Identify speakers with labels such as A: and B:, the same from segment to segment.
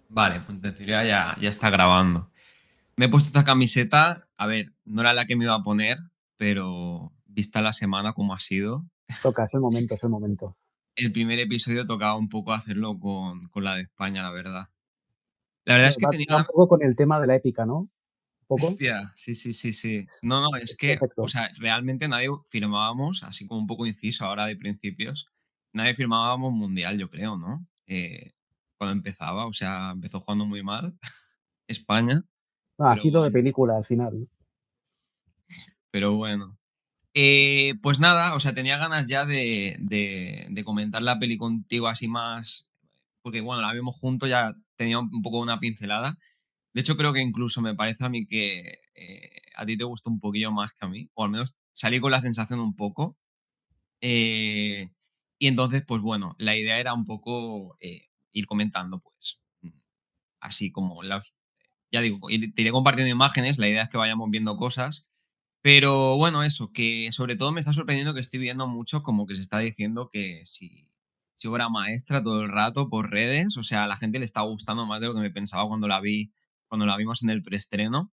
A: Vale, pues en teoría ya está grabando. Me he puesto esta camiseta, a ver, no era la que me iba a poner, pero vista la semana como ha sido,
B: Toca, es el momento, es el momento.
A: el primer episodio tocaba un poco hacerlo con la de España, la verdad. La verdad es
B: Bueno,
A: que
B: va un
A: tenía...
B: poco con el tema de la épica, ¿no? Un poco.
A: Hostia, sí, sí, sí, sí. No, no, es
B: Es
A: que, o
B: perfecto.
A: sea, realmente nadie firmábamos, así como un poco inciso ahora de principios, nadie firmábamos mundial, yo creo, ¿no? Cuando empezaba, o sea, empezó jugando muy mal España,
B: Ah, ha
A: pero
B: sido de
A: bueno,
B: película al final.
A: pero bueno. Pues nada, o sea, tenía ganas ya de comentar la peli contigo así más, porque bueno, la vimos juntos, ya tenía un poco una pincelada. De hecho, creo que incluso me parece a mí que a ti te gustó un poquillo más que a mí, o al menos salí con la sensación un poco. Eh, y entonces, pues bueno, la idea era un poco ir comentando, pues, así como las, ya digo, te iré compartiendo imágenes, la idea es que vayamos viendo cosas, pero bueno, eso, que sobre todo me está sorprendiendo que estoy viendo mucho como que se está diciendo que si obra maestra todo el rato por redes, o sea, a la gente le está gustando más de lo que me pensaba cuando la vimos en el preestreno,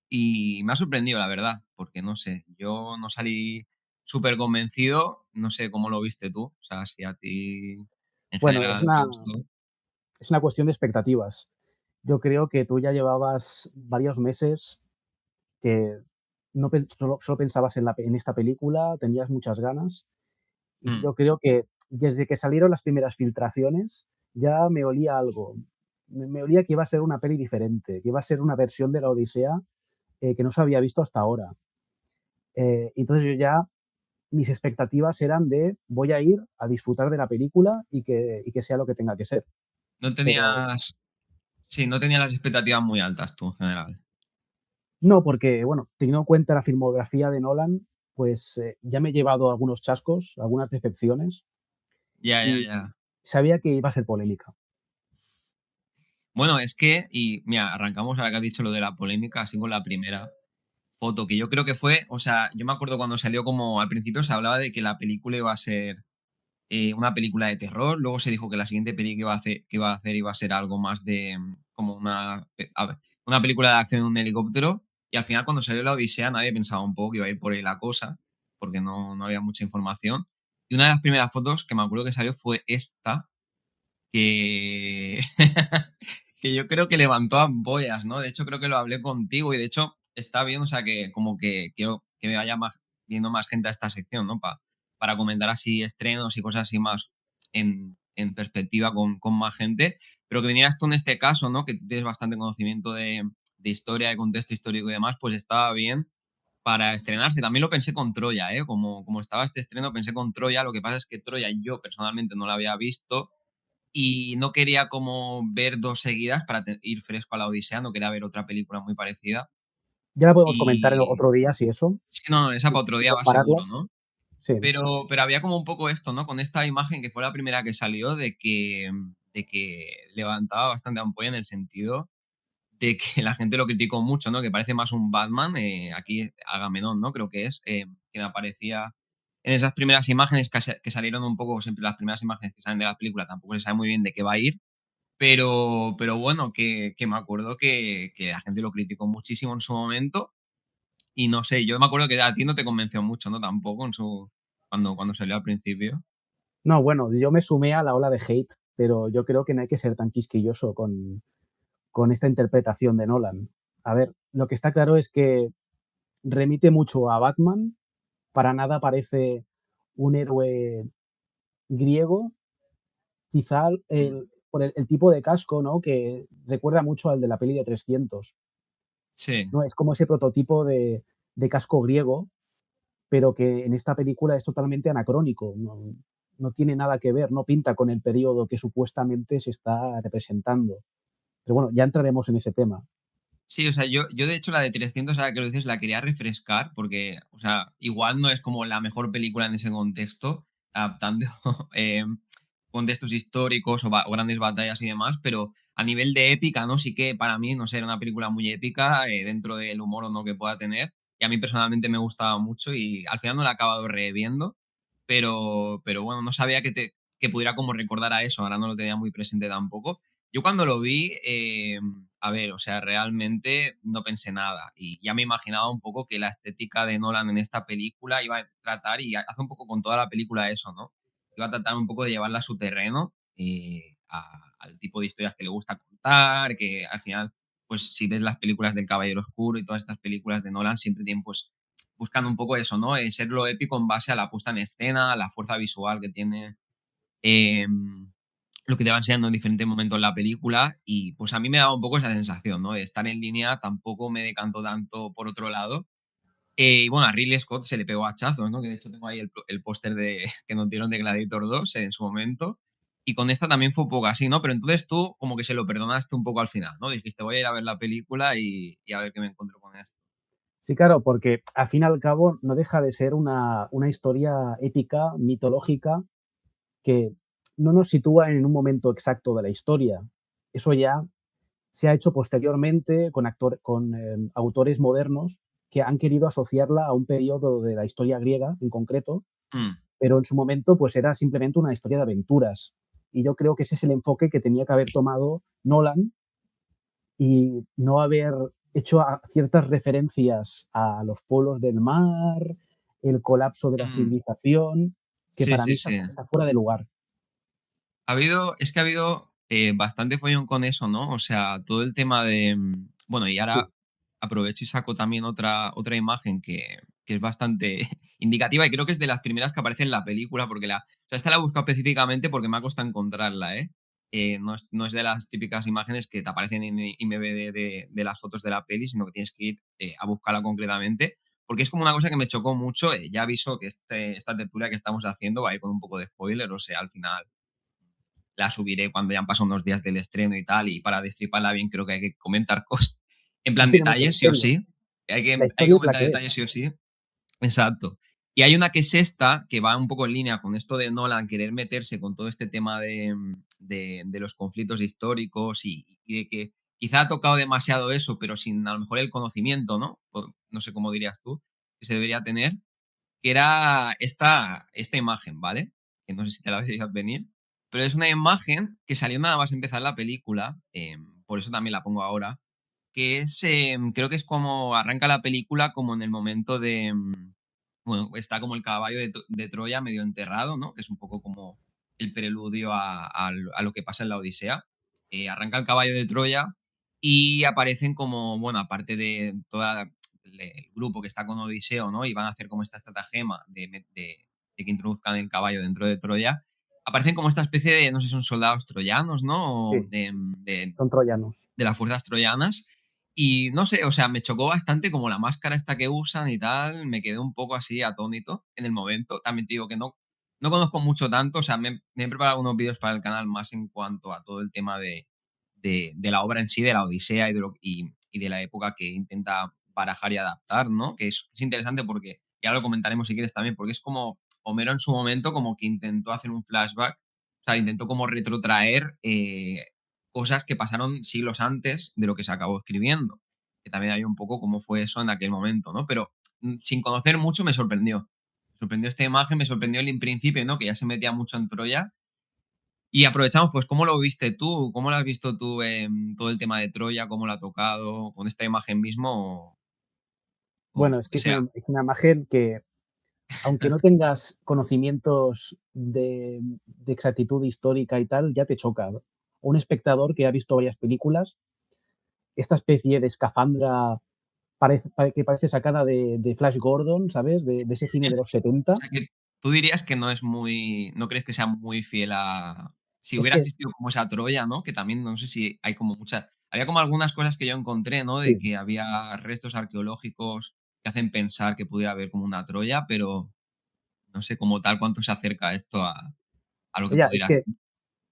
A: y me ha sorprendido, la verdad, porque no sé, yo no salí súper convencido, no sé cómo lo viste tú, o sea, si a ti en
B: Bueno,
A: general te gustó.
B: es una cuestión de expectativas. Yo creo que tú ya llevabas varios meses que no solo pensabas en esta película, tenías muchas ganas, y
A: Mm.
B: yo creo que desde que salieron las primeras filtraciones ya me olía algo. Me olía que iba a ser una peli diferente, que iba a ser una versión de la Odisea que no se había visto hasta ahora. Entonces yo ya mis expectativas eran de voy a ir a disfrutar de la película y que sea lo que tenga que ser.
A: No
B: Pero
A: tenías, sí, no tenías las expectativas muy altas tú en general.
B: no, porque, bueno, teniendo en cuenta la filmografía de Nolan, pues ya me he llevado algunos chascos, algunas decepciones
A: Ya, ya,
B: y
A: ya.
B: sabía que iba a ser polémica.
A: Bueno, es que, y mira, arrancamos ahora que has dicho lo de la polémica, así con la primera foto, que yo creo que fue, o sea, yo me acuerdo cuando salió como al principio se hablaba de que la película iba a ser una película de terror, luego se dijo que la siguiente peli que iba a hacer iba a ser algo más de como a ver, una película de acción en un helicóptero, y al final cuando salió la Odisea nadie pensaba un poco que iba a ir por ahí la cosa, porque no había mucha información. Y una de las primeras fotos que me acuerdo que salió fue esta, que, que yo creo que levantó ampollas, ¿no? De hecho, creo que lo hablé contigo y de hecho está bien, o sea, que como que quiero que me vaya viendo más gente a esta sección, ¿no? Para comentar así estrenos y cosas así más en perspectiva con más gente, pero que vinieras tú en este caso, ¿no? Que tú tienes bastante conocimiento de historia, de contexto histórico y demás, pues estaba bien para estrenarse. También lo pensé con Troya, ¿eh? Como estaba este estreno, pensé con Troya. Lo que pasa es que Troya yo personalmente no la había visto y no quería como ver dos seguidas para ir fresco a la Odisea, no quería ver otra película muy parecida.
B: Ya la podemos comentar en
A: Y
B: otro día, si eso,
A: sí, no, esa para otro
B: y
A: día va
B: compararlas.
A: seguro, ¿no?
B: Sí.
A: Pero había como un poco esto, ¿no? Con esta imagen que fue la primera que salió de que levantaba bastante ampolla en el sentido de que la gente lo criticó mucho, ¿no? Que parece más un Batman, aquí Agamenón, ¿no? Creo que es, que me aparecía en esas primeras imágenes que salieron un poco, siempre las primeras imágenes que salen de la película, tampoco se sabe muy bien de qué va a ir, pero bueno, que me acuerdo que la gente lo criticó muchísimo en su momento y no sé, yo me acuerdo que a ti no te convenció mucho, ¿no? Tampoco cuando salió al principio.
B: No, bueno, yo me sumé a la ola de hate, pero yo creo que no hay que ser tan quisquilloso con esta interpretación de Nolan. A ver, lo que está claro es que remite mucho a Batman, para nada parece un héroe griego, quizá
A: Mm.
B: por el tipo de casco, ¿no? Que recuerda mucho al de la peli de 300,
A: Sí.
B: ¿no? Es como ese prototipo de casco griego, pero que en esta película es totalmente anacrónico, no tiene nada que ver, no pinta con el periodo que supuestamente se está representando. Pero bueno, ya entraremos en ese tema.
A: Sí, o sea, yo de hecho la de 300, ahora que lo dices, la quería refrescar porque, o sea, igual no es como la mejor película en ese contexto, adaptando eh, contextos históricos o grandes batallas y demás, pero a nivel de épica, ¿no? Sí que para mí, no sé, era una película muy épica dentro del humor o no que pueda tener, y a mí personalmente me gustaba mucho y al final no la he acabado reviendo, pero bueno, no sabía que pudiera como recordar a eso, ahora no lo tenía muy presente tampoco. Yo cuando lo vi, a ver, o sea, realmente no pensé nada y ya me imaginaba un poco que la estética de Nolan en esta película iba a tratar, y hace un poco con toda la película eso, ¿no? Iba a tratar un poco de llevarla a su terreno, al tipo de historias que le gusta contar, que al final, pues si ves las películas del Caballero Oscuro y todas estas películas de Nolan, siempre tienen pues buscando un poco eso, ¿no? Ser lo épico en base a la puesta en escena, a la fuerza visual que tiene, lo que te va enseñando en diferentes momentos la película, y pues a mí me daba un poco esa sensación, ¿no? De estar en línea, tampoco me decantó tanto por otro lado. Y bueno, a Ridley Scott se le pegó hachazos, ¿no? Que de hecho tengo ahí el póster de, que nos dieron de Gladiator 2 en su momento. Y con esta también fue un poco así, ¿no? Pero entonces tú como que se lo perdonaste un poco al final, ¿no? Dijiste, voy a ir a ver la película y a ver qué me encuentro con esto.
B: Sí, claro, porque al fin y al cabo no deja de ser una historia épica, mitológica, que no nos sitúa en un momento exacto de la historia. Eso ya se ha hecho posteriormente con autores modernos que han querido asociarla a un periodo de la historia griega en concreto,
A: Mm,
B: pero en su momento pues era simplemente una historia de aventuras. Y yo creo que ese es el enfoque que tenía que haber tomado Nolan y no haber hecho ciertas referencias a los pueblos del mar, el colapso de la
A: mm.
B: civilización, que
A: Sí,
B: para mí
A: sí,
B: está,
A: sí.
B: está fuera de lugar.
A: Es que ha habido bastante follón con eso, ¿no? O sea, todo el tema de. Bueno, y
B: Sí,
A: ahora aprovecho y saco también otra imagen que es bastante indicativa, y creo que es de las primeras que aparece en la película, porque o sea, esta la he buscado específicamente porque me ha costado encontrarla, ¿eh? No es de las típicas imágenes que te aparecen en IMDb de las fotos de la peli, sino que tienes que ir a buscarla concretamente, porque es como una cosa que me chocó mucho. Ya aviso que esta tertulia que estamos haciendo va a ir con un poco de spoiler, o sea, al final la subiré cuando ya han pasado unos días del estreno y tal, y para destriparla bien creo que hay que comentar cosas en
B: no
A: plan
B: tiene mucho
A: detalles, sí o
B: misterio.
A: sí.
B: La
A: Hay que
B: historia es la
A: comentar
B: que
A: detalles,
B: es.
A: sí o sí. Exacto. Y hay una que es esta, que va un poco en línea con esto de Nolan querer meterse con todo este tema de los conflictos históricos, y de que quizá ha tocado demasiado eso, pero sin a lo mejor el conocimiento, ¿no? No sé cómo dirías tú, que se debería tener, que era esta imagen, ¿vale? Que no sé si te la veías venir, pero es una imagen que salió nada más empezar la película, por eso también la pongo ahora, que creo que es como arranca la película como en el momento bueno, está como el caballo de Troya medio enterrado, ¿no? Que es un poco como el preludio a lo que pasa en la Odisea. Arranca el caballo de Troya y aparecen como, bueno, aparte de toda el grupo que está con Odiseo, ¿no? Y van a hacer como esta estratagema de que introduzcan el caballo dentro de Troya. Aparecen como esta especie de, no sé si son soldados troyanos, ¿no? O
B: Sí, son troyanos.
A: de las fuerzas troyanas. Y no sé, o sea, me chocó bastante como la máscara esta que usan y tal. Me quedé un poco así atónito en el momento. También te digo que no conozco mucho tanto. O sea, me he preparado unos vídeos para el canal más en cuanto a todo el tema de la obra en sí, de la Odisea y de la época que intenta barajar y adaptar, ¿no? Que es interesante porque, ya lo comentaremos si quieres también, porque es como Homero en su momento como que intentó hacer un flashback, o sea, intentó como retrotraer cosas que pasaron siglos antes de lo que se acabó escribiendo. Que también hay un poco cómo fue eso en aquel momento, ¿no? Pero sin conocer mucho me sorprendió. Me sorprendió esta imagen, me sorprendió el principio, ¿no? Que ya se metía mucho en Troya. Y aprovechamos, pues, ¿cómo lo viste tú? ¿Cómo lo has visto tú en todo el tema de Troya? ¿Cómo lo ha tocado con esta imagen mismo o
B: Bueno,
A: lo
B: es
A: que
B: que
A: sea?
B: es una imagen que, aunque no tengas conocimientos de exactitud histórica y tal, ya te choca. Un espectador que ha visto varias películas, esta especie de escafandra que parece sacada de Flash Gordon, ¿sabes? De ese cine de los
A: O
B: 70.
A: sea, que tú dirías que no crees que sea muy fiel a si
B: Es
A: hubiera
B: que,
A: existido como esa Troya, ¿no? Que también no sé si hay como había como algunas cosas que yo encontré, ¿no? De
B: sí,
A: que había restos arqueológicos que hacen pensar que pudiera haber como una Troya, pero no sé como tal cuánto se acerca esto a lo que
B: ya, es
A: pudiera
B: que
A: ser.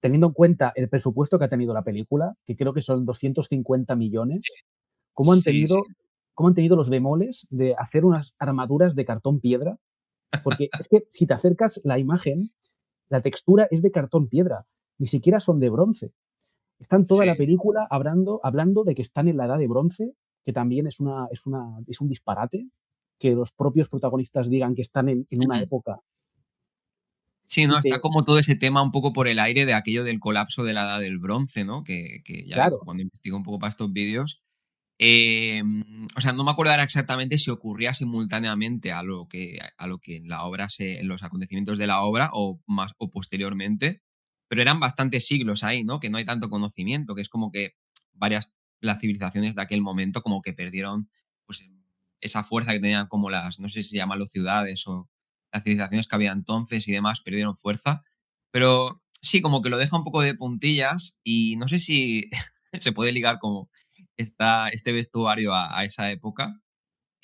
B: teniendo en cuenta el presupuesto que ha tenido la película, que creo que son 250 millones, ¿cómo han
A: Sí, sí.
B: tenido, cómo han tenido los bemoles de hacer unas armaduras de cartón piedra? Porque es que si te acercas la imagen, la textura es de cartón piedra, ni siquiera son de bronce. Están toda la
A: Sí.
B: película hablando de que están en la edad de bronce, que también es un disparate, que los propios protagonistas digan que están en una
A: Mm.
B: época
A: Sí,
B: y
A: ¿no? Está
B: te
A: como todo ese tema un poco por el aire de aquello del colapso de la Edad del Bronce, ¿no? Que ya digo,
B: claro,
A: cuando investigo un poco para estos vídeos, o sea, no me acuerdo ahora exactamente si ocurría simultáneamente a lo que en la obra en los acontecimientos de la obra o más o posteriormente, pero eran bastantes siglos ahí, ¿no? Que no hay tanto conocimiento, que es como que varias las civilizaciones de aquel momento como que perdieron, pues, esa fuerza que tenían como no sé si se llaman las ciudades o las civilizaciones que había entonces y demás perdieron fuerza. Pero sí, como que lo deja un poco de puntillas y no sé si se puede ligar como este vestuario a esa época.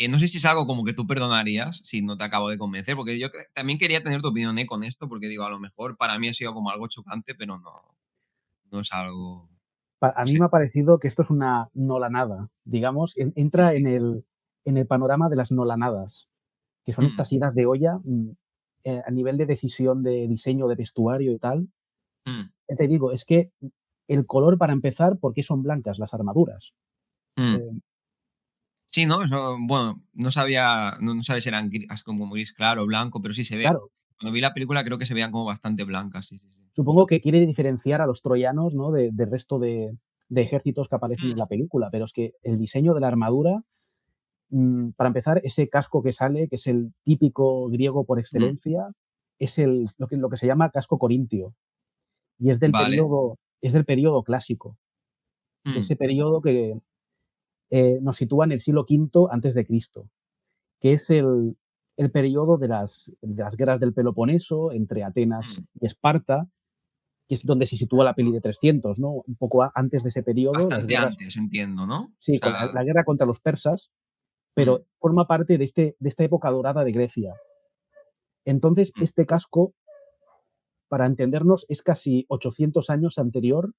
A: No sé si es algo como que tú perdonarías si no te acabo de convencer, porque yo también quería tener tu opinión con esto, porque digo, a lo mejor para mí ha sido como algo chocante, pero no es algo,
B: a
A: no
B: mí
A: sé.
B: me ha parecido que esto es una nolanada, digamos,
A: Sí,
B: entra
A: sí.
B: en el panorama de las nolanadas, que son
A: Mm,
B: estas idas de olla a nivel de decisión de diseño de vestuario y tal.
A: mm,
B: Te digo, es que el color para empezar, ¿por qué son blancas las armaduras?
A: mm.
B: Eh,
A: Sí, ¿no? Eso, bueno, no sabía, no sabes si eran como gris claro o blanco, pero sí se ve.
B: claro,
A: Cuando vi la película creo que se veían como bastante blancas, sí, sí, sí.
B: supongo que quiere diferenciar a los troyanos, ¿no? Del resto de ejércitos que aparecen en
A: Mm,
B: la película, pero es que el diseño de la armadura, para empezar, ese casco que sale, que es el típico griego por
A: mm,
B: excelencia, es lo que se llama casco corintio y
A: vale.
B: es del periodo clásico, de
A: Mm,
B: ese periodo que nos sitúa en el siglo V antes de Cristo, que es el periodo de las guerras del Peloponeso entre Atenas
A: mm.
B: y Esparta, que es donde se sitúa la peli de 300, ¿no? Un poco antes de ese periodo, las
A: Bastante
B: guerras,
A: antes, entiendo, ¿no? O
B: sí, con
A: sea,
B: la guerra contra los persas,
A: mm,
B: pero forma parte de esta época dorada de Grecia. Entonces,
A: mm,
B: este casco, para entendernos, es casi 800 años anterior,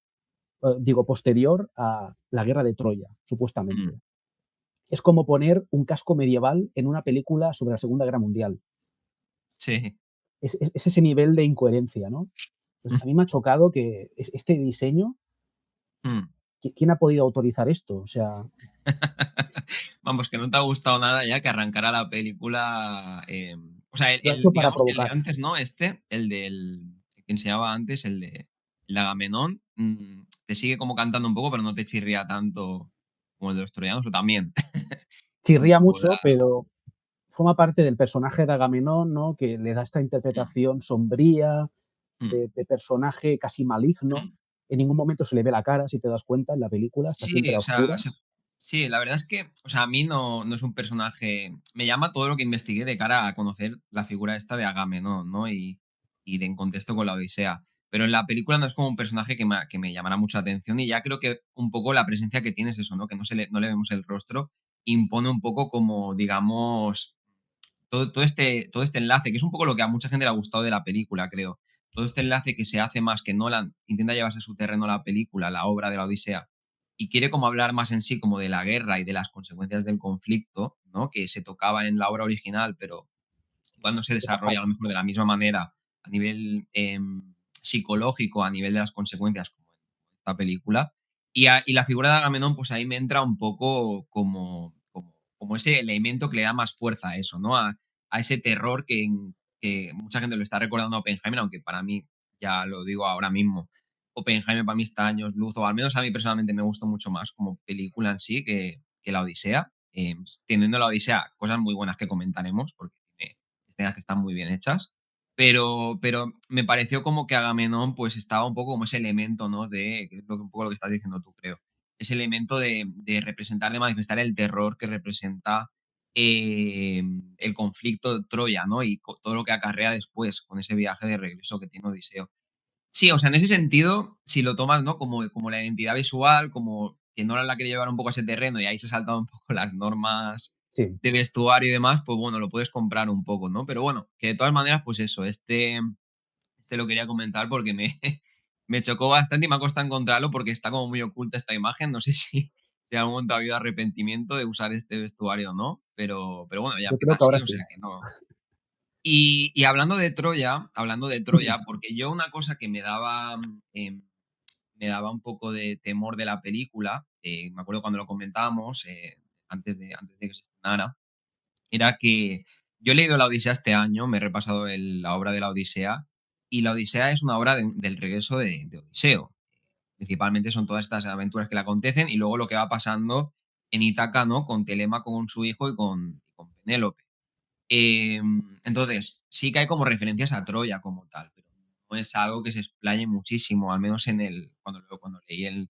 B: digo, posterior a la guerra de Troya,
A: mm.
B: supuestamente. Es como poner un casco medieval en una película sobre la Segunda Guerra Mundial.
A: Sí.
B: Es ese nivel de incoherencia, ¿no? Pues a mí me ha chocado que este diseño,
A: Mm.
B: ¿quién ha podido autorizar esto? O sea,
A: Vamos, que no te ha gustado nada ya que arrancara la película, o sea,
B: lo ha hecho para
A: digamos, el de
B: provocar.
A: antes, ¿no? El que enseñaba antes, el de Agamenón, te sigue como cantando un poco, pero no te chirría tanto como el de los troyanos, o también. Un
B: Chirría
A: poco
B: mucho, pero forma parte del personaje de Agamenón, ¿no? Que le da esta
A: mm,
B: interpretación sombría,
A: mm,
B: de personaje casi maligno.
A: mm.
B: En ningún momento se le ve la cara, si te das cuenta, en la película, está
A: Sí,
B: siempre a
A: o sea,
B: oscuras.
A: sí, la verdad es que, o sea, a mí no es un personaje. Me llama todo lo que investigué de cara a conocer la figura esta de Agamenón, ¿no? Y de en contexto con la Odisea. Pero en la película no es como un personaje que me llamara mucha atención y ya creo que un poco la presencia que tiene es eso, ¿no? Que no le vemos el rostro, impone un poco como, digamos, todo este enlace, que es un poco lo que a mucha gente le ha gustado de la película, creo. Todo este enlace que se hace más que Nolan intenta llevarse a su terreno la película, la obra de la Odisea, y quiere como hablar más en sí como de la guerra y de las consecuencias del conflicto, ¿no? Que se tocaba en la obra original, pero igual no se desarrolla a lo mejor de la misma manera a nivel psicológico, a nivel de las consecuencias como en esta película. Y la figura de Agamenón, pues ahí me entra un poco como ese elemento que le da más fuerza a eso, ¿no? A ese terror que mucha gente lo está recordando a Oppenheimer, aunque para mí, ya lo digo ahora mismo, Oppenheimer para mí está años luz, o al menos a mí personalmente me gustó mucho más como película en sí que la Odisea. Teniendo la Odisea cosas muy buenas que comentaremos, porque tiene escenas que están muy bien hechas, pero me pareció como que Agamenón pues estaba un poco como ese elemento, ¿no? Que es un poco lo que estás diciendo tú, creo. Ese elemento de representar, de manifestar el terror que representa el conflicto de Troya, ¿no? Y todo lo que acarrea después con ese viaje de regreso que tiene Odiseo. Sí, o sea, en ese sentido, si lo tomas, ¿no? Como la identidad visual, como que Nolan la quiere llevar un poco a ese terreno y ahí se ha saltado un poco las normas
B: Sí,
A: de vestuario y demás, pues bueno, lo puedes comprar un poco, ¿no? Pero bueno, que de todas maneras, pues eso, este lo quería comentar porque me chocó bastante y me ha costado encontrarlo porque está como muy oculta esta imagen. No sé si en algún momento ha habido arrepentimiento de usar este vestuario o no, pero bueno, ya
B: yo
A: empieza
B: creo que
A: así,
B: ahora
A: o
B: sí.
A: sea que no. Y hablando de Troya, porque yo una cosa que me daba un poco de temor de la película, me acuerdo cuando lo comentábamos, antes de que se estrenara, era que yo he leído la Odisea este año, me he repasado la obra de la Odisea, y la Odisea es una obra del regreso de Odiseo. Principalmente son todas estas aventuras que le acontecen y luego lo que va pasando en Ítaca, ¿no? Con Telémaco, con su hijo y con Penélope. Entonces, sí que hay como referencias a Troya como tal, pero no es algo que se explaye muchísimo, al menos cuando leí el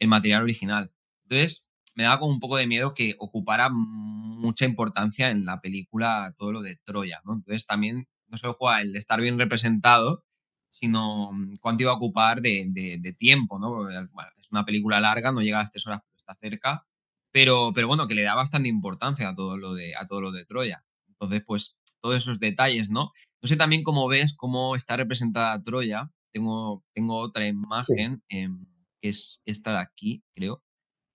A: material original. Entonces, me daba como un poco de miedo que ocupara mucha importancia en la película todo lo de Troya, ¿no? Entonces, también no solo juega el de estar bien representado, sino cuánto iba a ocupar de tiempo, ¿no? Porque, bueno, es una película larga, no llega a las 3 horas, pero está cerca. Pero bueno, que le da bastante importancia a todo lo de Troya. Entonces, pues, todos esos detalles, ¿no? No sé también cómo ves cómo está representada Troya. Tengo otra
B: Sí.
A: imagen, que es esta de aquí, creo.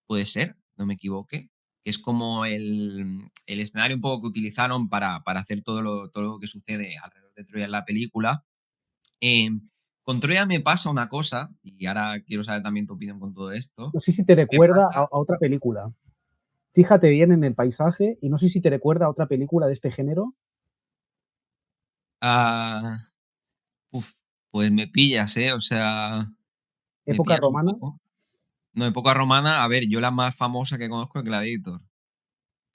A: Puede ser, no me equivoque. Que es como el escenario un poco que utilizaron para hacer todo lo que sucede alrededor de Troya en la película. Con Troya me pasa una cosa, y ahora quiero saber también tu opinión con todo esto.
B: No sé si te
A: Me
B: recuerda
A: pasa.
B: a otra película. Fíjate bien en el paisaje y no sé si te recuerda a otra película de este género.
A: Ah, uf, pues me pillas, ¿eh? O sea, me
B: Época
A: pillas un
B: romana.
A: poco. No, época romana, a ver, yo la más famosa que conozco es Gladiator,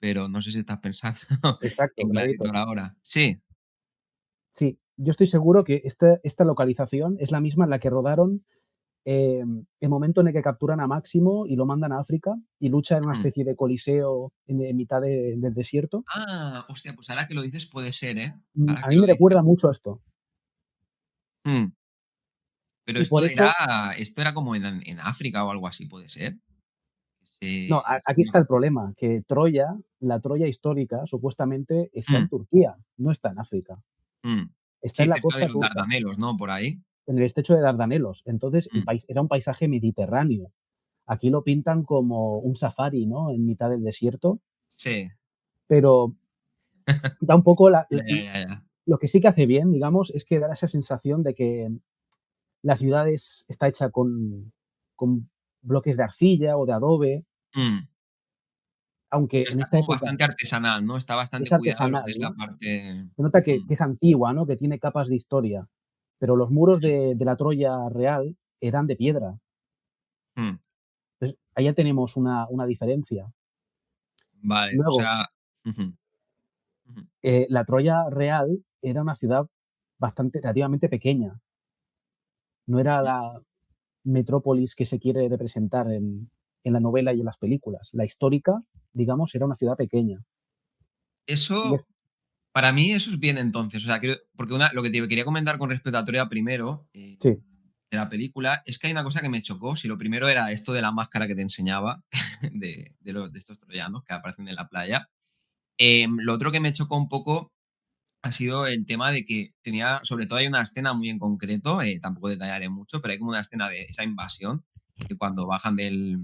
A: pero no sé si estás pensando
B: Exacto,
A: en
B: Gladiator.
A: Gladiator ahora. Sí.
B: Sí, yo estoy seguro que esta localización es la misma en la que rodaron el momento en el que capturan a Máximo y lo mandan a África y lucha en una
A: Mm.
B: especie de coliseo en mitad del desierto.
A: Hostia, pues ahora que lo dices puede ser, ¿eh?
B: Mm,
A: Ahora
B: a
A: que
B: mí
A: lo
B: me
A: dices.
B: recuerda mucho a esto.
A: Mm. Pero
B: Y
A: esto
B: por
A: era
B: eso,
A: esto era como en África o algo así, ¿puede ser?
B: no, aquí
A: No.
B: está el problema, que Troya, la Troya histórica, supuestamente está en
A: Mm,
B: Turquía, no está en África.
A: mm.
B: Está
A: Sí,
B: en la
A: cerca de
B: costa
A: los
B: turca,
A: Dardanelos, ¿no? Por ahí.
B: en el estrecho de Dardanelos. Entonces, el
A: Mm.
B: país era un paisaje mediterráneo. Aquí lo pintan como un safari, ¿no? En mitad del desierto,
A: Sí.
B: pero da un poco
A: Ya, ya, ya, ya.
B: lo que sí que hace bien, digamos, es que da esa sensación de que la ciudad está hecha con bloques de arcilla o de adobe,
A: Mm.
B: aunque en
A: Está
B: esta
A: como
B: época
A: bastante artesanal, ¿no? Está
B: es
A: bastante cuidado lo que
B: artesanal,
A: es la
B: ¿no?
A: parte.
B: Se nota que,
A: Mm,
B: que es antigua, ¿no? Que tiene capas de historia, pero los muros
A: mm,
B: de la Troya real eran de piedra.
A: mm.
B: Entonces, ahí ya tenemos una diferencia.
A: Vale, o
B: Luego,
A: sea. Ujú, ujú.
B: la Troya real era una ciudad bastante, relativamente pequeña. No era
A: Ujú.
B: la metrópolis que se quiere representar en la novela y en las películas. La histórica, digamos, era una ciudad pequeña. Y
A: Eso, para mí, eso es bien entonces. O sea, porque lo que te quería comentar con respecto a Troya primero,
B: sí,
A: de la película, es que hay una cosa que me chocó. Si lo primero era esto de la máscara que te enseñaba, de estos troyanos que aparecen en la playa. Lo otro que me chocó un poco ha sido el tema de que tenía, sobre todo hay una escena muy en concreto, tampoco detallaré mucho, pero hay como una escena de esa invasión, que cuando bajan del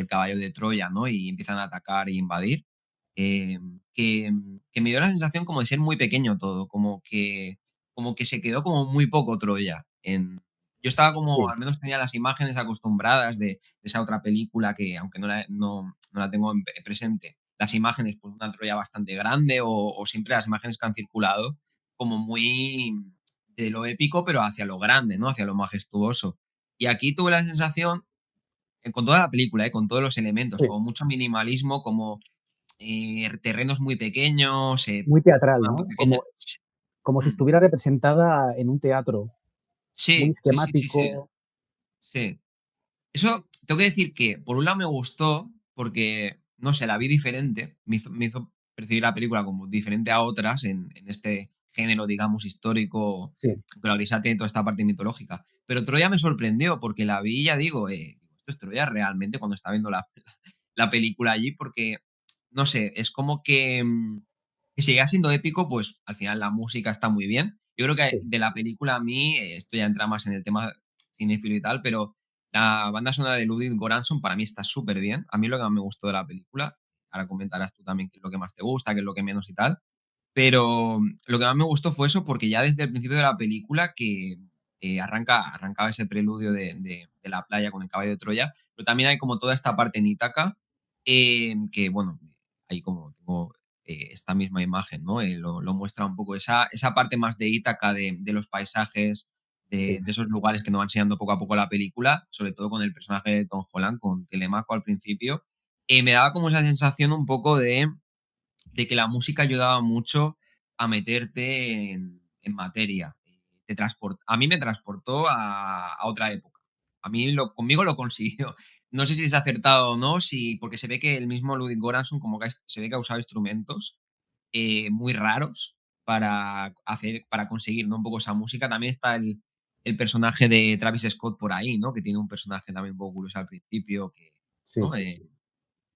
A: caballo de Troya, ¿no? Y empiezan a atacar y invadir, eh, que me dio la sensación como de ser muy pequeño todo, como que se quedó como muy poco Troya. Yo estaba como,
B: sí,
A: al menos tenía las imágenes acostumbradas de esa otra película que, aunque no la tengo presente, las imágenes, pues una Troya bastante grande o siempre las imágenes que han circulado como muy de lo épico, pero hacia lo grande, ¿no? Hacia lo majestuoso. Y aquí tuve la sensación, con toda la película, con todos los elementos,
B: sí.
A: como mucho minimalismo, como terrenos muy pequeños,
B: Muy teatral,
A: zona muy
B: ¿no?
A: pequeña.
B: Como si
A: Mm.
B: estuviera representada en un teatro, muy
A: Sí, sí, sí, sí, sí.
B: esquemático.
A: Sí. Eso tengo que decir que, por un lado, me gustó porque, no sé, la vi diferente. Me hizo percibir la película como diferente a otras en este género, digamos, histórico,
B: Sí,
A: aunque la Odisea tiene toda esta parte mitológica. Pero Troya me sorprendió porque la vi y ya digo, esto es Troya realmente cuando estaba viendo la película allí, porque, no sé, es como que sigue siendo épico, pues al final la música está muy bien. Yo creo que
B: sí,
A: de la película a mí, esto ya entra más en el tema cinéfilo y tal, pero la banda sonora de Ludwig Göransson para mí está súper bien. A mí lo que más me gustó de la película, ahora comentarás tú también qué es lo que más te gusta, qué es lo que menos y tal, pero lo que más me gustó fue eso, porque ya desde el principio de la película que arrancaba ese preludio de la playa con el caballo de Troya, pero también hay como toda esta parte en Ítaca, que bueno, ahí como tengo esta misma imagen, ¿no? Lo muestra un poco esa parte más de Ítaca, de los paisajes,
B: Sí,
A: de esos lugares que nos va enseñando poco a poco la película, sobre todo con el personaje de Tom Holland, con Telemaco al principio. Me daba como esa sensación un poco de que la música ayudaba mucho a meterte en materia. A mí me transportó a otra época. Conmigo lo consiguió. No sé si es acertado o no, porque se ve que el mismo Ludwig Göransson como que se ve que ha usado instrumentos muy raros para conseguir, ¿no? Un poco esa música. También está el personaje de Travis Scott por ahí, ¿no? Que tiene un personaje también un poco curioso al principio,
B: sí,
A: ¿no?
B: sí, sí.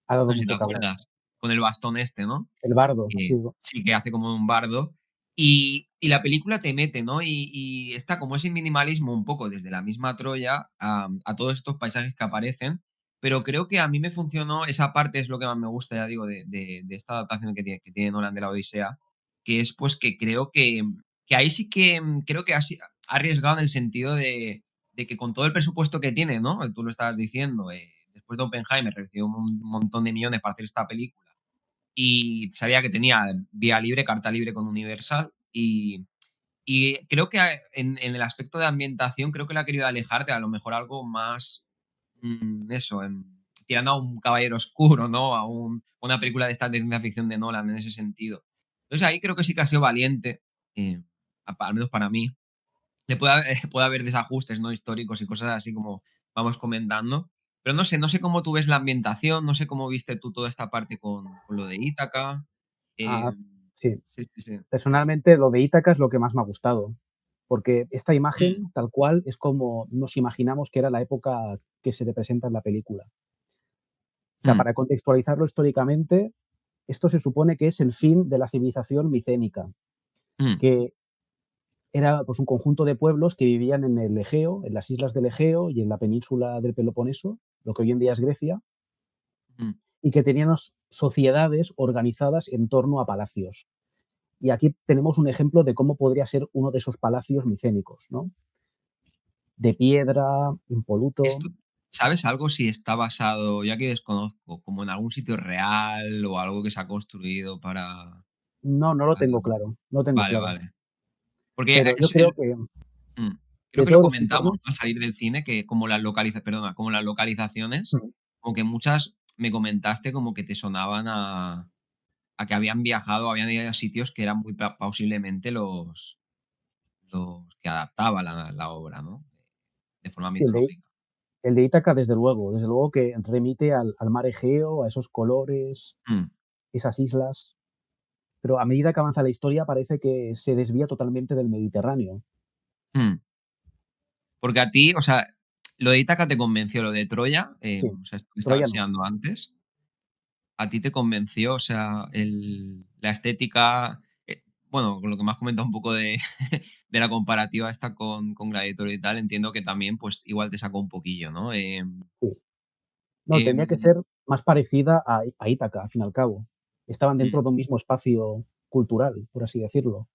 B: Ha dado
A: No sé si te
B: mucho que hablar.
A: acuerdas, con el bastón este, ¿no?
B: El bardo, sí.
A: Sí, que hace como un bardo. Y la película te mete, ¿no? Y está como ese minimalismo un poco desde la misma Troya a todos estos paisajes que aparecen, pero creo que a mí me funcionó, esa parte es lo que más me gusta, ya digo, de esta adaptación que tiene Nolan de la Odisea, que es pues que creo que ahí sí que creo que ha arriesgado en el sentido de que con todo el presupuesto que tiene, ¿no? Tú lo estabas diciendo, después de Oppenheimer recibió un montón de millones para hacer esta película y sabía que tenía vía libre, carta libre con Universal y creo que en el aspecto de ambientación creo que la ha querido alejar de a lo mejor algo más, eso, tirando a un caballero oscuro, ¿no? Una película de esta de ciencia ficción de Nolan en ese sentido. Entonces ahí creo que sí que ha sido valiente, al menos para mí. Puede haber desajustes, ¿no? Históricos y cosas así como vamos comentando. Pero no sé cómo tú ves la ambientación, no sé cómo viste tú toda esta parte con lo de Ítaca.
B: Ah,
A: Em,
B: sí.
A: sí, sí, sí.
B: Personalmente, lo de Ítaca es lo que más me ha gustado, porque esta
A: Mm,
B: imagen, tal cual, es como nos imaginamos que era la época que se representa en la película. O sea,
A: mm,
B: para contextualizarlo históricamente, esto se supone que es el fin de la civilización micénica,
A: mm,
B: que era pues un conjunto de pueblos que vivían en el Egeo, en las islas del Egeo y en la península del Peloponeso, lo que hoy en día es Grecia,
A: mm.
B: y que tenían sociedades organizadas en torno a palacios. Y aquí tenemos un ejemplo de cómo podría ser uno de esos palacios micénicos, ¿no? De piedra, impoluto.
A: Esto, ¿sabes algo si está basado, ya que desconozco, como en algún sitio real o algo que se ha construido
B: No, no lo
A: para-
B: tengo claro, no lo tengo
A: Vale,
B: claro.
A: vale. Porque
B: Pero yo creo que
A: mm, creo
B: de
A: que lo
B: todos los
A: comentamos, ¿no?
B: entornos,
A: Al salir del cine, que como las localizaciones,
B: mm,
A: como que muchas me comentaste como que te sonaban a que habían viajado, habían ido a sitios que eran muy plausiblemente los que adaptaba la obra, ¿no? De forma
B: sí,
A: mitológica.
B: el de Ítaca, desde luego que remite al mar Egeo, a esos colores,
A: Mm,
B: esas islas. Pero a medida que avanza la historia parece que se desvía totalmente del Mediterráneo.
A: mm. Porque a ti, o sea, lo de Ítaca te convenció, lo de Troya,
B: Sí,
A: o sea, esto que estaba
B: troyano.
A: enseñando antes, ¿a ti te convenció? O sea, la estética, bueno, con lo que me has comentado un poco de, de la comparativa esta con Gladiator y tal, entiendo que también, pues, igual te sacó un poquillo, ¿no?
B: Sí. No, tenía que
A: Em,
B: ser más parecida a Ítaca, al fin y al cabo. Estaban
A: mm,
B: dentro de un mismo espacio cultural, por así decirlo.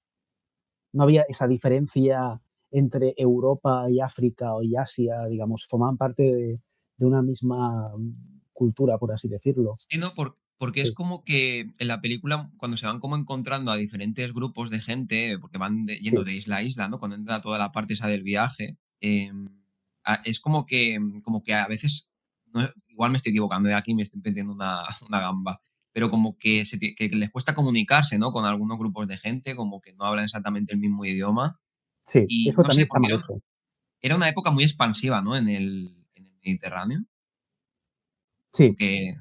B: No había esa diferencia entre Europa y África o y Asia, digamos, formaban parte de una misma cultura, por así decirlo.
A: sí, ¿no? Porque es
B: Sí,
A: como que en la película, cuando se van como encontrando a diferentes grupos de gente, porque van yendo
B: sí,
A: de isla a isla, ¿no? Cuando entra toda la parte esa del viaje, es como que a veces, igual me estoy equivocando de aquí, me estoy metiendo una gamba, pero como que, que les cuesta comunicarse, ¿no? Con algunos grupos de gente, como que no hablan exactamente el mismo idioma.
B: sí,
A: Y
B: eso
A: no
B: también
A: sé,
B: está
A: porque
B: mal
A: era,
B: hecho.
A: era una época muy expansiva, ¿no? En el Mediterráneo. Como
B: Sí,
A: que.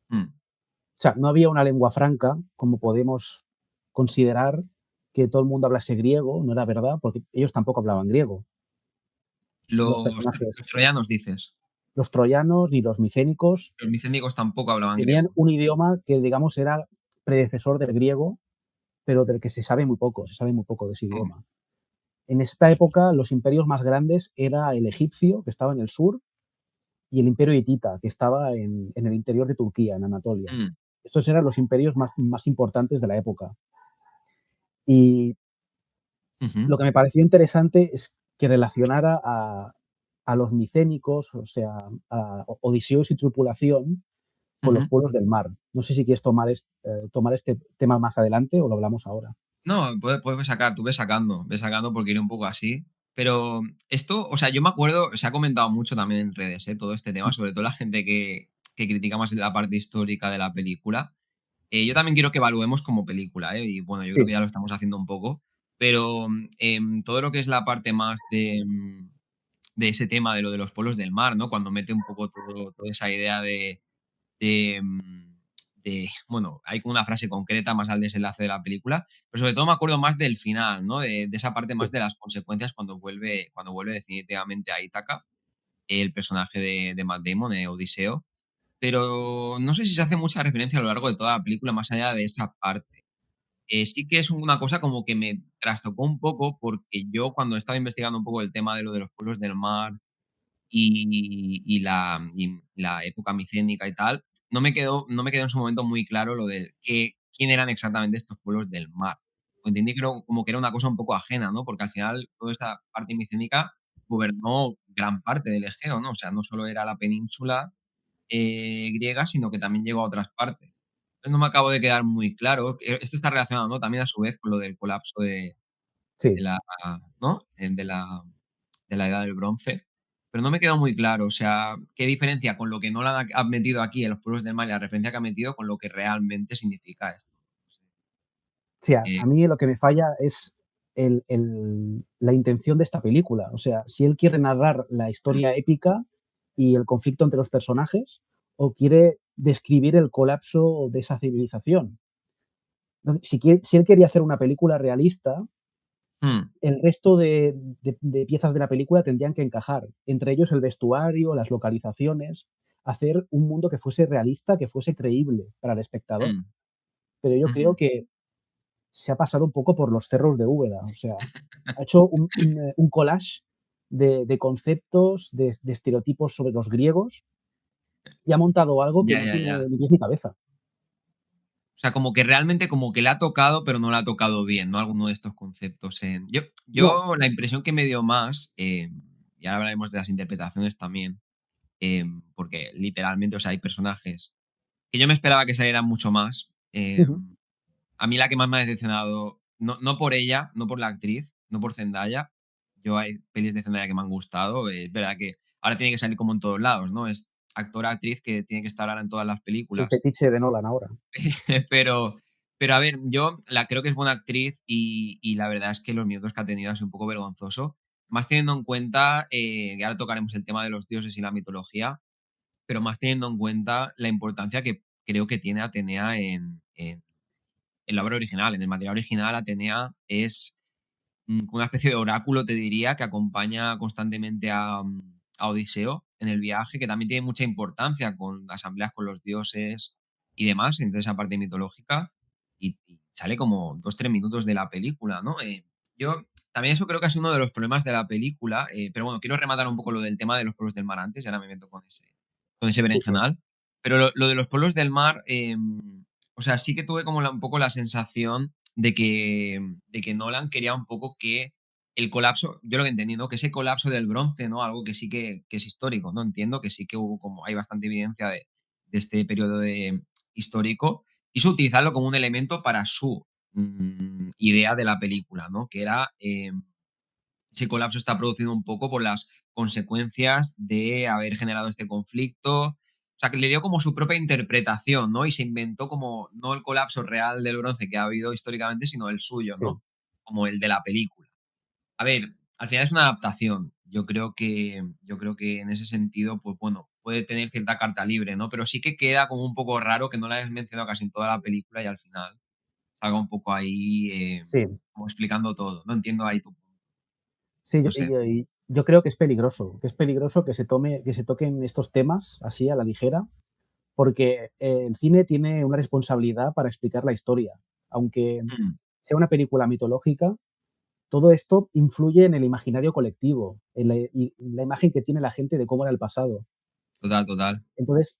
A: mm,
B: o sea, no había una lengua franca, como podemos considerar que todo el mundo hablase griego, no era verdad, porque ellos tampoco hablaban griego, los
A: los
B: personajes.
A: troyanos, dices.
B: Los troyanos ni los micénicos
A: Los micénicos tampoco hablaban
B: tenían
A: griego.
B: un idioma que, digamos, era predecesor del griego, pero del que se sabe muy poco de ese
A: Oh,
B: idioma. En esta época, los imperios más grandes era el egipcio, que estaba en el sur, y el imperio hitita, que estaba en el interior de Turquía, en Anatolia.
A: mm,
B: Estos eran los imperios más importantes de la época. Y
A: ujú,
B: lo que me pareció interesante es que relacionara a los micénicos, o sea, a Odiseo y su tripulación, con los
A: ujú.
B: pueblos del mar. No sé si quieres tomar este tema más adelante o lo hablamos ahora.
A: No, puedes sacar, tú ves sacando porque iré un poco así. Pero esto, o sea, yo me acuerdo, se ha comentado mucho también en redes, todo este tema, sobre todo la gente que critica más la parte histórica de la película. Yo también quiero que evaluemos como película, y bueno, yo creo que
B: Sí,
A: ya lo estamos haciendo un poco, pero todo lo que es la parte más de ese tema de lo de los pueblos del mar, ¿no? Cuando mete un poco toda esa idea de, mm, bueno, hay como una frase concreta más al desenlace de la película, pero sobre todo me acuerdo más del final, ¿no? De esa parte
B: sí,
A: más de las consecuencias cuando vuelve definitivamente a Ítaca, el personaje de Matt Damon, Odiseo. Pero no sé si se hace mucha referencia a lo largo de toda la película, más allá de esa parte. Sí que es una cosa como que me trastocó un poco, porque yo cuando estaba investigando un poco el tema de lo de los pueblos del mar y la época micénica y tal, no me quedó en su momento muy claro lo de quién eran exactamente estos pueblos del mar. Entendí que como que era una cosa un poco ajena, ¿no? Porque al final toda esta parte micénica gobernó gran parte del Egeo, ¿no? O sea, no solo era la península griega, sino que también llegó a otras partes. Entonces no me acabo de quedar muy claro. Esto está relacionado, ¿no? También a su vez con lo del colapso de
B: sí.
A: la, ¿no? De la Edad del Bronce. Pero no me quedó muy claro, o sea, qué diferencia con lo que Nolan ha metido aquí en los pueblos del mar y la referencia que ha metido con lo que realmente significa esto.
B: Sí, a
A: Eh,
B: mí lo que me falla es la intención de esta película. O sea, si él quiere narrar la
A: mm,
B: historia épica y el conflicto entre los personajes, o quiere describir el colapso de esa civilización. Entonces, si él quería hacer una película realista,
A: mm,
B: el resto de piezas de la película tendrían que encajar, entre ellos el vestuario, las localizaciones, hacer un mundo que fuese realista, que fuese creíble para el espectador.
A: mm,
B: Pero yo
A: ujú.
B: creo que se ha pasado un poco por los cerros de Úbeda. O sea, ha hecho un collage de conceptos, de estereotipos sobre los griegos y ha montado algo que
A: Ya,
B: no
A: ya,
B: tiene
A: ya.
B: ni pies ni cabeza.
A: O sea, como que realmente como que le ha tocado, pero no le ha tocado bien, ¿no? Alguno de estos conceptos. Yo,
B: No.
A: yo la impresión que me dio más, y ahora hablaremos de las interpretaciones también, porque literalmente, o sea, hay personajes que yo me esperaba que salieran mucho más.
B: Ujú.
A: A mí la que más me ha decepcionado, no por ella, no por la actriz, no por Zendaya. Yo hay pelis de Zendaya que me han gustado. Es verdad que ahora tiene que salir como en todos lados, ¿no? Es actor-actriz que tiene que estar ahora en todas las
B: Es el
A: películas.
B: fetiche de Nolan ahora.
A: Pero, pero a ver, yo la creo que es buena actriz y la verdad es que los minutos que ha tenido es un poco vergonzoso. Más teniendo en cuenta, que ahora tocaremos el tema de los dioses y la mitología, pero más teniendo en cuenta la importancia que creo que tiene Atenea en la obra original. En el material original, Atenea es como una especie de oráculo, te diría, que acompaña constantemente a Odiseo en el viaje, que también tiene mucha importancia con las asambleas con los dioses y demás, entre esa parte mitológica, y sale como 2 3 minutos de la película, ¿no? Yo también eso creo que es uno de los problemas de la película, pero bueno, quiero rematar un poco lo del tema de los pueblos del mar antes, y ahora me meto con ese
B: Sí, sí.
A: berenjenal. Pero lo de los pueblos del mar, o sea, sí que tuve como un poco la sensación de que Nolan quería un poco que el colapso, yo lo que entendí, ¿no? Que ese colapso del bronce, ¿no? Algo que sí que es histórico, ¿no? Entiendo que sí que hubo como, hay bastante evidencia de este periodo histórico, quiso utilizarlo como un elemento para su idea de la película, ¿no? Que era ese colapso está producido un poco por las consecuencias de haber generado este conflicto. O sea, que le dio como su propia interpretación, ¿no? Y se inventó como no el colapso real del bronce que ha habido históricamente, sino el suyo,
B: Sí.
A: ¿no? Como el de la película. A ver, al final es una adaptación. Yo creo que en ese sentido, pues bueno, puede tener cierta carta libre, ¿no? Pero sí que queda como un poco raro que no la hayas mencionado casi en toda la película y al final salga un poco ahí
B: Sí.
A: como explicando todo. No entiendo ahí tu punto.
B: Sí,
A: No sé.
B: yo creo que es peligroso que se toquen estos temas así a la ligera, porque el cine tiene una responsabilidad para explicar la historia. Aunque
A: Mm.
B: sea una película mitológica, todo esto influye en el imaginario colectivo, en la imagen que tiene la gente de cómo era el pasado.
A: Total, total.
B: Entonces,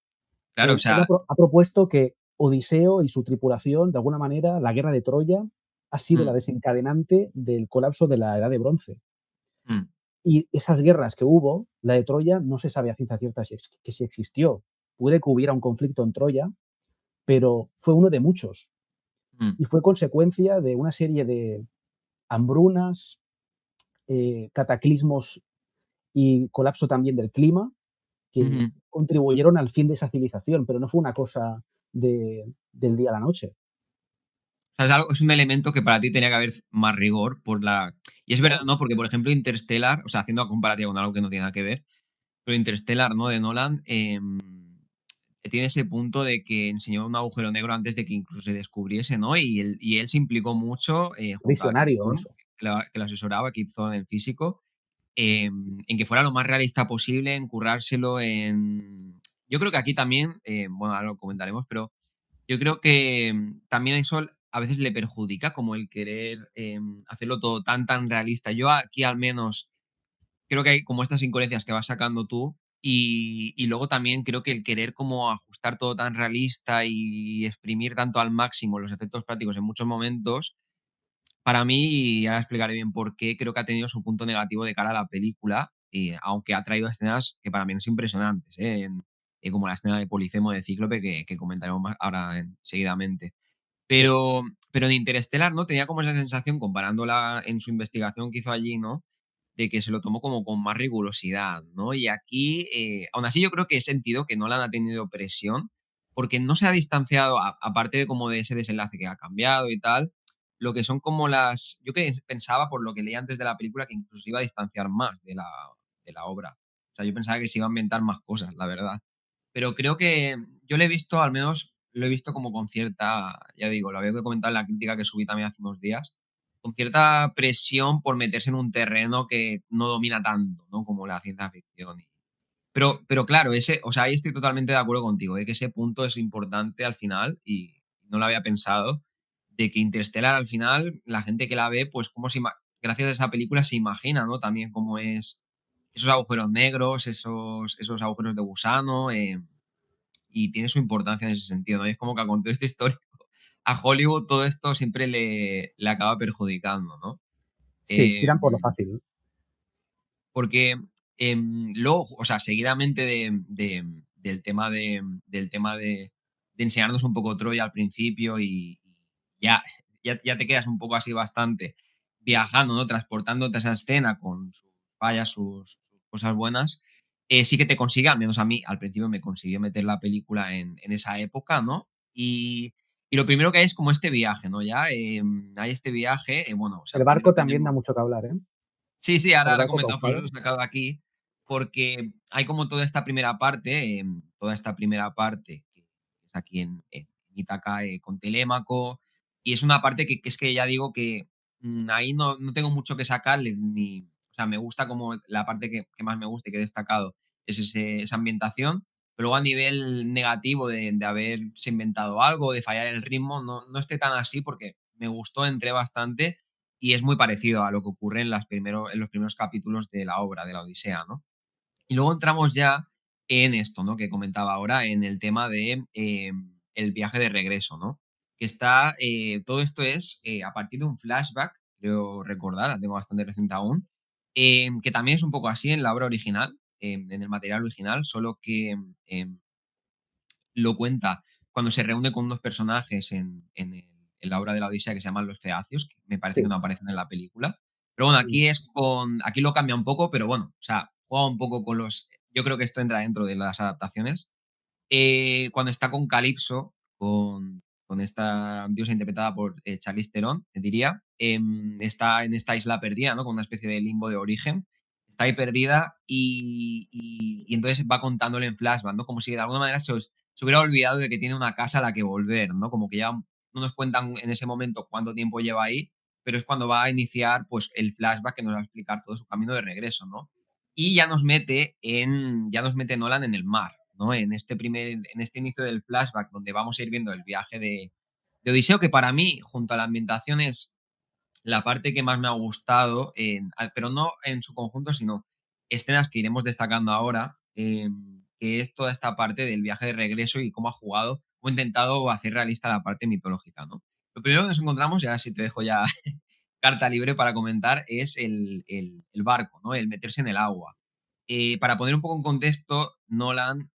A: Claro, o
B: él
A: sea,
B: ha propuesto que Odiseo y su tripulación, de alguna manera, la guerra de Troya ha sido la
A: mm,
B: desencadenante del colapso de la Edad de Bronce.
A: mm,
B: Y esas guerras que hubo, la de Troya, no se sabe a ciencia cierta que si existió. Puede que hubiera un conflicto en Troya, pero fue uno de muchos
A: Mm.
B: y fue consecuencia de una serie de hambrunas, cataclismos y colapso también del clima que
A: Ujú.
B: contribuyeron al fin de esa civilización, pero no fue una cosa del día a la noche.
A: O sea, es un elemento que para ti tenía que haber más rigor por la y es verdad,
B: Claro,
A: ¿no? Porque, por ejemplo, Interstellar, o sea, haciendo la comparativa con algo que no tiene nada que ver, pero Interstellar, ¿no? De Nolan, tiene ese punto de que enseñó un agujero negro antes de que incluso se descubriese, ¿no? Y él se implicó mucho, junto a Kip
B: visionario
A: Thorne,
B: eso.
A: que lo asesoraba, Kip Thorne, el físico, en que fuera lo más realista posible, en currárselo en yo creo que aquí también, bueno, ahora lo comentaremos, pero yo creo que, también eso a veces le perjudica, como el querer, hacerlo todo tan realista. Yo aquí al menos creo que hay como estas incoherencias que vas sacando tú y luego también creo que el querer como ajustar todo tan realista y exprimir tanto al máximo los efectos prácticos en muchos momentos, para mí, y ahora explicaré bien por qué, creo que ha tenido su punto negativo de cara a la película, y aunque ha traído escenas que para mí son impresionantes, como la escena de Policemo de Cíclope que comentaremos más ahora seguidamente.
B: Sí.
A: Pero en Interstellar, ¿no? Tenía como esa sensación, comparándola en su investigación que hizo allí, ¿no? De que se lo tomó como con más rigurosidad, ¿no? Y aquí, aún así yo creo que he sentido que Nolan ha tenido presión, porque no se ha distanciado, aparte de como de ese desenlace que ha cambiado y tal, lo que son como las... Yo que pensaba, por lo que leí antes de la película, que incluso se iba a distanciar más de la obra. O sea, yo pensaba que se iba a inventar más cosas, la verdad. Pero creo que yo lo he visto, al menos lo he visto como con cierta, ya digo, lo había comentado en la crítica que subí también hace unos días, con cierta presión por meterse en un terreno que no domina tanto, ¿no? Como la ciencia ficción. Pero claro, o sea, ahí estoy totalmente de acuerdo contigo, que ese punto es importante al final y no lo había pensado, de que Interstellar al final, la gente que la ve, pues gracias a esa película se imagina, ¿no? También cómo es esos agujeros negros, esos agujeros de gusano, y tiene su importancia en ese sentido, ¿no? Y es como que a contexto histórico, a Hollywood todo esto siempre le acaba perjudicando, ¿no?
B: Sí, tiran por lo
A: Em,
B: fácil.
A: Porque, luego, o sea, seguidamente del tema de enseñarnos un poco Troya al principio y ya ya te quedas un poco así bastante viajando, ¿no? Transportándote a esa escena con sus fallas, sus cosas buenas, sí que te consigue, al menos a mí, al principio me consiguió meter la película en esa época, ¿no? Y lo primero que hay es como este viaje, ¿no? Ya, hay este viaje, bueno, o sea,
B: El
A: primero
B: barco también da
A: tenemos
B: mucho que hablar, ¿eh?
A: sí, sí,
B: El
A: ahora
B: barco
A: comentamos, por eso
B: causado.
A: lo he sacado aquí, porque hay como toda esta primera parte, que es aquí en Ítaca, con Telémaco, y es una parte que es que ya digo que, ahí no tengo mucho que sacarle, ni o sea, me gusta como la parte que más me gusta y que he destacado es esa ambientación, pero luego a nivel negativo de haberse inventado algo, de fallar el ritmo, no esté tan así porque me gustó, entré bastante y es muy parecido a lo que ocurre en los primeros capítulos de la obra, de la Odisea, ¿no? Y luego entramos ya en esto, ¿no? Que comentaba ahora, en el tema de el viaje de regreso, ¿no? Que está, todo esto es a partir de un flashback, creo recordar, la tengo bastante reciente aún, que también es un poco así en la obra original, en el material original, solo que lo cuenta cuando se reúne con unos personajes en la obra de la Odisea que se llaman los Feacios, que me parece que
B: Sí.
A: no aparecen en la película. Pero bueno, aquí lo cambia un poco, pero bueno, o sea, juega un poco con yo creo que esto entra dentro de las adaptaciones. Cuando está con Calipso, con esta diosa interpretada por Charlize Theron, te diría, está en esta isla perdida, ¿no? Con una especie de limbo de origen. Está ahí perdida y entonces va contándole en flashback, ¿no? Como si de alguna manera se hubiera olvidado de que tiene una casa a la que volver, ¿no? Como que ya no nos cuentan en ese momento cuánto tiempo lleva ahí, pero es cuando va a iniciar pues el flashback que nos va a explicar todo su camino de regreso, ¿no? Y ya nos mete Nolan en el mar, ¿no? En este inicio del flashback donde vamos a ir viendo el viaje de Odiseo, que para mí, junto a la ambientación, es la parte que más me ha gustado, pero no en su conjunto, sino escenas que iremos destacando ahora, que es toda esta parte del viaje de regreso y cómo ha jugado o ha intentado hacer realista la parte mitológica, ¿no? Lo primero que nos encontramos, y ahora sí te dejo ya carta libre para comentar, es el barco, ¿no? El meterse en el agua. Para poner un poco en contexto, Nolan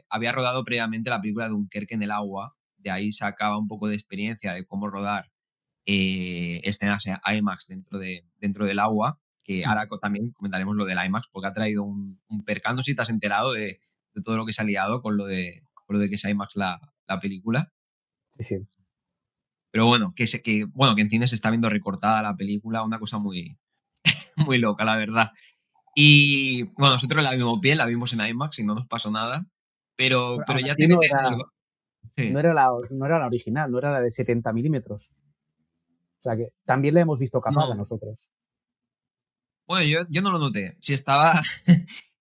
A: había rodado previamente la película Dunkerque en el agua, de ahí sacaba un poco de experiencia de cómo rodar escenas IMAX dentro del agua, que
B: Mm.
A: ahora también comentaremos lo del IMAX, porque ha traído un percal. No sé si te has enterado de todo lo que se ha liado con lo de que es IMAX la película.
B: Sí, sí.
A: Pero bueno, bueno, que en cine se está viendo recortada la película, una cosa muy, muy loca, la verdad. Y bueno, nosotros la vimos bien, la vimos en IMAX y no nos pasó nada. Pero,
B: Pero
A: pero
B: aún
A: ya
B: así
A: te meten en el. Sí.
B: no era la original, no era la de 70 milímetros. O sea que también la hemos visto capada
A: No.
B: nosotros.
A: Bueno, yo no lo noté. Si estaba.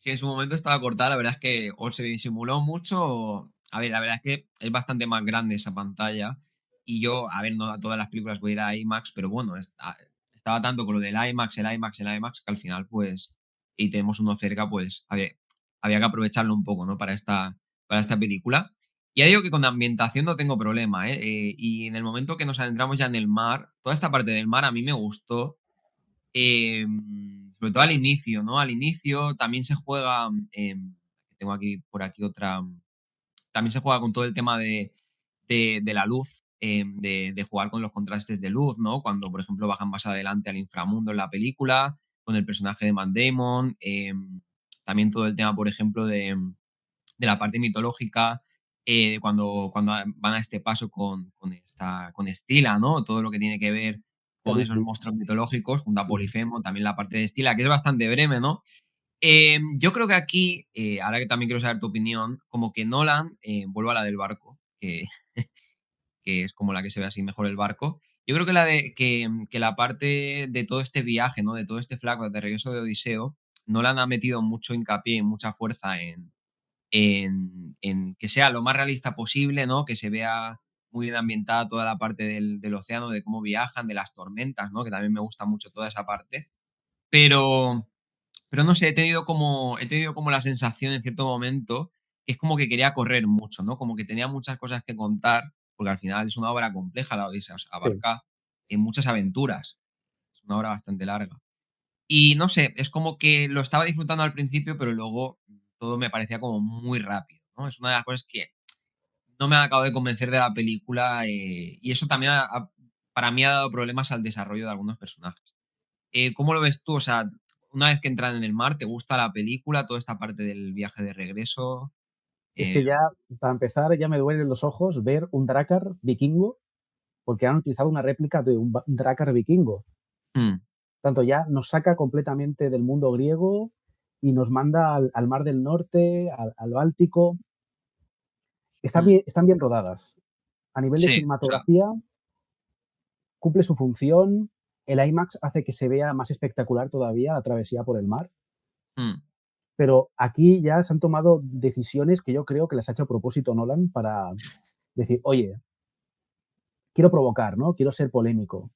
A: Si en su momento estaba cortada, la verdad es que o se disimuló mucho. A ver, la verdad es que es bastante más grande esa pantalla. Y yo, a ver, no a todas las películas voy a ir a IMAX, pero bueno, estaba tanto con lo del IMAX, el IMAX, que al final, pues, y tenemos uno cerca, pues, había que aprovecharlo un poco, ¿no? Para esta película. Y ya digo que con la ambientación no tengo problema, ¿eh? Y en el momento que nos adentramos ya en el mar, toda esta parte del mar a mí me gustó. Sobre todo al inicio, ¿no? Al inicio también se juega, tengo aquí por aquí otra, también se juega con todo el tema de la luz, de jugar con los contrastes de luz, ¿no? Cuando, por ejemplo, bajan más adelante al inframundo en la película, con el personaje de Matt Damon, también todo el tema, por ejemplo, de la parte mitológica, cuando van a este paso con Estila, ¿no? Todo lo que tiene que ver con esos
B: Charybdis.
A: monstruos mitológicos, junto a
B: Ujú.
A: Polifemo, también la parte de Estila, que es bastante breve, ¿no? Yo creo que aquí, ahora que también quiero saber tu opinión, como que Nolan, vuelvo a la del barco, que es como la que se ve así mejor el barco. Yo creo que que la parte de todo este viaje, ¿no? De todo este flashback de regreso de Odiseo, Nolan ha metido mucho hincapié y mucha fuerza en que sea lo más realista posible, ¿no? Que se vea muy bien ambientada toda la parte del océano, de cómo viajan, de las tormentas, ¿no? Que también me gusta mucho toda esa parte. Pero, pero no sé, he tenido como la sensación en cierto momento que es como que quería correr mucho, ¿no? Como que tenía muchas cosas que contar, porque al final es una obra compleja la Odisea, o sea,
B: Sí.
A: abarca muchas aventuras. Es una obra bastante larga. Y no sé, es como que lo estaba disfrutando al principio, pero luego todo me parecía como muy rápido, ¿no? Es una de las cosas que no me ha acabado de convencer de la película, y eso también para mí ha dado problemas al desarrollo de algunos personajes. ¿Cómo lo ves tú? O sea, una vez que entran en el mar, ¿te gusta la película, toda esta parte del viaje de regreso?
B: Es
A: Eh,
B: que ya, para empezar, ya me duelen los ojos ver un Drakkar vikingo, porque han utilizado una réplica de un Drakkar vikingo.
A: mm,
B: Tanto ya nos saca completamente del mundo griego y nos manda al Mar del Norte, al Báltico.
A: mm.
B: Están bien rodadas. A nivel de
A: Sí, o sea,
B: cinematografía, cumple su función. El IMAX hace que se vea más espectacular todavía la travesía por el mar.
A: mm,
B: Pero aquí ya se han tomado decisiones que yo creo que las ha hecho a propósito Nolan para decir, oye, quiero provocar, ¿no? Quiero ser polémico.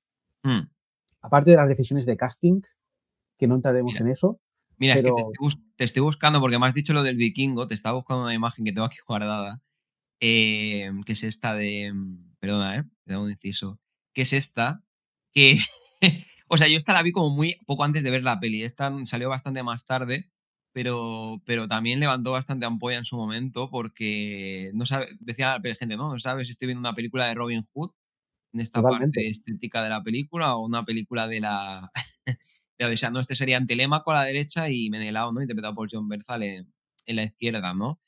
A: mm.
B: Aparte de las decisiones de casting, que no entraremos
A: Mira,
B: en eso,
A: mira, es que
B: pero
A: te estoy buscando porque me has dicho lo del vikingo, te estaba buscando una imagen que tengo aquí guardada, que es esta de, perdona, te hago un inciso, que es esta, que, o sea, yo esta la vi como muy poco antes de ver la peli, esta salió bastante más tarde, pero también levantó bastante ampolla en su momento porque no sabe, decía la gente, ¿no? No sabes si estoy viendo una película de Robin Hood en esta
B: totalmente.
A: parte estética de la película o una película de Odisea, ¿no? Este sería Telémaco a la derecha y Menelao, ¿no? Interpretado por John Bernthal en la izquierda, ¿no?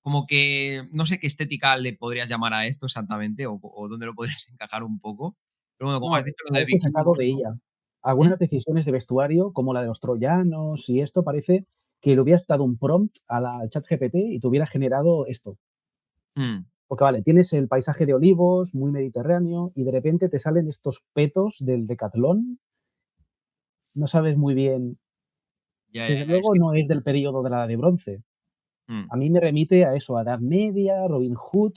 A: Como que no sé qué estética le podrías llamar a esto exactamente o dónde lo podrías encajar un poco. Pero bueno, como
B: No,
A: has dicho lo de
B: parece sacado
A: vikingos,
B: de
A: ¿no?
B: ella.
A: ¿Mm?
B: Algunas decisiones de vestuario, como la de los troyanos y esto, parece que le hubieras dado un prompt a la ChatGPT y te hubiera generado esto.
A: Mm.
B: Porque vale, tienes el paisaje de olivos, muy mediterráneo, y de repente te salen estos petos del decatlón. No sabes muy bien.
A: Ya, ya,
B: Desde
A: ya, es
B: luego
A: que
B: no es del periodo de la Edad de Bronce.
A: mm.
B: A mí me remite a eso, a Edad Media, Robin Hood.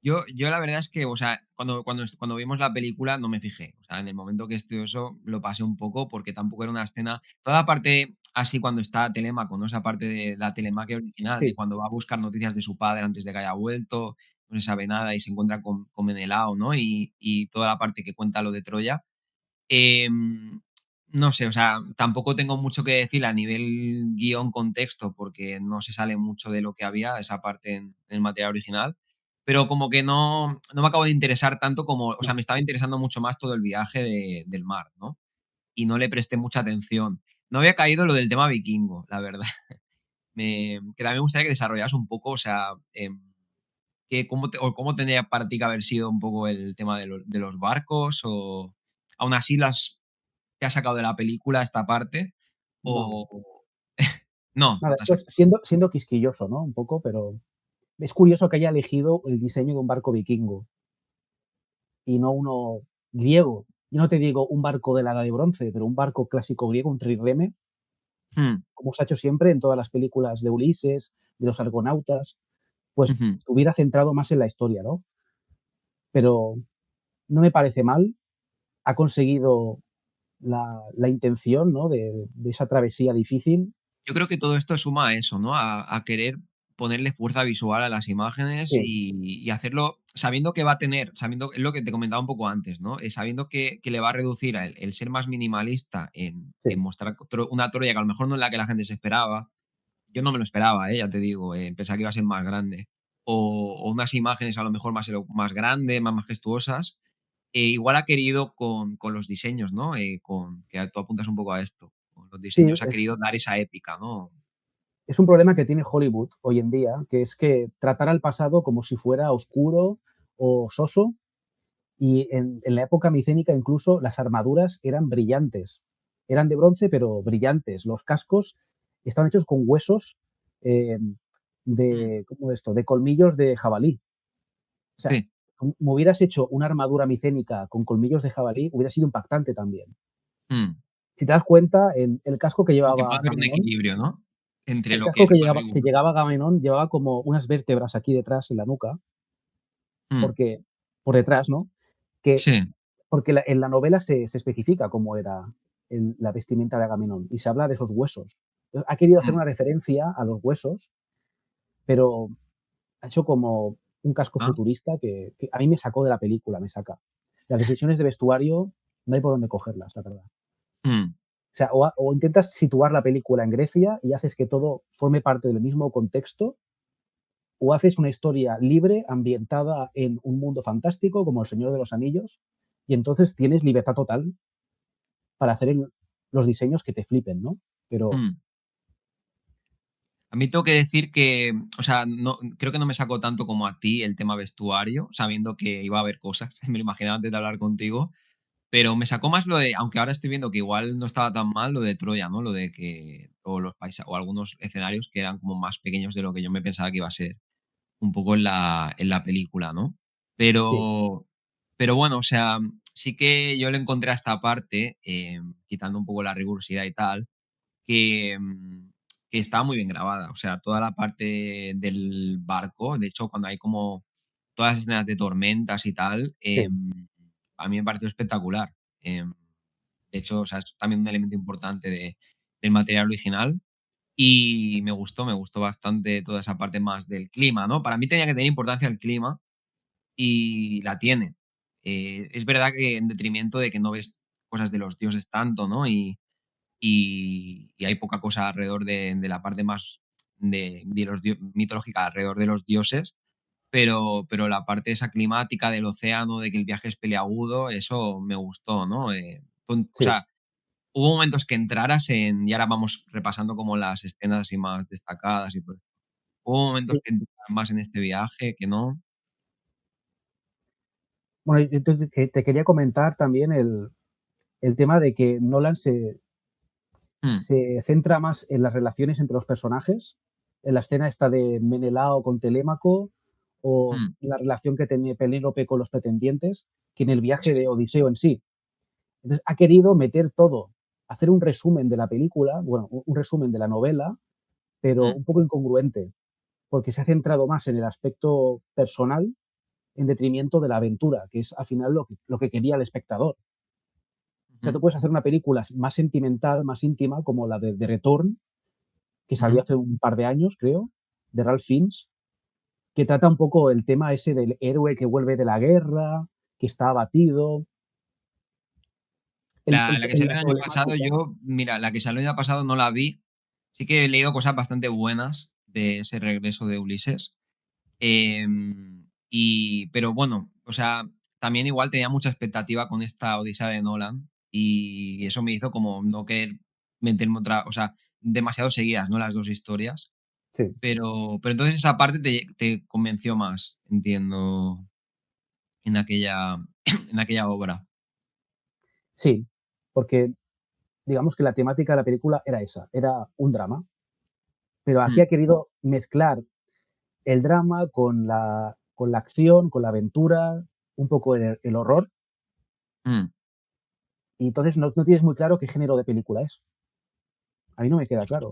A: Yo la verdad es que, o sea, cuando vimos la película no me fijé. O sea, en el momento que estoy eso, lo pasé un poco porque tampoco era una escena. Toda la parte así cuando está Telémaco, ¿no? Esa parte de la telemaquia original, de
B: Sí,
A: cuando va a buscar noticias de su padre antes de que haya vuelto, no se sabe nada y se encuentra con Menelao, ¿no? Y toda la parte que cuenta lo de Troya. Em, no sé, o sea, tampoco tengo mucho que decir a nivel guión contexto, porque no se sale mucho de lo que había, esa parte en el material original, pero como que no me acabo de interesar tanto como, o sea,
B: No,
A: me estaba interesando mucho más todo el viaje del mar, ¿no? Y no le presté mucha atención. No había caído lo del tema vikingo, la verdad. Que también me gustaría que desarrollas un poco, o sea, cómo tendría para ti que haber sido un poco el tema de los barcos, o aún así te has sacado de la película esta parte,
B: no.
A: o no
B: Nada,
A: te has
B: esto es
A: sacado.
B: siendo quisquilloso, ¿no? Un poco, pero es curioso que haya elegido el diseño de un barco vikingo y no uno griego. Yo no te digo un barco de la Edad de Bronce, pero un barco clásico griego, un trireme,
A: Mm,
B: como se ha hecho siempre en todas las películas de Ulises, de los argonautas, pues
A: ujú.
B: hubiera centrado más en la historia, ¿no? Pero no me parece mal, ha conseguido la intención, ¿no? De esa travesía difícil.
A: Yo creo que todo esto suma a eso, ¿no? A querer ponerle fuerza visual a las imágenes
B: Sí,
A: y hacerlo sabiendo que va a tener, sabiendo, es lo que te comentaba un poco antes, ¿no? Sabiendo que le va a reducir a el ser más minimalista en
B: sí,
A: mostrar una Troya que a lo mejor no es la que la gente se esperaba. Yo no me lo esperaba, ya te digo, pensaba que iba a ser más grande. O unas imágenes a lo mejor más grandes, más majestuosas. Igual ha querido con los diseños, ¿no? Que tú apuntas un poco a esto. Con los
B: sí,
A: diseños ha querido dar esa épica, ¿no?
B: es un problema que tiene Hollywood hoy en día, que es que tratar al pasado como si fuera oscuro o soso. Y en la época micénica incluso las armaduras eran brillantes. Eran de bronce, pero brillantes. Los cascos estaban hechos con huesos eh,
A: Mm,
B: ¿cómo esto? De colmillos de jabalí. O sea,
A: sí.
B: me hubieras hecho una armadura micénica con colmillos de jabalí, hubiera sido impactante también.
A: Mm.
B: Si te das cuenta, en el casco que
A: Como que puede
B: llevaba
A: haber un
B: Agamenón,
A: equilibrio, ¿no? Entre
B: el
A: lo que
B: casco
A: es más
B: que
A: riguroso.
B: llegaba Agamenón llevaba como unas vértebras aquí detrás en la nuca,
A: Mm,
B: porque por detrás, ¿no? Que
A: sí.
B: porque en la novela se especifica cómo era la vestimenta de Agamenón y se habla de esos huesos. Entonces, ha querido hacer
A: Mm.
B: una referencia a los huesos, pero ha hecho como un casco
A: Ah,
B: futurista que a mí me sacó de la película, me saca. Las decisiones de vestuario no hay por dónde cogerlas, la verdad.
A: mm,
B: O sea, o intentas situar la película en Grecia y haces que todo forme parte del mismo contexto, o haces una historia libre, ambientada en un mundo fantástico como El Señor de los Anillos, y entonces tienes libertad total para hacer los diseños que te flipen, ¿no? Pero
A: mm. A mí tengo que decir que, o sea, no, creo que no me sacó tanto como a ti el tema vestuario, sabiendo que iba a haber cosas, me lo imaginaba antes de hablar contigo, pero me sacó más lo de, aunque ahora estoy viendo que igual no estaba tan mal, lo de Troya, ¿no? Lo de que, o los paisajes, o algunos escenarios que eran como más pequeños de lo que yo me pensaba que iba a ser un poco en la película, ¿no?
B: sí,
A: Pero, pero bueno, o sea, sí que yo le encontré a esta parte, quitando un poco la rigurosidad y tal, que, que estaba muy bien grabada. O sea, toda la parte del barco, de hecho, cuando hay como todas las escenas de tormentas y tal,
B: sí,
A: a mí me pareció espectacular. De hecho, o sea, es también un elemento importante del material original. Y me gustó bastante toda esa parte más del clima, ¿no? Para mí tenía que tener importancia el clima y la tiene. Es verdad que en detrimento de que no ves cosas de los dioses tanto, ¿no? Y hay poca cosa alrededor de la parte más de mitológica alrededor de los dioses, pero la parte esa climática del océano, de que el viaje es peliagudo, eso me gustó, ¿no? O
B: sí,
A: sea, hubo momentos que entraras y ahora vamos repasando como las escenas así más destacadas y todo esto. Hubo momentos
B: sí.
A: que entraras más en este viaje, que no.
B: Bueno, y entonces que te quería comentar también el tema de que Nolan
A: Mm,
B: se centra más en las relaciones entre los personajes, en la escena esta de Menelao con Telémaco, o
A: mm,
B: la relación que tiene Penélope con los pretendientes, que en el viaje
A: sí,
B: de Odiseo en sí. Entonces, ha querido meter todo, hacer un resumen de la película, bueno, un resumen de la novela, pero
A: mm,
B: un poco incongruente, porque se ha centrado más en el aspecto personal en detrimento de la aventura, que es al final lo que quería el espectador. O sea,
A: ujú,
B: tú puedes hacer una película más sentimental, más íntima, como la de The Return, que salió
A: ujú.
B: hace un par de años, creo, de Ralph Fiennes, que trata un poco el tema ese del héroe que vuelve de la guerra, que está abatido.
A: La que salió
B: La
A: el año pasado,
B: problemática.
A: mira, la que salió el año pasado no la vi. Sí que he leído cosas bastante buenas de ese regreso de Ulises. Pero bueno, o sea, también igual tenía mucha expectativa con esta Odisea de Nolan y eso me hizo como no querer meterme otra, o sea, demasiado seguidas, ¿no? Las dos historias.
B: Sí,
A: Pero entonces esa parte te convenció más, entiendo, en aquella, en aquella obra.
B: sí, porque digamos que la temática de la película era esa, era un drama, pero aquí
A: Mm,
B: ha querido mezclar el drama con la acción, con la aventura, un poco el horror,
A: mm.
B: y entonces no tienes muy claro qué género de película es. A mí no me queda claro.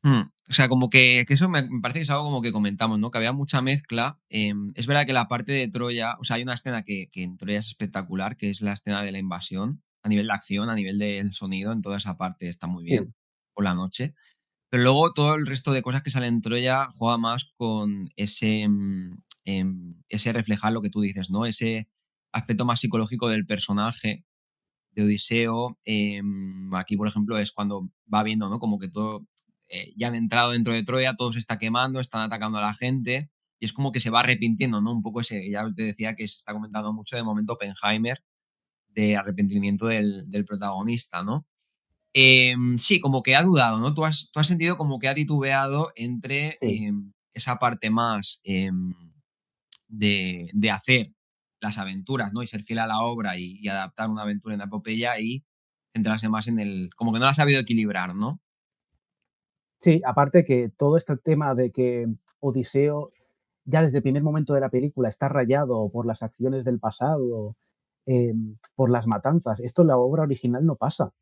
A: O sea, como que eso me parece que es algo como que comentamos, ¿no? Que había mucha mezcla. Es verdad que la parte de Troya, o sea, hay una escena que en Troya es espectacular, que es la escena de la invasión, a nivel de acción, a nivel del sonido, en toda esa parte está muy
B: Sí,
A: bien, por la noche. Pero luego todo el resto de cosas que salen en Troya juega más con ese reflejar lo que tú dices, ¿no? Ese aspecto más psicológico del personaje de Odiseo. Aquí, por ejemplo, es cuando va viendo, ¿no? Como que todo, ya han entrado dentro de Troya, todo se está quemando, están atacando a la gente, y es como que se va arrepintiendo, ¿no? Un poco ese, ya te decía que se está comentando mucho de momento Oppenheimer, de arrepentimiento del protagonista, ¿no? Sí, como que ha dudado, ¿no? Tú has sentido como que ha titubeado entre
B: sí.
A: esa parte más de hacer las aventuras, ¿no? Y ser fiel a la obra y adaptar una aventura en la epopeya y centrarse más en el. Como que no lo ha sabido equilibrar, ¿no?
B: Sí, aparte que todo este tema de que Odiseo ya desde el primer momento de la película está rayado por las acciones del pasado, por las matanzas. Esto en la obra original no pasa.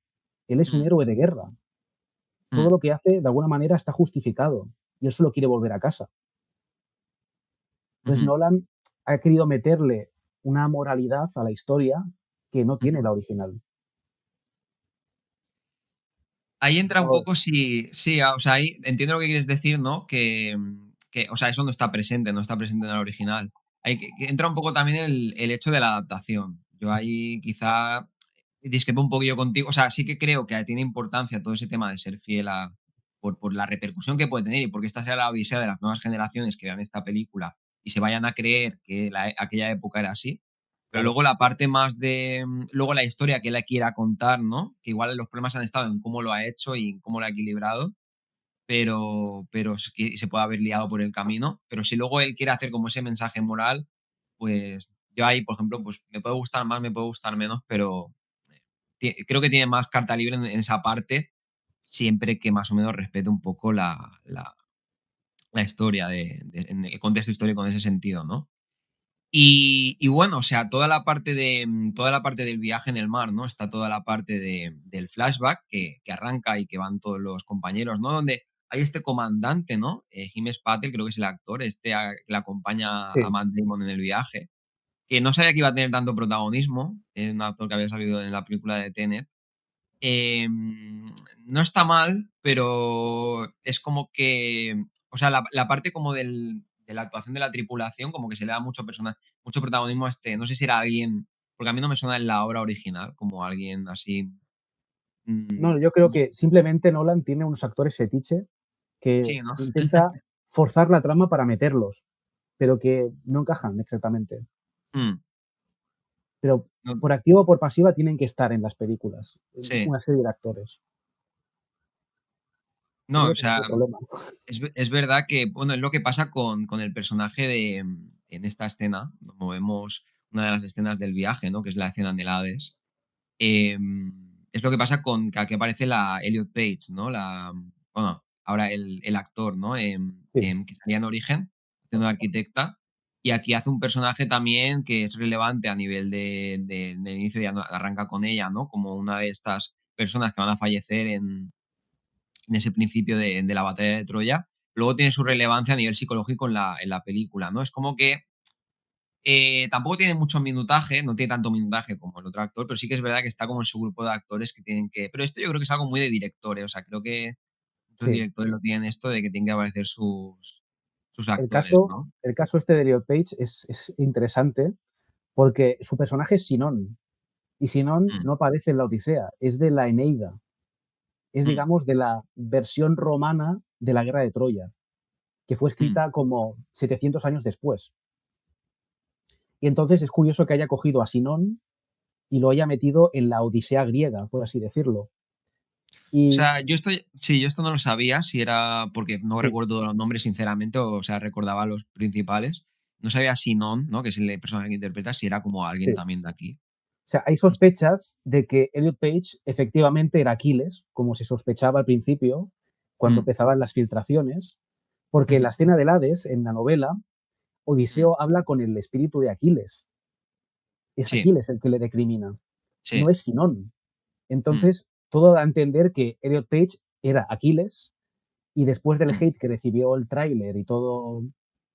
B: Él es un
A: Mm,
B: héroe de guerra. Todo
A: mm,
B: lo que hace, de alguna manera, está justificado y él solo quiere volver a casa. Entonces
A: ujú,
B: Nolan ha querido meterle una moralidad a la historia que no tiene
A: ujú.
B: la original.
A: Ahí entra un
B: No,
A: poco si. Sí, o sea, ahí entiendo lo que quieres decir, ¿no? O sea, eso no está presente, no está presente en el original. Que entra un poco también el hecho de la adaptación. Yo ahí quizá discrepo un poquillo contigo. O sea, sí que creo que tiene importancia todo ese tema de ser fiel por la repercusión que puede tener y porque esta sea la odisea de las nuevas generaciones que vean esta película y se vayan a creer que aquella época era así. Pero
B: claro.
A: luego la parte más de. Luego la historia que él quiera contar, ¿no? Que igual los problemas han estado en cómo lo ha hecho y en cómo lo ha equilibrado, pero es que se puede haber liado por el camino. Pero si luego él quiere hacer como ese mensaje moral, pues yo ahí, por ejemplo, pues me puede gustar más, me puede gustar menos, pero creo que tiene más carta libre en esa parte, siempre que más o menos respete un poco la historia, en el contexto histórico en ese sentido, ¿no? Y bueno, o sea, toda la parte del viaje en el mar, ¿no? Está toda la parte del flashback que arranca y que van todos los compañeros, ¿no? Donde hay este comandante, ¿no? Himes Patel, creo que es el actor, que le acompaña a
B: Sí.
A: Matt Damon en el viaje, que no sabía que iba a tener tanto protagonismo, es un actor que había salido en la película de Tenet. No está mal, pero es como que, o sea, la parte como de la actuación de la tripulación, como que se le da mucho protagonismo a este, no sé si era alguien, porque a mí no me suena en la obra original, como alguien así.
B: No,
A: mm,
B: yo creo que simplemente Nolan tiene unos actores fetiche que
A: sí, ¿no?
B: intenta forzar la trama para meterlos, pero que no encajan exactamente.
A: Mm,
B: Pero
A: no,
B: por activa o por pasiva tienen que estar en las películas,
A: sí.
B: una serie de actores. Yo
A: No,
B: creo
A: o
B: que ese es
A: sea,
B: el problema.
A: es verdad que, bueno, es lo que pasa con el personaje en esta escena, como vemos una de las escenas del viaje, ¿no? Que es la escena del Hades. Es lo que pasa con que aquí aparece la Elliot Page, ¿no? Bueno, ahora el actor, ¿no?
B: Sí,
A: Que salía en Origen, siendo arquitecta, y aquí hace un personaje también que es relevante a nivel del inicio, ya arranca con ella, ¿no? Como una de estas personas que van a fallecer en ese principio de la batalla de Troya. Luego tiene su relevancia a nivel psicológico en la película, ¿no? Es como que tampoco tiene mucho minutaje, no tiene tanto minutaje como el otro actor, pero sí que es verdad que está como en su grupo de actores que tienen que. Pero esto yo creo que es algo muy de directores, o sea, creo que muchos
B: sí.
A: directores lo tienen esto de que tienen que aparecer sus
B: El
A: actores,
B: caso,
A: ¿no?
B: este de Elliot Page es interesante porque su personaje es Sinon. Y Sinón
A: mm,
B: no aparece en la Odisea, es de la Eneida. Es,
A: mm,
B: digamos, de la versión romana de la guerra de Troya, que fue
A: mm.
B: escrita como 700 años después. Y entonces es curioso que haya cogido a Sinón y lo haya metido en la Odisea griega, por así decirlo.
A: O
B: Y
A: sea, yo esto no lo sabía, si era porque no
B: sí,
A: recuerdo los nombres, sinceramente, o sea, recordaba los principales. No sabía si Non, ¿no? Que es el personaje que interpreta, si era como alguien
B: sí.
A: también de aquí.
B: O sea, hay sospechas de que Elliot Page efectivamente era Aquiles, como se sospechaba al principio, cuando
A: Mm,
B: empezaban las filtraciones, porque en la
A: ujú,
B: escena del Hades, en la novela,
A: mm.
B: Odiseo habla con el espíritu de Aquiles. Es
A: Sí,
B: Aquiles el que le recrimina, no
A: sí.
B: es Sinón.
A: Mm,
B: Entonces, todo da a entender que Elliot Page era Aquiles y después del
A: mm,
B: hate que recibió el tráiler y todo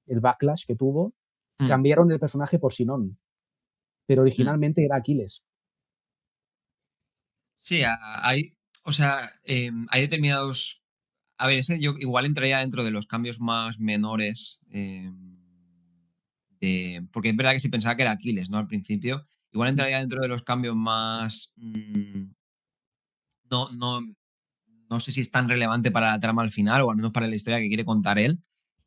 B: el backlash que tuvo,
A: mm,
B: cambiaron el personaje por Sinón, pero
A: mm.
B: originalmente era Aquiles.
A: Sí, hay, o sea, hay determinados. A ver, ese yo igual entraría dentro de los cambios más menores. Porque es verdad que si pensaba que era Aquiles, ¿no? Al principio. Igual entraría dentro de los cambios más. No, no, no sé si es tan relevante para la trama al final, o al menos para la historia que quiere contar él,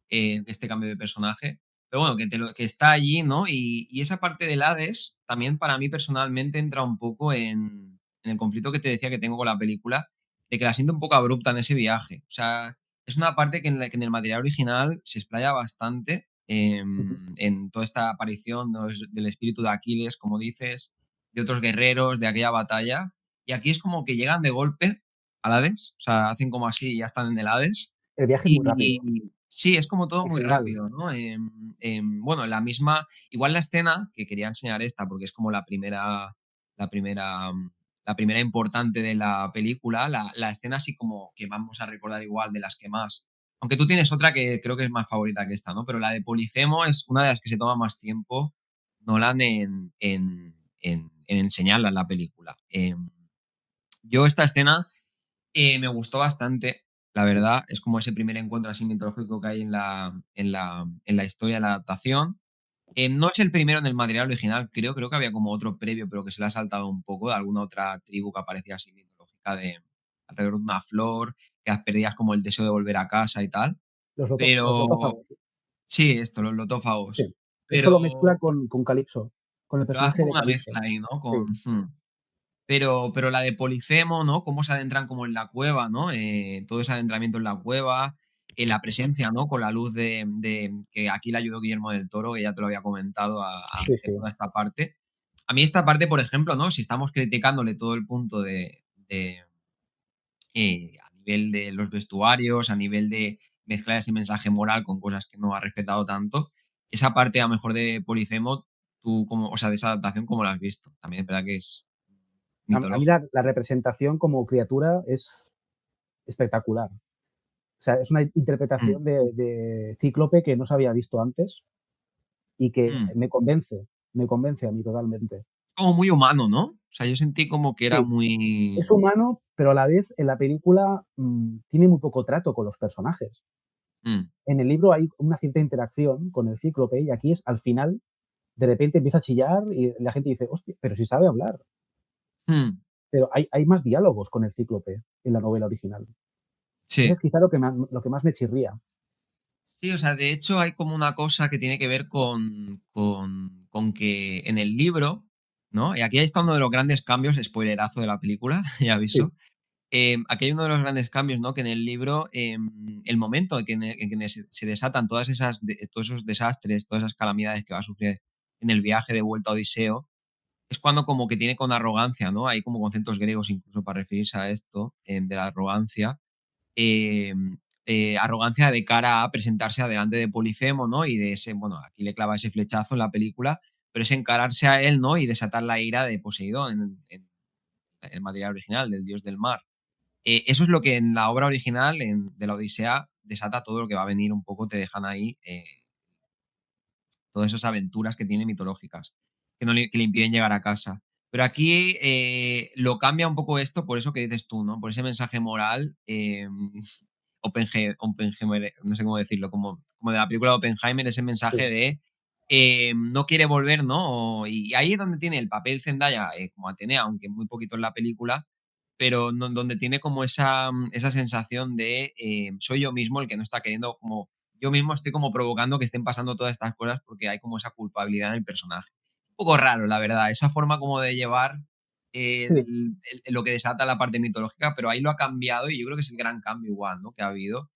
A: este cambio de personaje. Pero bueno, que está allí, ¿no? Y esa parte del Hades también para mí personalmente entra un poco en el conflicto que te decía que tengo con la película, de que la siento un poco abrupta en ese viaje. O sea, es una parte que en el material original se explaya bastante en toda esta aparición, ¿no? Del espíritu de Aquiles, como dices, de otros guerreros, de aquella batalla. Y aquí es como que llegan de golpe al Hades, o sea, hacen como así y ya están en el Hades.
B: El viaje es muy rápido,
A: Y sí, es como todo
B: en
A: muy
B: general.
A: rápido, ¿no? Bueno, la misma, igual la escena, que quería enseñar esta, porque es como la primera, la primera importante de la película, la escena así como que vamos a recordar igual de las que más. Aunque tú tienes otra que creo que es más favorita que esta, ¿no? Pero la de Polifemo es una de las que se toma más tiempo Nolan en enseñarla en la película. Yo esta escena me gustó bastante, la verdad. Es como ese primer encuentro así mitológico que hay en la historia, en la adaptación. No es el primero en el material original, creo que había como otro previo, pero que se le ha saltado un poco de alguna otra tribu que aparecía así mitológica de alrededor de una flor, que perdías como el deseo de volver a casa y tal.
B: Los
A: Pero
B: lotófagos,
A: sí, esto, los
B: sí.
A: lotófagos.
B: Eso
A: Pero
B: lo mezcla con Calipso, con el
A: lo hace
B: personaje
A: como
B: de
A: una
B: Calipso.
A: mezcla ahí, ¿no?
B: Sí,
A: Pero la de Polifemo, ¿no? Cómo se adentran como en la cueva, ¿no? Todo ese adentramiento en la cueva, la presencia, ¿no? Con la luz que aquí le ayudó Guillermo del Toro, que ya te lo había comentado, a
B: sí,
A: meter
B: sí.
A: toda esta parte. A mí esta parte, por ejemplo, ¿no? Si estamos criticándole todo el punto a nivel de los vestuarios, a nivel de mezclar ese mensaje moral con cosas que no ha respetado tanto, esa parte a lo mejor de Polifemo, tú como, o sea, de esa adaptación, ¿cómo la has visto? También es verdad que es
B: A mí
A: mitológico.
B: la representación como criatura es espectacular. O sea, es una
A: Mm.
B: interpretación de Cíclope que no se había visto antes y que
A: Mm.
B: me convence a mí totalmente.
A: Como muy humano, ¿no? O sea, yo sentí como que era
B: Sí,
A: muy.
B: es humano, pero a la vez en la película tiene muy poco trato con los personajes.
A: Mm,
B: En el libro hay una cierta interacción con el Cíclope y aquí es al final, de repente empieza a chillar y la gente dice, hostia, pero si sabe hablar.
A: mm,
B: Pero hay más diálogos con el Cíclope en la novela original. Eso
A: sí.
B: es quizá lo que más me chirría.
A: Sí, o sea, de hecho hay como una cosa que tiene que ver con que en el libro, ¿no? Y aquí está uno de los grandes cambios, spoilerazo de la película, ya
B: Sí,
A: aviso. Aquí hay uno de los grandes cambios, ¿no? Que en el libro, el momento en que se desatan todos esos desastres, todas esas calamidades que va a sufrir en el viaje de vuelta a Odiseo, es cuando como que tiene con arrogancia, ¿no? Hay como conceptos griegos incluso para referirse a esto, de la arrogancia. eh, Arrogancia de cara a presentarse adelante de Polifemo, ¿no? Y de ese, bueno, aquí le clava ese flechazo en la película, pero es encararse a él, ¿no? Y desatar la ira de Poseidón en el material original, del dios del mar. Eso es lo que en la obra original de la Odisea desata todo lo que va a venir un poco, te dejan ahí todas esas aventuras que tiene mitológicas, que le impiden llegar a casa. Pero aquí lo cambia un poco esto, por eso que dices tú, ¿no? Por ese mensaje moral, Oppenheimer, no sé cómo decirlo, como de la película de Oppenheimer, ese mensaje
B: sí.
A: de no quiere volver, ¿no? Y ahí es donde tiene el papel Zendaya, como Atenea, aunque muy poquito en la película, pero donde tiene como esa sensación de soy yo mismo el que no está queriendo, como yo mismo estoy como provocando que estén pasando todas estas cosas porque hay como esa culpabilidad en el personaje. Un poco raro, la verdad, esa forma como de llevar
B: Sí,
A: lo que desata la parte mitológica, pero ahí lo ha cambiado y yo creo que es el gran cambio igual, ¿no? Que ha habido.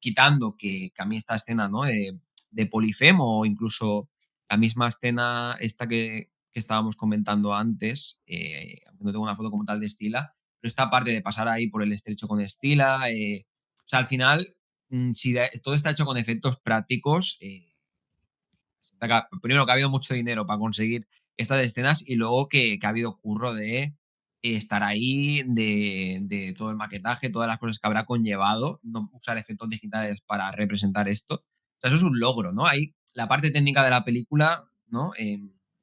A: Quitando que a mí esta escena, ¿no? De Polifemo o incluso la misma escena esta que estábamos comentando antes, aunque no tengo una foto como tal de Estila, pero esta parte de pasar ahí por el estrecho con Estila, o sea, al final, si todo está hecho con efectos prácticos, primero que ha habido mucho dinero para conseguir estas escenas y luego que ha habido curro de estar ahí, de todo el maquetaje, todas las cosas que habrá conllevado, no usar efectos digitales para representar esto. O sea, eso es un logro, ¿no? Ahí la parte técnica de la película, ¿no?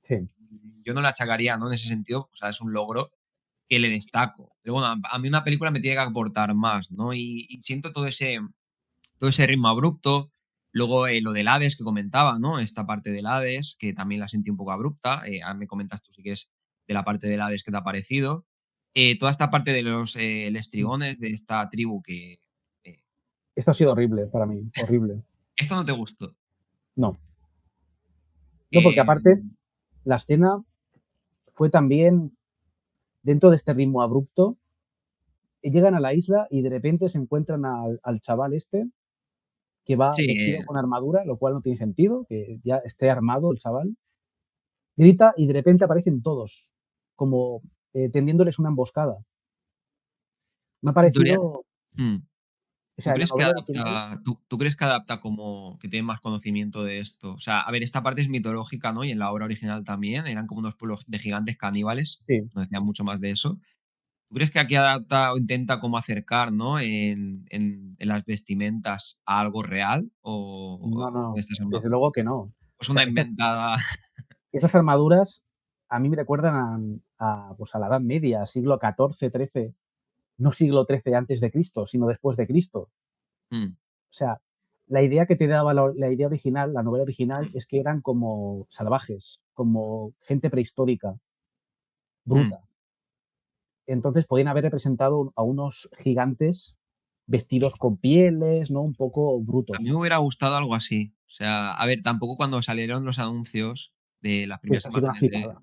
B: sí.
A: Yo no la achacaría, ¿no? En ese sentido, o sea, es un logro que le destaco. Pero bueno, a mí una película me tiene que aportar más, ¿no? Y siento todo ese ritmo abrupto. Luego lo del Hades que comentaba, ¿no? Esta parte del Hades, que también la sentí un poco abrupta. Ahora me comentas tú si quieres de la parte del Hades que te ha parecido. Toda esta parte de los lestrigones, de esta tribu que... eh,
B: Esto ha sido horrible para mí, horrible.
A: esto no te gustó.
B: No, no, porque
A: Eh,
B: aparte la escena fue también dentro de este ritmo abrupto. Llegan a la isla y de repente se encuentran al chaval este que va
A: sí,
B: vestido con armadura, lo cual no tiene sentido, que ya esté armado el chaval. Grita y de repente aparecen todos, como tendiéndoles una emboscada. Me ha
A: en teoría,
B: parecido,
A: hmm,
B: o
A: ¿tú
B: sea, en la
A: crees que
B: novela original,
A: adapta, tú crees que adapta como que tiene más conocimiento de esto? O sea, a ver, esta parte es mitológica, ¿no? Y en la obra original también, eran como unos pueblos de gigantes caníbales,
B: sí,
A: no decían mucho más de eso. ¿Tú crees que aquí adapta o intenta como acercar, ¿no? En las vestimentas a algo real?
B: no,
A: ¿O
B: no,
A: estás
B: desde luego que no. O
A: es
B: sea,
A: una inventada?
B: estas armaduras a mí me recuerdan pues a la Edad Media, siglo XIV, XIII, no siglo XIII antes de Cristo, sino después de Cristo.
A: Mm,
B: O sea, la idea que te daba la idea original, la novela original, es que eran como salvajes, como gente prehistórica,
A: mm.
B: bruta. Entonces podían haber representado a unos gigantes vestidos con pieles, ¿no? Un poco
A: A mí
B: brutos.
A: me hubiera gustado algo así. O sea, a ver, tampoco cuando salieron los anuncios de las
B: Pues
A: primeras
B: ha sido una
A: imágenes
B: flipada.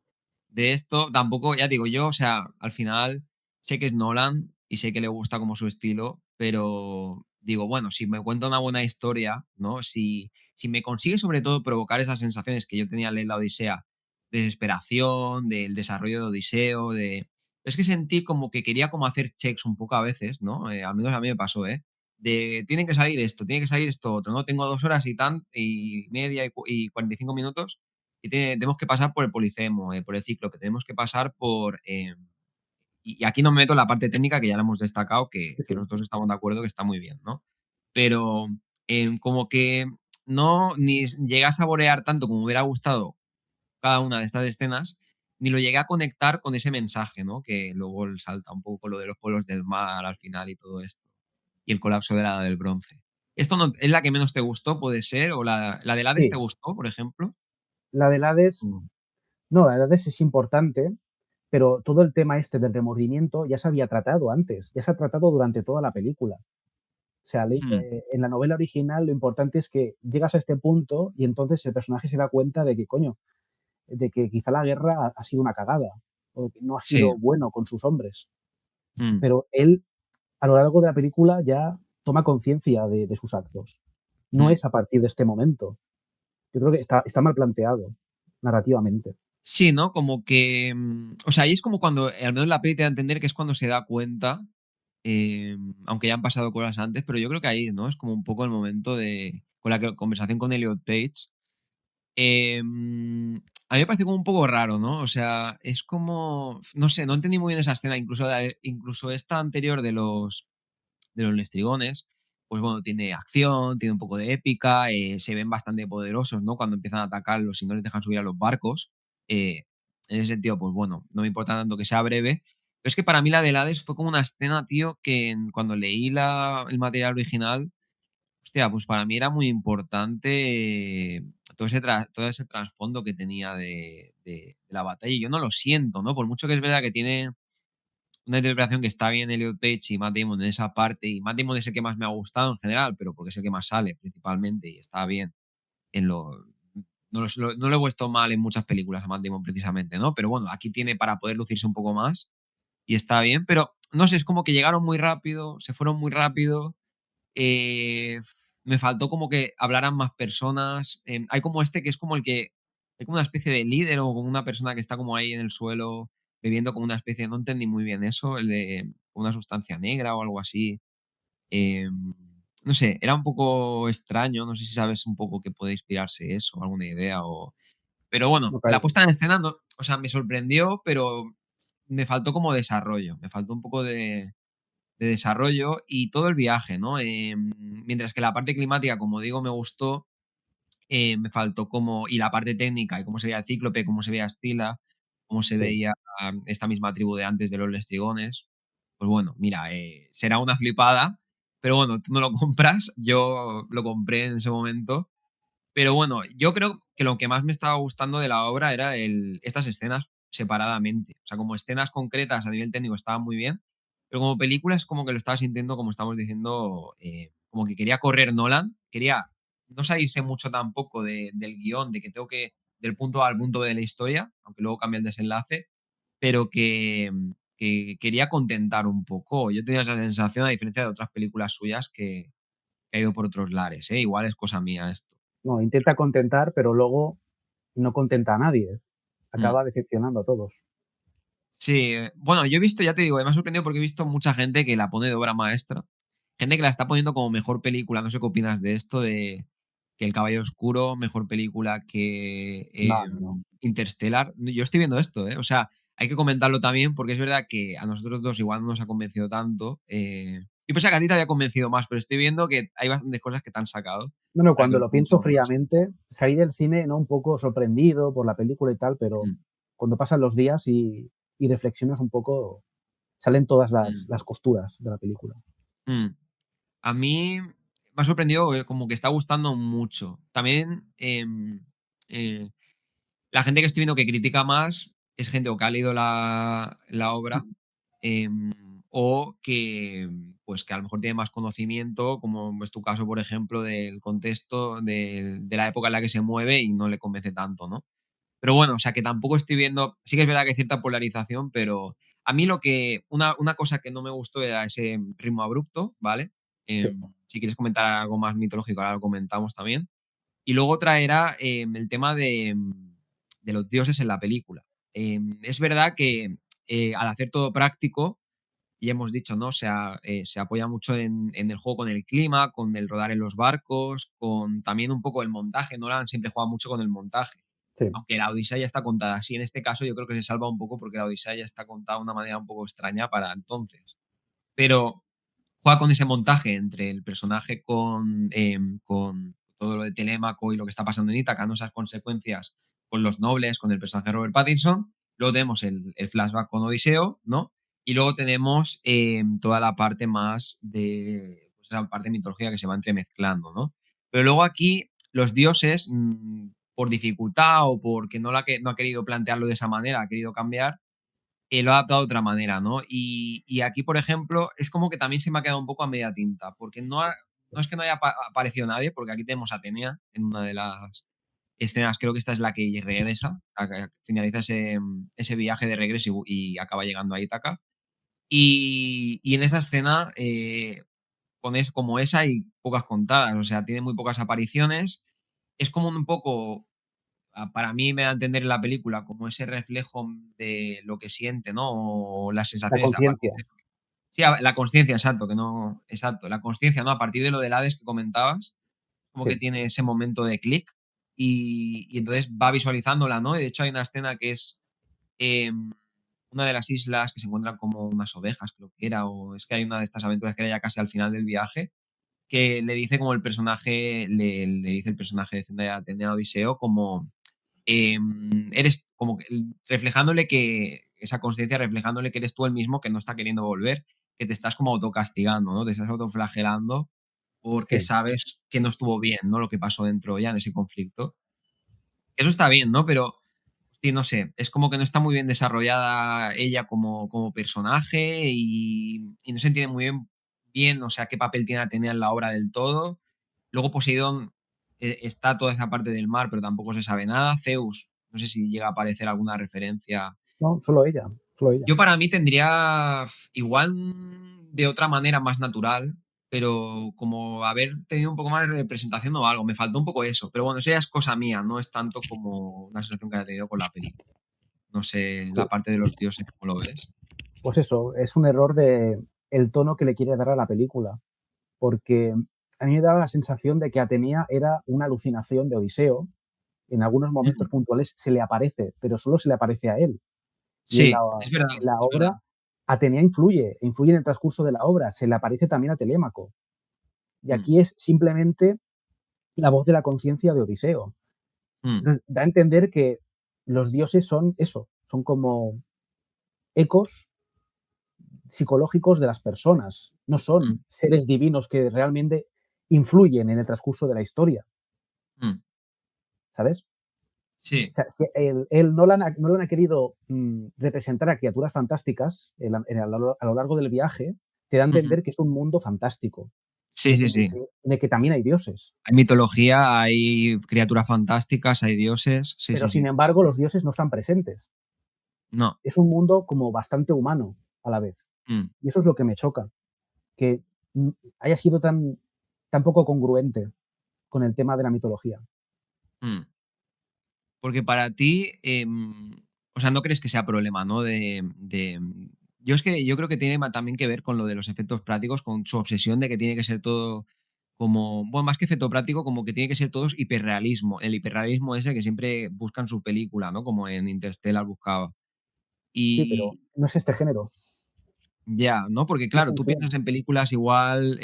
A: de esto, tampoco, ya digo yo, o sea, al final sé que es Nolan y sé que le gusta como su estilo, pero digo, bueno, si me cuenta una buena historia, ¿no? Si me consigue sobre todo provocar esas sensaciones que yo tenía al leer la Odisea, de desesperación, del desarrollo de Odiseo, de... Es que sentí como que quería como hacer checks un poco a veces, ¿no? Al menos a mí me pasó, ¿eh? De tiene que salir esto, tiene que salir esto otro, ¿no? Tengo 2 horas y media y 45 minutos y tenemos que pasar por el Polifemo, por el Cíclope, tenemos que pasar por... y aquí no me meto en la parte técnica que ya la hemos destacado,
B: Sí,
A: que
B: sí.
A: nosotros estamos de acuerdo que está muy bien, ¿no? Pero como que no ni llegué a saborear tanto como me hubiera gustado cada una de estas escenas, ni lo llegué a conectar con ese mensaje, ¿no? Que luego salta un poco con lo de los pueblos del mar al final y todo esto. Y el colapso de la Edad del Bronce. ¿Esto no, es la que menos te gustó, puede ser? ¿O la del Hades te
B: Sí,
A: gustó, por ejemplo?
B: la del Hades, no, la del Hades es importante, pero todo el tema este del remordimiento ya se había tratado antes, ya se ha tratado durante toda la película. O sea,
A: Hmm,
B: en la novela original lo importante es que llegas a este punto y entonces el personaje se da cuenta de que, coño, de que quizá la guerra ha sido una cagada o que no ha
A: sí.
B: sido bueno con sus hombres.
A: Hmm.
B: Pero él, a lo largo de la película, ya toma conciencia de sus actos. No
A: Hmm.
B: es a partir de este momento. Yo creo que está mal planteado narrativamente.
A: Sí, ¿no? Como que. O sea, ahí es como cuando, al menos la peli te da a entender que es cuando se da cuenta, aunque ya han pasado cosas antes, pero yo creo que ahí, ¿no? Es como un poco el momento de. Con la conversación con Elliot Page. A mí me parece como un poco raro, ¿no? O sea, es como. No sé, no entendí muy bien esa escena, incluso esta anterior de los Lestrigones, pues bueno, tiene acción, tiene un poco de épica, se ven bastante poderosos, ¿no? Cuando empiezan a atacarlos y no les dejan subir a los barcos. En ese sentido, pues bueno, no me importa tanto que sea breve. Pero es que para mí la del Hades fue como una escena, tío, que cuando leí el material original, hostia, pues para mí era muy importante todo ese trasfondo que tenía de la batalla, y yo no lo siento, ¿no? Por mucho que es verdad que tiene una interpretación que está bien Elliot Page y Matt Damon en esa parte, y Matt Damon es el que más me ha gustado en general, pero porque es el que más sale principalmente y está bien en lo no lo he puesto mal en muchas películas a Matt Damon precisamente, ¿no? Pero bueno, aquí tiene para poder lucirse un poco más y está bien, pero no sé, es como que llegaron muy rápido, se fueron muy rápido, eh, me faltó como que hablaran más personas, hay como que es como el que hay como una especie de líder o como una persona que está como ahí en el suelo bebiendo como una especie, no entendí muy bien eso, el de una sustancia negra o algo así. Em, no sé, era un poco extraño, no sé si sabes un poco qué puede inspirarse eso, alguna idea o pero bueno,
B: No,
A: la puesta en escena no, o sea, me sorprendió, pero me faltó como desarrollo, me faltó un poco de desarrollo y todo el viaje, ¿no? Mientras que la parte climática, como digo, me gustó, me faltó como y la parte técnica y cómo se veía el Cíclope, cómo se veía Stila, cómo se
B: sí.
A: veía esta misma tribu de antes de los Lestrigones. Pues bueno, mira, será una flipada, pero bueno, tú no lo compras, yo lo compré en ese momento. Pero bueno, yo creo que lo que más me estaba gustando de la obra era estas escenas separadamente. O sea, como escenas concretas a nivel técnico estaban muy bien, pero como película es como que lo estaba sintiendo, como estamos diciendo, como que quería correr Nolan, quería no salirse mucho tampoco del guión, de que tengo que, del punto A al punto B de la historia, aunque luego cambia el desenlace, pero que quería contentar un poco. Yo tenía esa sensación, a diferencia de otras películas suyas que ha ido por otros lares, ¿eh? Igual es cosa mía esto.
B: No, intenta contentar, pero luego no contenta a nadie.
A: Mm.
B: Acaba decepcionando a todos.
A: Sí, bueno, yo he visto, ya te digo, me ha sorprendido porque he visto mucha gente que la pone de obra maestra, gente que la está poniendo como mejor película, no sé qué opinas de esto, de que El Caballo Oscuro, mejor película que
B: No, no, no.
A: Interstellar. Yo estoy viendo esto, ¿eh? O sea, hay que comentarlo también porque es verdad que a nosotros dos igual no nos ha convencido tanto. Yo pensaba que a ti te había convencido más, pero estoy viendo que hay bastantes cosas que te han sacado
B: No, no,
A: para que
B: cuando
A: lo
B: lo pienso
A: comentemos más.
B: fríamente, salí del cine, ¿no? Un poco sorprendido por la película y tal, pero
A: Mm,
B: cuando pasan los días y reflexionas un poco, salen todas
A: mm,
B: las costuras de la película.
A: mm. A mí me ha sorprendido, como que está gustando mucho. También, la gente que estoy viendo que critica más es gente o que ha leído la obra, em, o que, pues, que a lo mejor tiene más conocimiento, como es tu caso, por ejemplo, del contexto de la época en la que se mueve y no le convence tanto, ¿no? Pero bueno, o sea, que tampoco estoy viendo sí que es verdad que hay cierta polarización, pero a mí lo que una cosa que no me gustó era ese ritmo abrupto, ¿vale?
B: Sí,
A: Si quieres comentar algo más mitológico, ahora lo comentamos también. Y luego otra era, el tema de los dioses en la película. Es verdad que, al hacer todo práctico, ya hemos dicho, ¿no? Se apoya mucho en el juego con el clima, con el rodar en los barcos, con también un poco el montaje. Nolan siempre juega mucho con el montaje.
B: sí,
A: Aunque la Odisea ya está contada así, en este caso yo creo que se salva un poco porque la Odisea ya está contada de una manera un poco extraña para entonces. Pero juega con ese montaje entre el personaje con todo lo de Telémaco y lo que está pasando en Ítaca, ¿no? Esas consecuencias con los nobles, con el personaje de Robert Pattinson. Luego tenemos el flashback con Odiseo, ¿no? Y luego tenemos toda la parte más de pues, esa parte mitológica que se va entremezclando, ¿no? Pero luego aquí los dioses, por dificultad o porque no ha querido plantearlo de esa manera, ha querido cambiar, lo ha adaptado de otra manera, ¿no? Y aquí, por ejemplo, es como que también se me ha quedado un poco a media tinta, porque no es que no haya aparecido nadie, porque aquí tenemos a Atenea en una de las escenas, creo que esta es la que regresa, la que finaliza ese viaje de regreso y acaba llegando a Ítaca. Y en esa escena, pones como esa y pocas contadas, o sea, tiene muy pocas apariciones. Es como un poco para mí me da a entender en la película como ese reflejo de lo que siente, ¿no? O las
B: la
A: sensaciones a partir
B: conciencia.
A: de sí, la consciencia, exacto, que no exacto, la consciencia, ¿no? A partir de lo del Hades que comentabas, como
B: Sí,
A: que tiene ese momento de clic y entonces va visualizándola, ¿no? Y de hecho hay una escena que es, em, una de las islas que se encuentran como unas ovejas, creo que era, o es que hay una de estas aventuras que era ya casi al final del viaje, que le dice como el personaje le dice el personaje de Zendaya a Atenea a Odiseo como eres como que reflejándole que esa conciencia, reflejándole que eres tú el mismo que no está queriendo volver, que te estás como autocastigando, ¿no? Te estás autoflagelando porque
B: sí.
A: sabes que no estuvo bien, ¿no? Lo que pasó dentro ya en ese conflicto. Eso está bien, ¿no? Pero, sí, no sé, es como que no está muy bien desarrollada ella como personaje y no se entiende muy bien, o sea, qué papel tiene Atenea en la obra del todo. Luego Poseidón está toda esa parte del mar, pero tampoco se sabe nada. Zeus, no sé si llega a aparecer alguna referencia.
B: No, solo ella, solo ella.
A: Yo para mí tendría igual de otra manera más natural, pero como haber tenido un poco más de representación o algo. Me faltó un poco eso. Pero bueno, eso ya es cosa mía, no es tanto como una sensación que haya tenido con la película. No sé,
B: Sí.
A: la parte de los dioses, ¿cómo lo ves?
B: Pues eso, es un error de el tono que le quiere dar a la película, porque a mí me daba la sensación de que Atenea era una alucinación de Odiseo. En algunos momentos
A: Mm.
B: puntuales se le aparece, pero solo se le aparece a él. Y
A: Sí, es verdad,
B: en la
A: es verdad.
B: obra, Atenea influye en el transcurso de la obra, se le aparece también a Telémaco. Y
A: Mm,
B: aquí es simplemente la voz de la conciencia de Odiseo.
A: mm,
B: Entonces, da a entender que los dioses son eso, son como ecos psicológicos de las personas, no
A: mm,
B: son seres divinos que realmente influyen en el transcurso de la historia,
A: mm.
B: ¿sabes? O
A: Sí.
B: sea, si él Nolan ha querido representar a criaturas fantásticas a lo largo del viaje, te da a
A: Ujú.
B: entender que es un mundo fantástico,
A: Sí, sí, sí.
B: en el que también hay dioses.
A: Hay mitología, hay criaturas fantásticas, hay dioses. Sí,
B: Pero
A: sí,
B: sin
A: sí.
B: embargo, los dioses no están presentes.
A: No.
B: Es un mundo como bastante humano a la vez.
A: Mm,
B: Y eso es lo que me choca, que mm, haya sido tan poco congruente con el tema de la mitología.
A: mm. Porque para ti, o sea, no crees que sea problema, ¿no? Yo es que yo creo que tiene también que ver con lo de los efectos prácticos, con su obsesión de que tiene que ser todo como, bueno, más que efecto práctico, como que tiene que ser todo hiperrealismo. El hiperrealismo ese que siempre busca en su película, ¿no? Como en Interstellar buscaba.
B: Sí, pero
A: Y
B: no es este género,
A: ya, ¿no? Porque
B: no
A: claro, tú
B: funciona.
A: piensas en películas igual,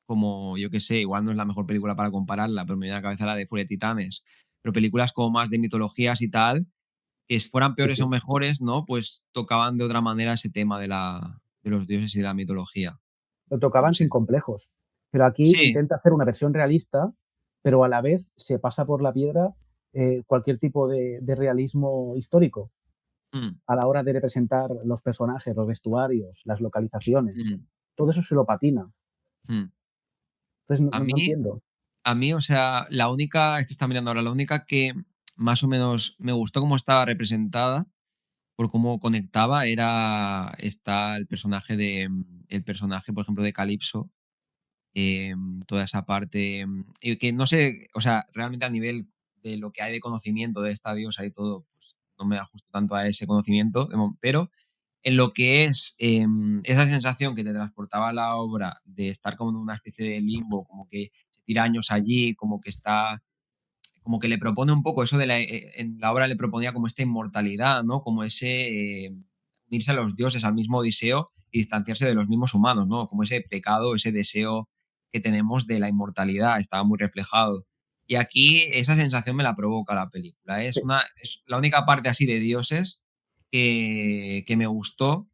A: como, yo qué sé, igual no es la mejor película para compararla, pero me viene a la cabeza la de Furia de Titanes. Pero películas como más de mitologías y tal, que fueran
B: Sí,
A: peores o
B: sí.
A: mejores, ¿no? Pues tocaban de otra manera ese tema de los dioses y de la mitología.
B: Lo
A: No
B: tocaban
A: sé.
B: sin complejos. Pero aquí
A: Sí,
B: intenta hacer una versión realista, pero a la vez se pasa por la piedra cualquier tipo de realismo histórico
A: mm,
B: a la hora de representar los personajes, los vestuarios, las localizaciones.
A: mm,
B: Todo eso se lo patina.
A: mm.
B: Entonces
A: A
B: no
A: mí,
B: entiendo.
A: o sea, la única, es que está mirando ahora, la única que más o menos me gustó cómo estaba representada por cómo conectaba está el personaje, por ejemplo, de Calypso, toda esa parte, y que no sé, o sea, realmente a nivel de lo que hay de conocimiento de esta diosa y todo, pues no me ajusto tanto a ese conocimiento, pero en lo que es esa sensación que te transportaba la obra de estar como en una especie de limbo, como que se tira años allí, como que le propone un poco eso en la obra le proponía como esta inmortalidad, ¿no? Como ese unirse a los dioses, al mismo Odiseo y distanciarse de los mismos humanos, ¿no? Como ese pecado, ese deseo que tenemos de la inmortalidad, estaba muy reflejado. Y aquí esa sensación me la provoca la película.
B: Sí,
A: Es la única parte así de dioses que me gustó.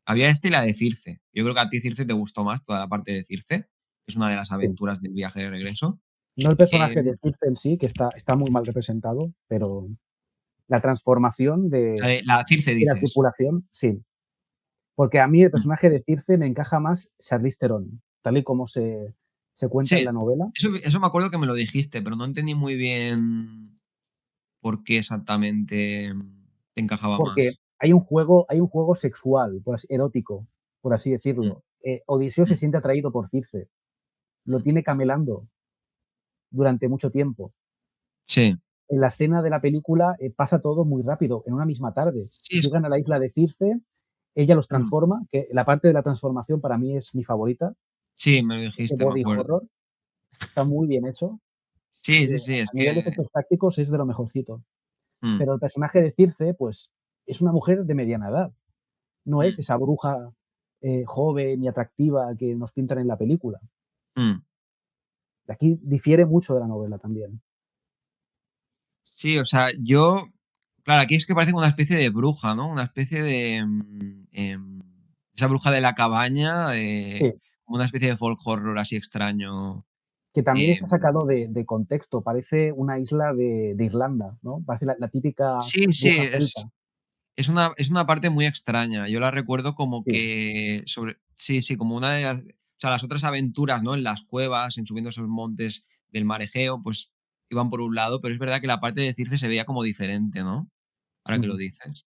A: Había este y la de Circe. Yo creo que a ti Circe te gustó más toda la parte de Circe. Es una de las
B: sí.
A: aventuras del viaje de regreso.
B: No el
A: Eh,
B: personaje de Circe en sí, que está muy mal representado, pero la transformación
A: la Circe
B: de la
A: dices.
B: tripulación, sí. Porque a mí el
A: Mm.
B: personaje de Circe me encaja más Charlize Theron, tal y como se cuenta en
A: Sí,
B: la novela,
A: eso me acuerdo que me lo dijiste, pero no entendí muy bien por qué exactamente te encajaba
B: porque
A: más.
B: hay un juego sexual, erótico, por así
A: Mm,
B: decirlo. Odiseo se
A: mm,
B: siente atraído por Circe, lo
A: mm.
B: tiene camelando durante mucho tiempo.
A: Sí,
B: En la escena de la película pasa todo muy rápido, en una misma tarde.
A: sí,
B: Llegan a la isla de Circe, ella los
A: mm,
B: transforma, que la parte de la transformación para mí es mi favorita,
A: sí, me lo
B: ese
A: dijiste, me
B: body
A: acuerdo.
B: horror está muy bien hecho.
A: Sí, sí, sí, es
B: A nivel de
A: que
B: efectos prácticos es de lo mejorcito.
A: mm,
B: Pero el personaje de Circe, pues, es una mujer de mediana edad. No es
A: mm,
B: esa bruja joven y atractiva que nos pintan en la película.
A: mm.
B: Aquí difiere mucho de la novela también.
A: Sí, o sea, claro, aquí es que parece como una especie de bruja, ¿no? Una especie de esa bruja de la cabaña,
B: Sí,
A: como una especie de folk horror así extraño.
B: Que también está
A: Em,
B: sacado de contexto, parece una isla de Irlanda, ¿no? Parece la típica
A: sí, sí,
B: bruja celta.
A: es una parte muy extraña. Yo la recuerdo como
B: Sí,
A: que sí, sí, como una de las, o sea, las otras aventuras, ¿no? En las cuevas, en subiendo esos montes del mar Egeo, pues iban por un lado, pero es verdad que la parte de Circe se veía como diferente, ¿no? Ahora que lo
B: ujú,
A: dices.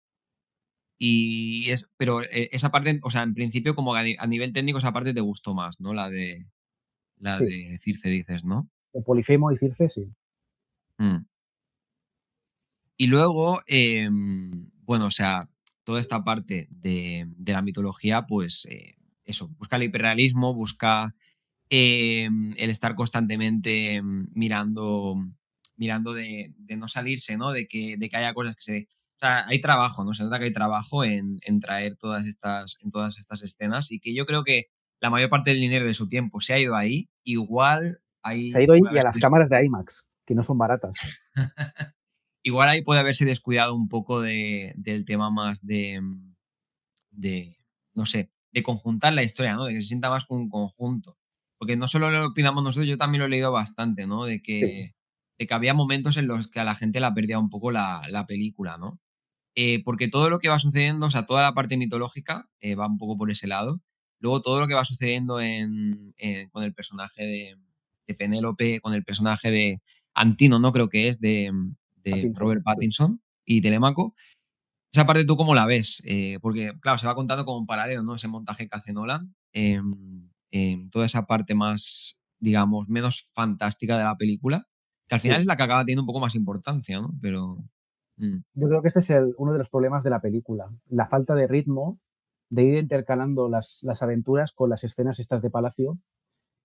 A: Pero esa parte, o sea, en principio, como a nivel técnico, esa parte te gustó más, ¿no? La
B: sí,
A: de Circe, dices, ¿no?
B: de Polifemo y Circe, sí.
A: Mm. Y luego, bueno, o sea, toda esta parte de la mitología, pues eso, busca el hiperrealismo, busca el estar constantemente mirando de no salirse, ¿no? De que haya cosas que se... O sea, hay trabajo, ¿no? Se nota que hay trabajo en traer todas estas escenas y que yo creo que la mayor parte del dinero de su tiempo se ha ido ahí. Igual
B: Se ha
A: ahí
B: ido ahí
A: puede
B: y a
A: haberse
B: las cámaras de IMAX, que no son baratas.
A: igual ahí puede haberse descuidado un poco del tema más de, no sé, de conjuntar la historia, ¿no? De que se sienta más como un conjunto. Porque no solo lo opinamos nosotros, yo también lo he leído bastante, ¿no?
B: Sí,
A: De que había momentos en los que a la gente la perdía un poco la película, ¿no? Porque todo lo que va sucediendo, o sea, toda la parte mitológica va un poco por ese lado. Luego todo lo que va sucediendo con el personaje de Penélope, con el personaje de Antino, ¿no? Creo que es de
B: Pattinson,
A: Robert
B: sí.
A: Pattinson y Telémaco. Esa parte tú cómo la ves, porque claro, se va contando como un paralelo, ¿no? Ese montaje que hace Nolan, toda esa parte más, digamos, menos fantástica de la película, que al final
B: Sí,
A: es la que acaba teniendo un poco más importancia, ¿no? Pero... mm,
B: yo creo que este es uno de los problemas de la película, la falta de ritmo, de ir intercalando las aventuras con las escenas estas de palacio,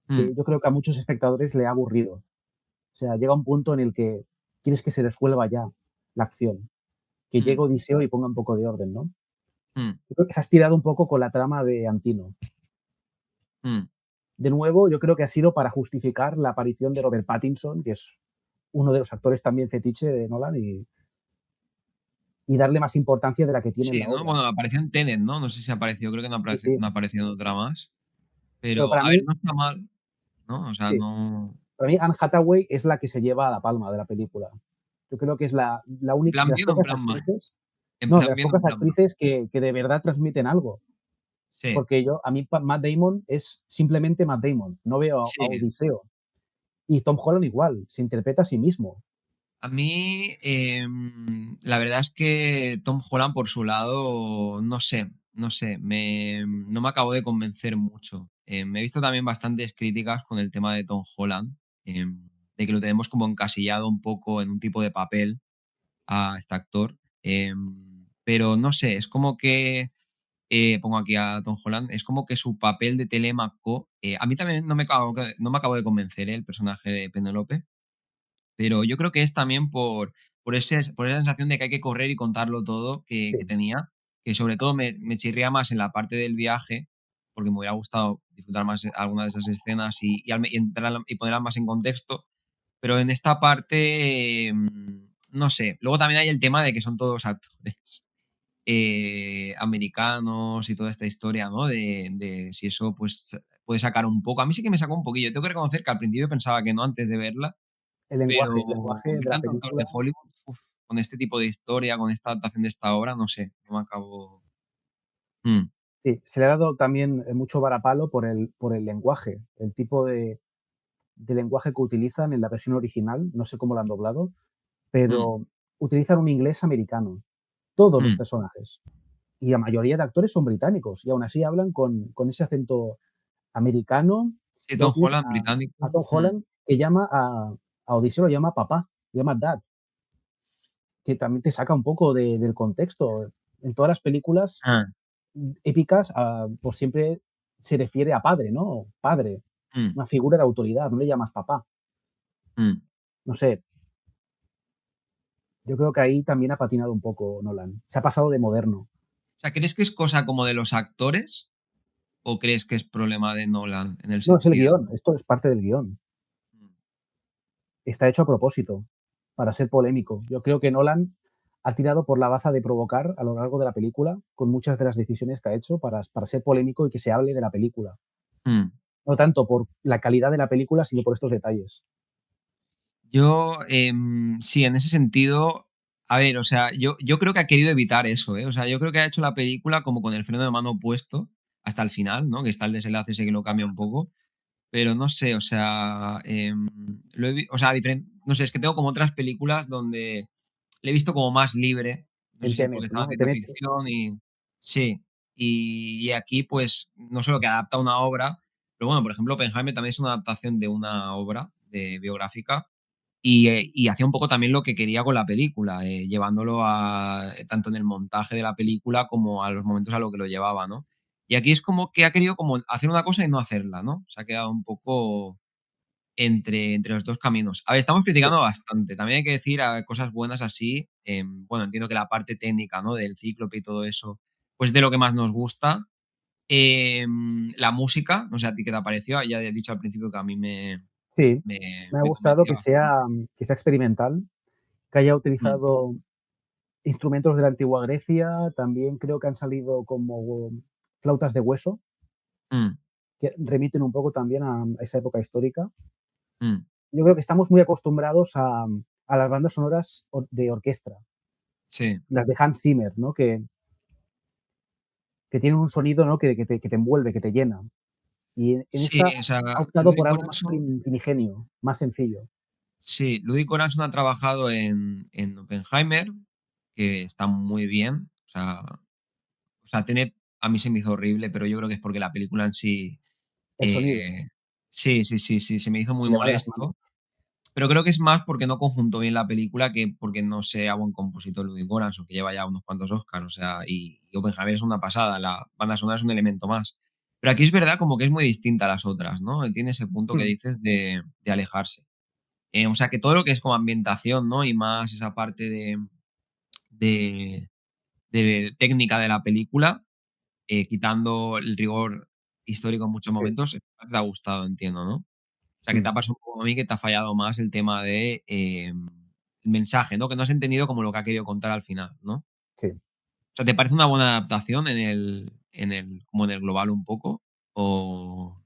A: mm,
B: que yo creo que a muchos espectadores le ha aburrido. O sea, llega un punto en el que quieres que se resuelva ya la acción, que llegue
A: mm,
B: Odiseo y ponga un poco de orden, ¿no?
A: mm,
B: Yo creo que se ha estirado un poco con la trama de Antino.
A: mm.
B: De nuevo, yo creo que ha sido para justificar la aparición de Robert Pattinson, que es uno de los actores también fetiche de Nolan, y darle más importancia de la que tiene en
A: Sí,
B: la
A: ¿no?
B: obra.
A: Bueno, apareció en Tenet, ¿no? No sé si apareció, creo que
B: Sí, sí.
A: no apareció en otra más.
B: Pero
A: Pero,
B: para
A: a ver,
B: mí,
A: no está mal, ¿no? O sea,
B: sí,
A: no...
B: para mí Anne Hathaway es la que se lleva la palma de la película. Yo creo que es la
A: ¿En
B: única, de
A: plan
B: las
A: bien o en
B: pocas
A: plan mal?
B: actrices,
A: En
B: no, de
A: plan
B: las
A: bien o en
B: pocas
A: plan mal.
B: actrices que de verdad transmiten algo.
A: Sí,
B: Porque a mí Matt Damon es simplemente Matt Damon. No veo a
A: sí.
B: Odiseo. Y Tom Holland igual, se interpreta a sí mismo.
A: A mí, la verdad es que Tom Holland por su lado, no sé, no me acabó de convencer mucho. Me he visto también bastantes críticas con el tema de Tom Holland, de que lo tenemos como encasillado un poco en un tipo de papel a este actor. Pero no sé, es como que, pongo aquí a Tom Holland, es como que su papel de Telémaco, a mí también no me acabo de convencer, el personaje de Penélope, pero yo creo que es también por esa sensación de que hay que correr y contarlo todo
B: Sí.
A: que tenía, que sobre todo me chirría más en la parte del viaje, porque me hubiera gustado disfrutar más alguna de esas escenas y ponerlas más en contexto, pero en esta parte, no sé. Luego también hay el tema de que son todos actores americanos y toda esta historia, ¿no? De si eso pues puede sacar un poco. A mí sí que me sacó un poquillo. Tengo que reconocer que al principio pensaba que no antes de verla, pero
B: El lenguaje de
A: ver
B: la
A: tanto actor
B: película,
A: de Hollywood, con este tipo de historia, con esta adaptación de esta obra, no sé, no me acabo. Mm,
B: sí, se le ha dado también mucho varapalo por el lenguaje, el tipo de lenguaje que utilizan en la versión original, no sé cómo lo han doblado,
A: mm,
B: pero utilizan un inglés americano, todos los
A: mm.
B: personajes. Y la mayoría de actores son británicos y aún así hablan con ese acento americano.
A: Sí,
B: Luego
A: Tom
B: tienes
A: Holland, británico.
B: a Tom
A: Mm,
B: Holland que llama a Odiseo, lo llama papá, lo llama dad, que también te saca un poco del contexto. En todas las películas
A: ah,
B: épicas, pues siempre se refiere a padre, ¿no? Padre,
A: mm,
B: una figura de autoridad, no le llamas papá.
A: mm.
B: No sé, yo creo que ahí también ha patinado un poco Nolan. Se ha pasado de moderno.
A: O sea, ¿crees que es cosa como de los actores o crees que es problema de Nolan en el
B: No, es el
A: sentido?
B: guión, esto es parte del guión.
A: Mm,
B: Está hecho a propósito, para ser polémico. Yo creo que Nolan ha tirado por la baza de provocar a lo largo de la película con muchas de las decisiones que ha hecho para ser polémico y que se hable de la película.
A: mm.
B: No tanto por la calidad de la película, sino por estos detalles.
A: Yo, sí, en ese sentido, a ver, o sea, yo creo que ha querido evitar eso, ¿eh? O sea, yo creo que ha hecho la película como con el freno de mano puesto hasta el final, ¿no? Que está el desenlace ese que lo cambia un poco, pero no sé, o sea, lo he vi o sea, no sé, es que tengo como otras películas donde le he visto como más libre, no
B: En
A: sé si porque
B: Tenet,
A: estaba
B: ¿no?
A: en
B: En
A: ciencia
B: Tenet,
A: ficción y sí, y aquí, pues, no solo que adapta una obra, pero bueno, por ejemplo, Oppenheimer también es una adaptación de una obra de biográfica y hacía un poco también lo que quería con la película, llevándolo a tanto en el montaje de la película como a los momentos a lo que lo llevaba, ¿no? Y aquí es como que ha querido como hacer una cosa y no hacerla, ¿no? Se ha quedado un poco entre los 2 caminos. A ver, estamos
B: sí,
A: criticando bastante. También hay que decir, cosas buenas así, bueno, entiendo que la parte técnica, ¿no? Del Cíclope y todo eso, pues de lo que más nos gusta. La música, no sé a ti qué te ha parecido. Ya he dicho al principio que a mí
B: sí,
A: me
B: me ha
A: me
B: gustado
A: convencía bastante.
B: que sea experimental, que haya
A: Mm,
B: utilizado instrumentos de la antigua Grecia, también creo que han salido como flautas de hueso,
A: mm,
B: que remiten un poco también a esa época histórica.
A: mm.
B: Yo creo que estamos muy acostumbrados a las bandas sonoras de orquesta,
A: Sí.
B: las de Hans Zimmer, ¿no? Que tienen un sonido, ¿no? Que te envuelve, que te llena. Y en
A: Sí,
B: esta
A: o sea,
B: ha optado por
A: Ludwig
B: algo más
A: Göransson
B: primigenio, más sencillo.
A: sí, Ludwig Göransson ha trabajado en Oppenheimer, que está muy bien. O sea, Tenet a mí se me hizo horrible, pero yo creo que es porque la película en sí,
B: El sonido,
A: sí, sí, sí, sí, se me hizo muy
B: se le va de las manos.
A: molesto, pero creo que es más porque no conjuntó bien la película que porque no sea buen compositor Ludwig Göransson, que lleva ya unos cuantos Oscars, o sea, y Oppenheimer es una pasada, la banda sonora es un elemento más. Pero aquí es verdad como que es muy distinta a las otras, ¿no? Tiene ese punto que
B: Mm,
A: dices de alejarse. O sea, que todo lo que es como ambientación, ¿no? Y más esa parte de de técnica de la película, quitando el rigor histórico en muchos
B: sí,
A: momentos, te ha gustado, entiendo, ¿no? O sea, que te
B: mm,
A: ha pasado un poco a mí que te ha fallado más el tema de, el mensaje, ¿no? Que no has entendido como lo que ha querido contar al final, ¿no?
B: sí.
A: O sea, ¿te parece una buena adaptación como en el global un poco? O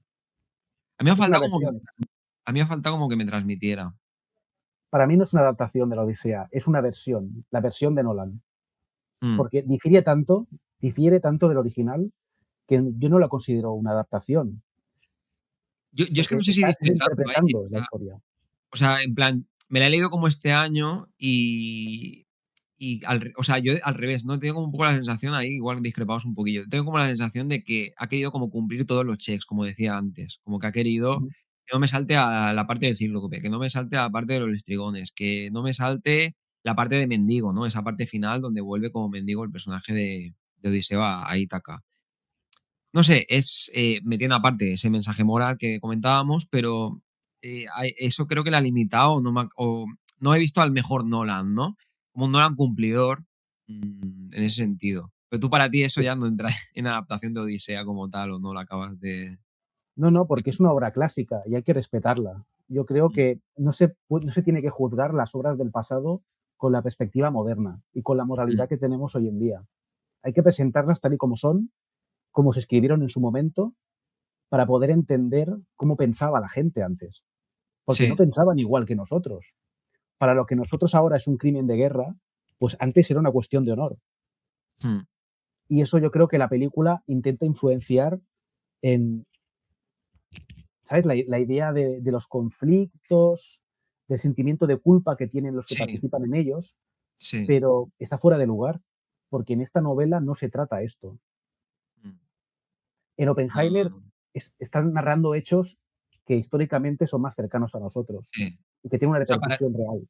A: a mí me ha
B: Es una
A: faltado como
B: versión.
A: a mí me ha faltado como que me transmitiera.
B: Para mí no es una adaptación de la Odisea, es una versión, la versión de Nolan.
A: Mm.
B: Porque difiere tanto del original, que yo no la considero una adaptación,
A: Yo es que
B: porque
A: no sé si
B: está
A: dice tanto, ¿eh?
B: reinterpretando la historia.
A: O sea, en plan, me la he leído como este año y o sea, yo al revés, ¿no? Tengo como un poco la sensación ahí, igual discrepamos un poquillo. Tengo como la sensación de que ha querido como cumplir todos los checks, como decía antes. Como que ha querido
B: Ujú.
A: que no me salte a la parte del cíclope, que no me salte a la parte de los estrigones, que no me salte la parte de mendigo, ¿no? Esa parte final donde vuelve como mendigo el personaje de Odiseo a Ítaca. No sé, me tiene aparte ese mensaje moral que comentábamos, pero, eso creo que la ha limitado, o no he visto al mejor Nolan, ¿no? Como un Nolan cumplidor, en ese sentido. Pero tú para ti eso
B: Sí.
A: ya no entra en adaptación de Odisea como tal, o no la acabas
B: No, no,
A: de
B: porque es una obra clásica y hay que respetarla. Yo creo
A: mm,
B: que no se tiene que juzgar las obras del pasado con la perspectiva moderna y con la
A: mm,
B: moralidad que tenemos hoy en día. Hay que presentarlas tal y como son, como se escribieron en su momento, para poder entender cómo pensaba la gente antes, porque no
A: sí,
B: pensaban igual que nosotros. Para lo que nosotros ahora es un crimen de guerra, pues antes era una cuestión de honor.
A: mm,
B: Y eso yo creo que la película intenta influenciar en, ¿sabes? La idea de los conflictos, del sentimiento de culpa que tienen los que
A: sí,
B: participan en ellos,
A: sí,
B: pero está fuera de lugar, porque en esta novela no se trata esto.
A: mm,
B: En
A: no, no,
B: Oppenheimer
A: no,
B: están narrando hechos que históricamente son más cercanos a nosotros
A: sí.
B: y que tienen una
A: O sea,
B: repercusión real.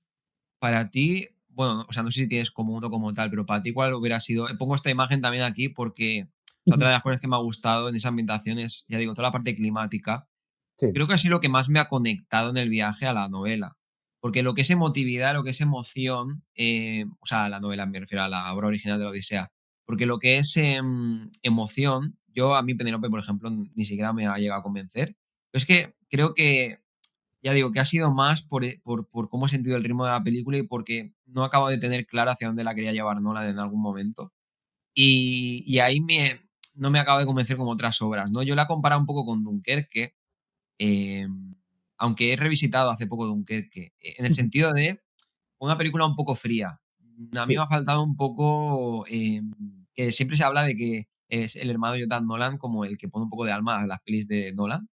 A: para ti, bueno, o sea, no sé si tienes como uno como tal, pero para ti, ¿cuál hubiera sido? Pongo esta imagen también aquí porque, o sea, otra de las cosas que me ha gustado en esa ambientación es, ya digo, toda la parte climática.
B: Sí,
A: Creo que ha sido lo que más me ha conectado en el viaje a la novela. Porque lo que es emotividad, lo que es emoción, o sea, la novela me refiero a la obra original de la Odisea. Porque lo que es emoción, yo a mí Penélope, por ejemplo, ni siquiera me ha llegado a convencer. Pero es que creo que ya digo, que ha sido más por cómo he sentido el ritmo de la película y porque no acabo de tener claro hacia dónde la quería llevar Nolan en algún momento. Y ahí no me acabo de convencer como otras obras, ¿no? Yo la he comparado un poco con Dunkerque, eh, aunque he revisitado hace poco Dunkerque, en el sentido de una película un poco fría. A mí me
B: Sí,
A: ha faltado un poco, que siempre se habla de que es el hermano de Jonathan Nolan como el que pone un poco de alma a las pelis de Nolan,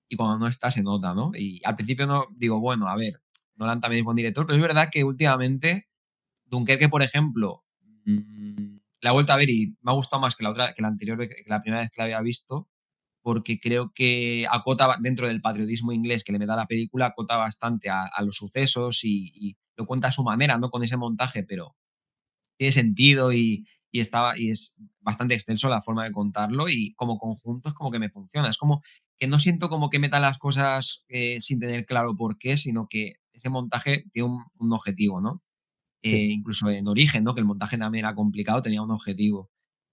A: y cuando no está se nota, ¿no? Y al principio no digo, bueno, a ver, Nolan también es buen director, pero es verdad que últimamente Dunkerque, por ejemplo, la he vuelto a ver y me ha gustado más que la otra, que la anterior vez, que la primera vez que la había visto, porque creo que acota dentro del patriotismo inglés que le da la película, acota bastante a los sucesos y lo cuenta a su manera, no con ese montaje, pero tiene sentido y es bastante extenso la forma de contarlo y como conjunto es como que me funciona. Es como que no siento como que meta las cosas sin tener claro por qué, sino que ese montaje tiene un objetivo, ¿no?
B: sí.
A: Incluso en Origen, ¿no? Que el montaje también era complicado, tenía un objetivo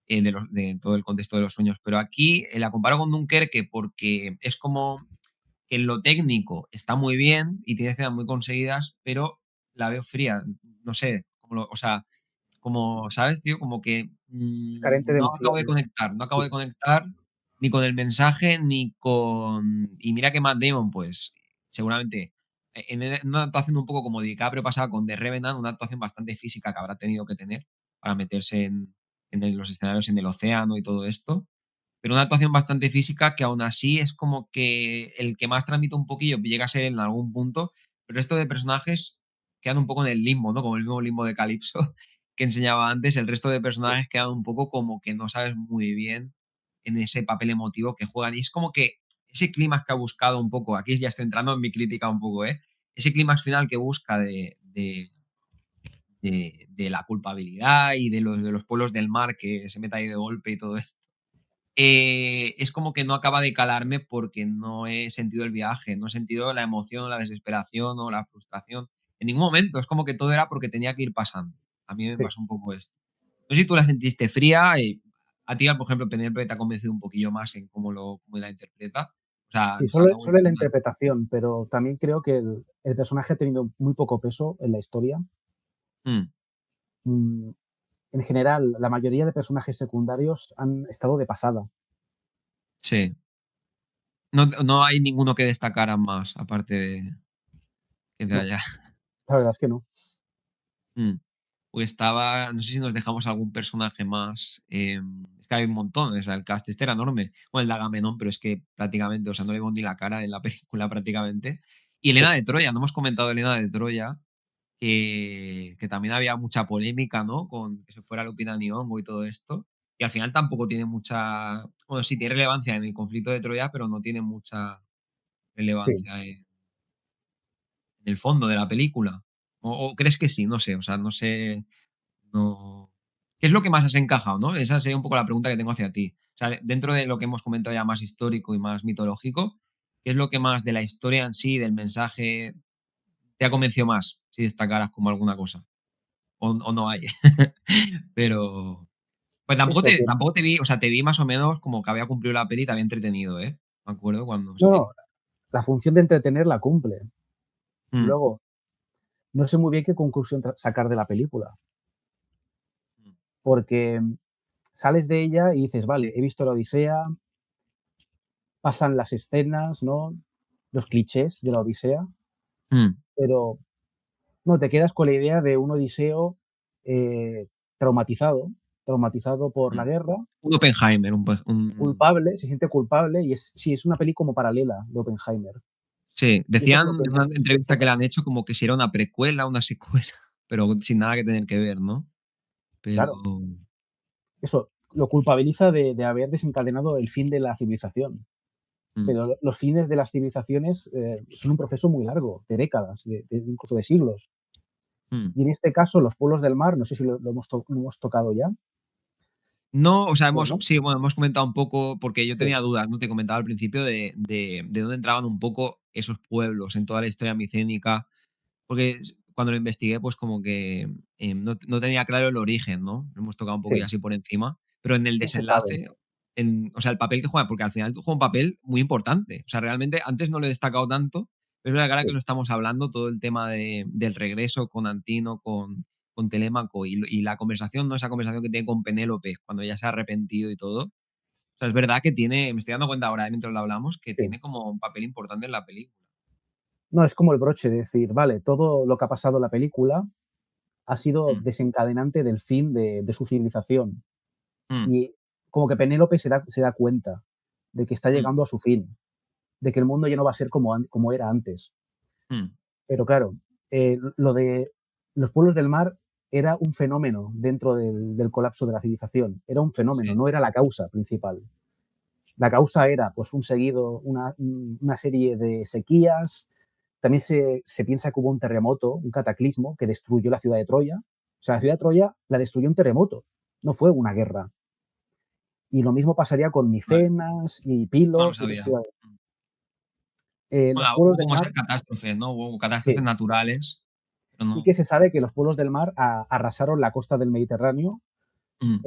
A: de todo el contexto de los sueños. Pero aquí la comparo con Dunkerque porque es como que en lo técnico está muy bien y tiene escenas muy conseguidas, pero la veo fría. No sé, o sea, como, ¿sabes, tío? Como que
B: Carente de
A: no acabo de
B: emoción.
A: conectar, no acabo
B: Sí,
A: de conectar ni con el mensaje ni con. Y mira que Matt Damon, pues, seguramente en una actuación un poco como DiCaprio pasaba con The Revenant, una actuación bastante física que habrá tenido que tener para meterse en los escenarios en el océano y todo esto, pero una actuación bastante física que aún así es como que el que más transmite un poquillo llega a ser en algún punto, pero esto de personajes quedan un poco en el limbo, ¿no? Como el mismo limbo de Calypso que enseñaba antes, el resto de
B: sí,
A: personajes quedan un poco como que no sabes muy bien en ese papel emotivo que juegan. Y es como que ese clímax que ha buscado un poco, aquí ya estoy entrando en mi crítica un poco, ¿eh? Ese clímax final que busca de la culpabilidad y de los pueblos del mar que se meta ahí de golpe y todo esto. Es como que no acaba de calarme porque no he sentido el viaje, no he sentido la emoción, la desesperación o la frustración. En ningún momento, es como que todo era porque tenía que ir pasando. A mí me
B: sí.
A: pasó un poco esto. No sé si tú la sentiste fría y a ti, por ejemplo, Penélope te ha convencido un poquillo más en cómo la interpreta. O sea,
B: Sí, solo,
A: saltamos el
B: solo la
A: tema de.
B: interpretación, pero también creo que el personaje ha tenido muy poco peso en la historia.
A: Mm,
B: Mm, en general, la mayoría de personajes secundarios han estado de pasada.
A: sí. No hay ninguno que destacara más, aparte de que de
B: No,
A: allá.
B: la verdad es que no.
A: Mm. Pues estaba, no sé si nos dejamos algún personaje más. Es que hay un montón, o sea, el cast este era enorme. Bueno, el de Agamenón, pero es que prácticamente, o sea, no le veo ni la cara en la película prácticamente. Y
B: Sí,
A: Elena de Troya, no hemos comentado Elena de Troya, que también había mucha polémica, ¿no? Con que se fuera Lupita Nyong'o y todo esto. Y al final tampoco tiene mucha. Bueno, sí tiene relevancia en el conflicto de Troya, pero no tiene mucha
B: sí.
A: relevancia en el fondo de la película. O crees que sí? No sé, o sea, no sé. No. ¿Qué es lo que más has encajado, no? Esa sería un poco la pregunta que tengo hacia ti. O sea, dentro de lo que hemos comentado ya más histórico y más mitológico, ¿qué es lo que más de la historia en sí, del mensaje, te ha convencido más? Si destacaras como alguna cosa. O no hay. Pero. Pues
B: Eso, que
A: tampoco te vi, o sea, te vi más o menos como que había cumplido la peli y te había entretenido, ¿eh? Me acuerdo cuando
B: no,
A: salió.
B: no, la función de entretener la cumple.
A: Mm,
B: Luego, no sé muy bien qué conclusión sacar de la película,
A: mm,
B: porque sales de ella y dices, vale, he visto la Odisea, pasan las escenas, ¿no? Los clichés de la Odisea,
A: mm,
B: pero no, te quedas con la idea de un Odiseo eh, traumatizado, traumatizado por la
A: mm.
B: guerra,
A: Un Oppenheimer,
B: culpable, se siente culpable y es, sí, es una peli como paralela de Oppenheimer.
A: Sí,
B: Y eso es
A: decían
B: lo que
A: en una
B: más
A: entrevista que le han hecho como que si era una precuela, una secuela, pero sin nada que tener que ver, ¿no? Pero.
B: claro, eso lo culpabiliza de haber desencadenado el fin de la civilización.
A: Mm,
B: Pero los fines de las civilizaciones son un proceso muy largo, de décadas, incluso de siglos.
A: mm.
B: Y en este caso, los pueblos del mar, no sé si lo hemos tocado ya,
A: No, o sea,
B: pero no,
A: sí, bueno, hemos comentado un poco, porque yo
B: sí,
A: tenía dudas, ¿no? Te comentaba al principio de dónde entraban un poco esos pueblos en toda la historia micénica, porque cuando lo investigué, pues como que no tenía claro el origen, ¿no? Lo hemos tocado un poco
B: sí,
A: ya así por encima, pero en el
B: no se sabe.
A: desenlace, o sea, el papel que juega, porque al final juega un papel muy importante. O sea, realmente antes no lo he destacado tanto, pero es verdad que ahora
B: Sí,
A: que lo estamos hablando, todo el tema del regreso con Antino, con Telémaco y la conversación, ¿no? Esa conversación que tiene con Penélope cuando ya se ha arrepentido y todo, O sea, es verdad que tiene, me estoy dando cuenta ahora mientras lo hablamos, que
B: Sí.
A: tiene como un papel importante en la película.
B: No, es como el broche de decir, vale, todo lo que ha pasado en la película ha sido
A: Mm,
B: desencadenante del fin de su civilización.
A: mm,
B: Y como que Penélope se da cuenta de que está
A: mm,
B: llegando a su fin, de que el mundo ya no va a ser como era antes.
A: mm.
B: Pero claro, lo de los pueblos del mar era un fenómeno dentro del colapso de la civilización. Era un fenómeno,
A: Sí,
B: no era la causa principal. La causa era pues una serie de sequías. También se piensa que hubo un terremoto, un cataclismo que destruyó la ciudad de Troya. O sea, la ciudad de Troya la destruyó un terremoto, no fue una guerra. Y lo mismo pasaría con
A: vale,
B: Micenas y
A: no lo
B: Pilos y las
A: sabía.
B: ciudades.
A: Mm.
B: Los
A: Bueno,
B: pueblos
A: hubo
B: del
A: como
B: mar,
A: esas catástrofes, ¿no? Hubo catástrofes
B: sí,
A: naturales, pero
B: sí
A: no.
B: que se sabe que los pueblos del mar arrasaron la costa del Mediterráneo,
A: Mm,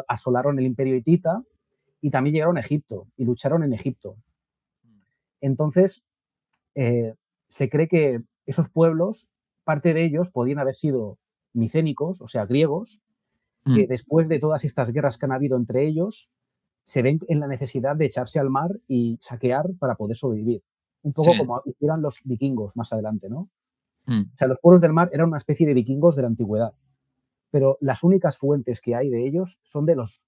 B: asolaron el imperio hitita y también llegaron a Egipto y lucharon en Egipto.
A: mm,
B: Entonces, eh, se cree que esos pueblos, parte de ellos podían haber sido micénicos, o sea, griegos, que
A: mm,
B: después de todas estas guerras que han habido entre ellos, se ven en la necesidad de echarse al mar y saquear para poder sobrevivir. Un poco
A: sí.
B: como hicieran los vikingos más adelante, ¿no?
A: Mm.
B: O sea, los pueblos del mar eran una especie de vikingos de la antigüedad, pero las únicas fuentes que hay de ellos son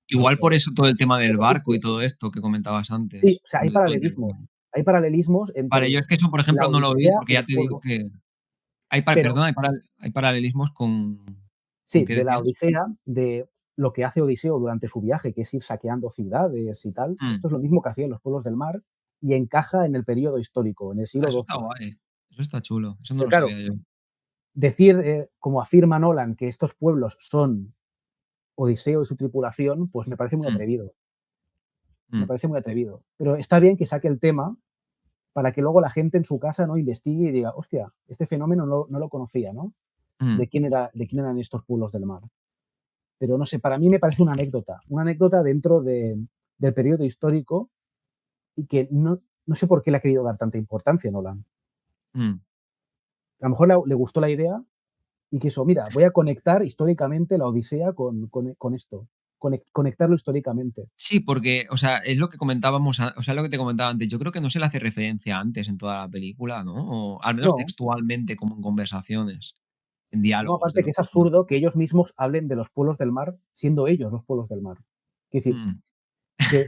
A: Igual por eso todo el tema
B: de
A: del
B: los
A: barco y
B: egipcios.
A: todo esto que comentabas
B: Sí,
A: antes,
B: o sea, hay
A: de todo el tema.
B: paralelismos. Hay paralelismos
A: Vale, yo
B: entre
A: es que eso, por
B: la
A: ejemplo, no lo vi
B: Odisea
A: porque
B: y
A: ya
B: los
A: te digo
B: pueblos.
A: que
B: Pero
A: perdón, hay paralelismos ¿con
B: sí,
A: qué
B: de la
A: decías?
B: Odisea, de lo que hace Odiseo durante su viaje, que es ir saqueando ciudades y tal,
A: Mm,
B: esto es lo mismo que hacían los pueblos del mar y encaja en el periodo histórico, en el siglo
A: eso está
B: XII.
A: guay, eso está chulo, eso no
B: Pero
A: lo
B: claro,
A: sabía yo.
B: decir, como afirma Nolan, que estos pueblos son Odiseo y su tripulación, pues me parece muy
A: Mm,
B: atrevido. Me
A: mm,
B: parece muy atrevido. Pero está bien que saque el tema para que luego la gente en su casa no investigue y diga, hostia, este fenómeno no lo conocía, ¿no?
A: mm.
B: De quién eran estos pueblos del mar. Pero no sé, para mí me parece una anécdota dentro del periodo histórico y que no sé por qué le ha querido dar tanta importancia Nolan.
A: Mm.
B: A lo mejor le gustó la idea y quiso, mira, voy a conectar históricamente la Odisea con esto, conectarlo históricamente.
A: Sí, porque, o sea, es lo que comentábamos, o sea, lo que te comentaba antes. Yo creo que no se le hace referencia antes en toda la película, ¿no? O al menos
B: No,
A: textualmente, como en conversaciones, en
B: no,
A: diálogos de
B: aparte que
A: los
B: es
A: personajes.
B: absurdo que ellos mismos hablen de los pueblos del mar siendo ellos los pueblos del mar. Es decir,
A: Mm.
B: que,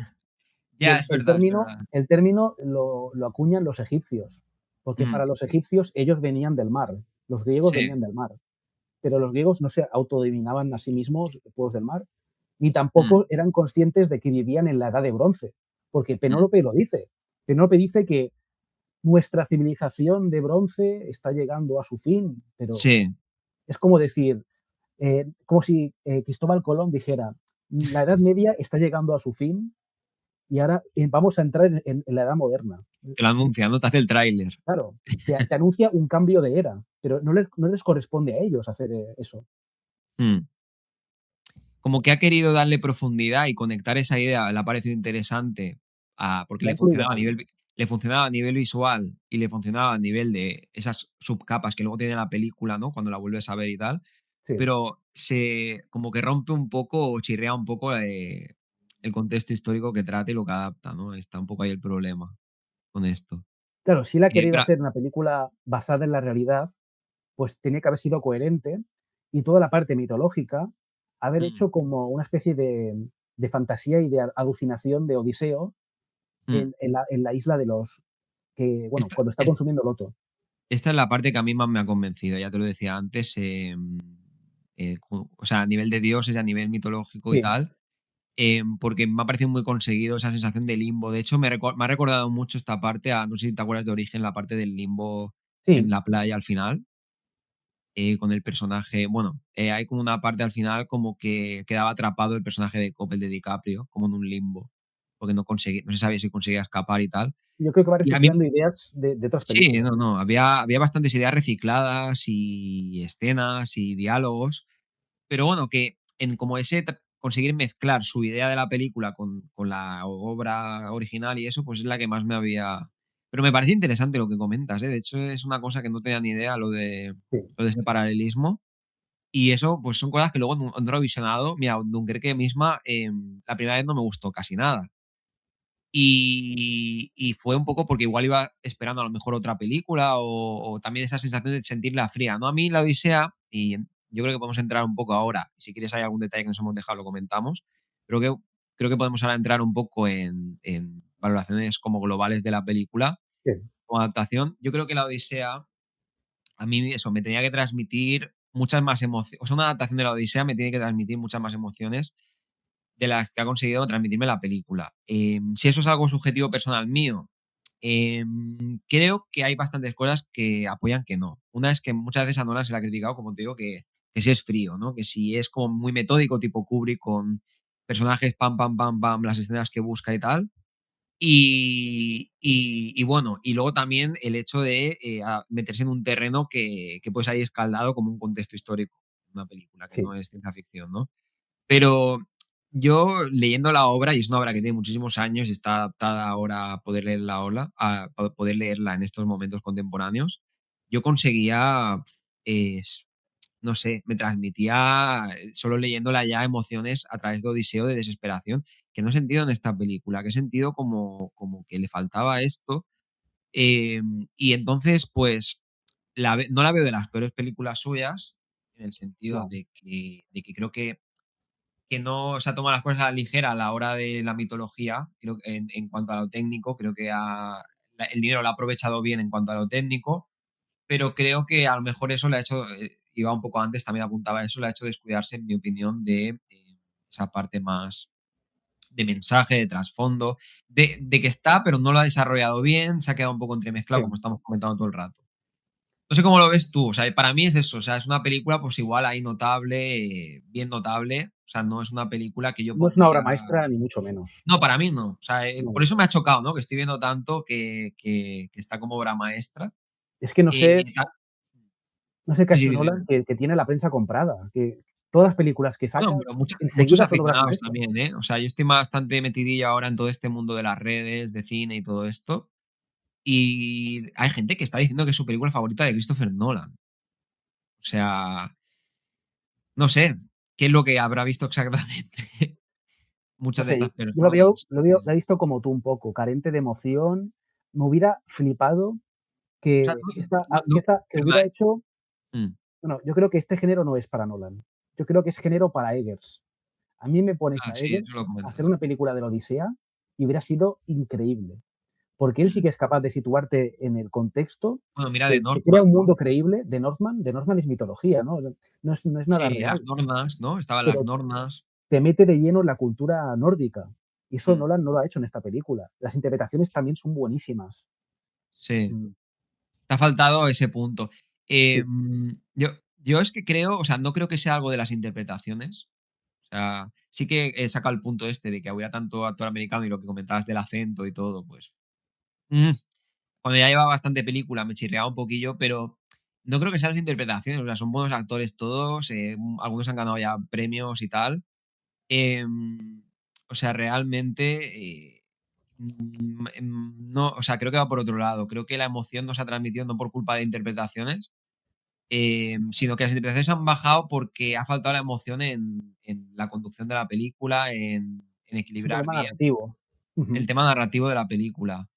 B: que
A: Ya, es
B: el
A: verdad, es
B: término,
A: verdad.
B: el término lo acuñan los egipcios, porque
A: Mm.
B: para los egipcios ellos venían del mar, los griegos
A: Sí.
B: venían del mar, pero los griegos no se autodenominaban a sí mismos pueblos del mar, ni
A: Mm,
B: tampoco eran conscientes de que vivían en la edad de bronce, porque
A: mm.
B: Penólope lo dice. Penólope dice que nuestra civilización de bronce está llegando a su fin, pero
A: Sí.
B: es como decir, como si Cristóbal Colón dijera, la Edad Media está llegando a su fin y ahora vamos a entrar en la Edad Moderna.
A: Te lo anuncia, ¿no? Te hace el tráiler.
B: Claro, te anuncia un cambio de era, pero no les corresponde a ellos hacer eso.
A: Mm. Como que ha querido darle profundidad y conectar esa idea, le ha parecido interesante, porque
B: La ha incluido mal.
A: le funcionaba a nivel visual y le funcionaba a nivel de esas subcapas que luego tiene la película, ¿no? Cuando la vuelves a ver y tal,
B: Sí.
A: pero se como que rompe un poco o chirrea un poco, el contexto histórico que trata y lo que adapta, ¿no? Está un poco ahí el problema con esto.
B: Claro, si él ha querido
A: Pero
B: hacer una película basada en la realidad, pues tenía que haber sido coherente y toda la parte mitológica, haber
A: mm,
B: hecho como una especie de fantasía y de alucinación de Odiseo
A: mm.
B: en la isla de los que, bueno,
A: Esta
B: cuando está
A: es
B: consumiendo loto.
A: esta es la parte que a mí más me ha convencido, ya te lo decía antes, o sea, a nivel de dioses, a nivel mitológico y
B: Sí,
A: tal, porque me ha parecido muy conseguido esa sensación de limbo. De hecho, me ha recordado mucho esta parte a, no sé si te acuerdas de Origen, la parte del limbo en
B: sí,
A: la playa al final, con el personaje, bueno, hay como una parte al final como que quedaba atrapado el personaje de Coppel, de DiCaprio, como en un limbo, porque no se sabía si conseguía escapar y tal.
B: yo creo que va
A: Y a mí
B: reciclando ideas de otras
A: sí,
B: películas.
A: no, no, había bastantes ideas recicladas y escenas y diálogos, pero bueno, que en como ese conseguir mezclar su idea de la película con la obra original y eso, pues es la que más me había pero me parece interesante lo que comentas, ¿eh? De hecho, es una cosa que no tenía ni idea,
B: Sí.
A: lo de ese paralelismo. Y eso, pues son cosas que luego no lo he visionado. Mira, Dunkerque misma, la primera vez no me gustó casi nada. Y fue un poco porque igual iba esperando a lo mejor otra película o también esa sensación de sentirla fría, ¿no? A mí la Odisea, y yo creo que podemos entrar un poco ahora, si quieres hay algún detalle que nos hemos dejado, lo comentamos, pero creo que podemos ahora entrar un poco en valoraciones como globales de la película
B: Sí,
A: o adaptación. Yo creo que la Odisea, a mí eso, me tenía que transmitir muchas más emociones, o sea, una adaptación de la Odisea me tiene que transmitir muchas más emociones de las que ha conseguido transmitirme la película. Si eso es algo subjetivo personal mío, creo que hay bastantes cosas que apoyan que no. Una es que muchas veces a Nolan se le ha criticado, como te digo, que si es frío, ¿no? Que si es como muy metódico, tipo Kubrick, con personajes pam, pam, pam, pam, las escenas que busca y tal. Y bueno, y luego también el hecho de meterse en un terreno que puede salir escaldado como un contexto histórico, una película que
B: sí,
A: no es ciencia ficción, ¿no? Pero yo leyendo la obra, y es una obra que tiene muchísimos años y está adaptada ahora a poder leer la ola, a poder leerla en estos momentos contemporáneos, yo conseguía, no sé, me transmitía, solo leyéndola ya, emociones a través de odiseo, de desesperación, que no he sentido en esta película, que he sentido como que le faltaba esto. Y entonces, pues, no la veo de las peores películas suyas, en el sentido
B: no,
A: de que creo que no se ha tomado las cosas a la ligera a la hora de la mitología, creo que en cuanto a lo técnico, creo que el dinero lo ha aprovechado bien en cuanto a lo técnico, pero creo que a lo mejor eso le ha hecho, iba un poco antes, también apuntaba a eso, le ha hecho descuidarse, en mi opinión, de esa parte más de mensaje, de trasfondo, de que está, pero no lo ha desarrollado bien, se ha quedado un poco entremezclado, como
B: sí.
A: estamos comentando todo el rato. No sé cómo lo ves tú, o sea, para mí es eso, o sea, es una película, pues igual ahí notable, bien notable, o sea, no es una película que yo
B: No es una obra
A: pondría.
B: maestra ni mucho menos.
A: No, para mí no, o sea,
B: No.
A: por eso me ha chocado, ¿no? Que estoy viendo tanto que está como obra maestra.
B: Es que no sé
A: Eh, ta-
B: no sé qué ha
A: sí, sí,
B: hecho Nolan que tiene la prensa comprada, que todas las películas que
A: no,
B: saca
A: pero muchos
B: enseguida son obras
A: aficionados
B: maestras.
A: también, ¿eh? O sea, yo estoy bastante metidillo ahora en todo este mundo de las redes, de cine y todo esto. Y hay gente que está diciendo que es su película favorita de Christopher Nolan. O sea, no sé qué es lo que habrá visto exactamente
B: No
A: muchas de
B: sé,
A: estas
B: yo lo veo
A: personas.
B: lo veo lo he visto como tú un poco, carente de emoción. Me hubiera flipado
A: O sea,
B: que hubiera hecho
A: mm,
B: bueno, yo creo que este género no es para Nolan. Yo creo que es género para Eggers. A mí me pones a
A: sí, eso
B: Eggers
A: lo
B: a hacer
A: comentas.
B: una película de la Odisea y hubiera sido increíble, porque él sí
A: Mm.
B: que es capaz de situarte en el contexto,
A: Bueno, mira de
B: te crea
A: Northman,
B: un
A: ¿no?
B: mundo creíble de Northman. De Northman es mitología, ¿no? No es nada
A: Sí,
B: real,
A: las nornas, ¿no? Estaban las
B: pero
A: nornas.
B: te mete de lleno en la cultura nórdica. Y eso
A: Mm,
B: Nolan no lo ha hecho en esta película. Las interpretaciones también son buenísimas.
A: sí.
B: Mm,
A: Te ha faltado ese punto.
B: sí,
A: Yo es que creo, o sea, no creo que sea algo de las interpretaciones. O sea, sí que he sacado el punto este de que hubiera tanto actor americano y lo que comentabas del acento y todo, pues. mm, Cuando ya lleva bastante película me chirreaba un poquillo, pero no creo que sean las interpretaciones. O sea, son buenos actores todos. Algunos han ganado ya premios y tal. Em, o sea, realmente. No, o sea, creo que va por otro lado. Creo que la emoción no se ha transmitido no por culpa de interpretaciones, sino que las interpretaciones han bajado porque ha faltado la emoción en la conducción de la película, en
B: es un
A: equilibrar
B: problema
A: bien
B: narrativo.
A: el
B: Ujú.
A: tema narrativo de la película.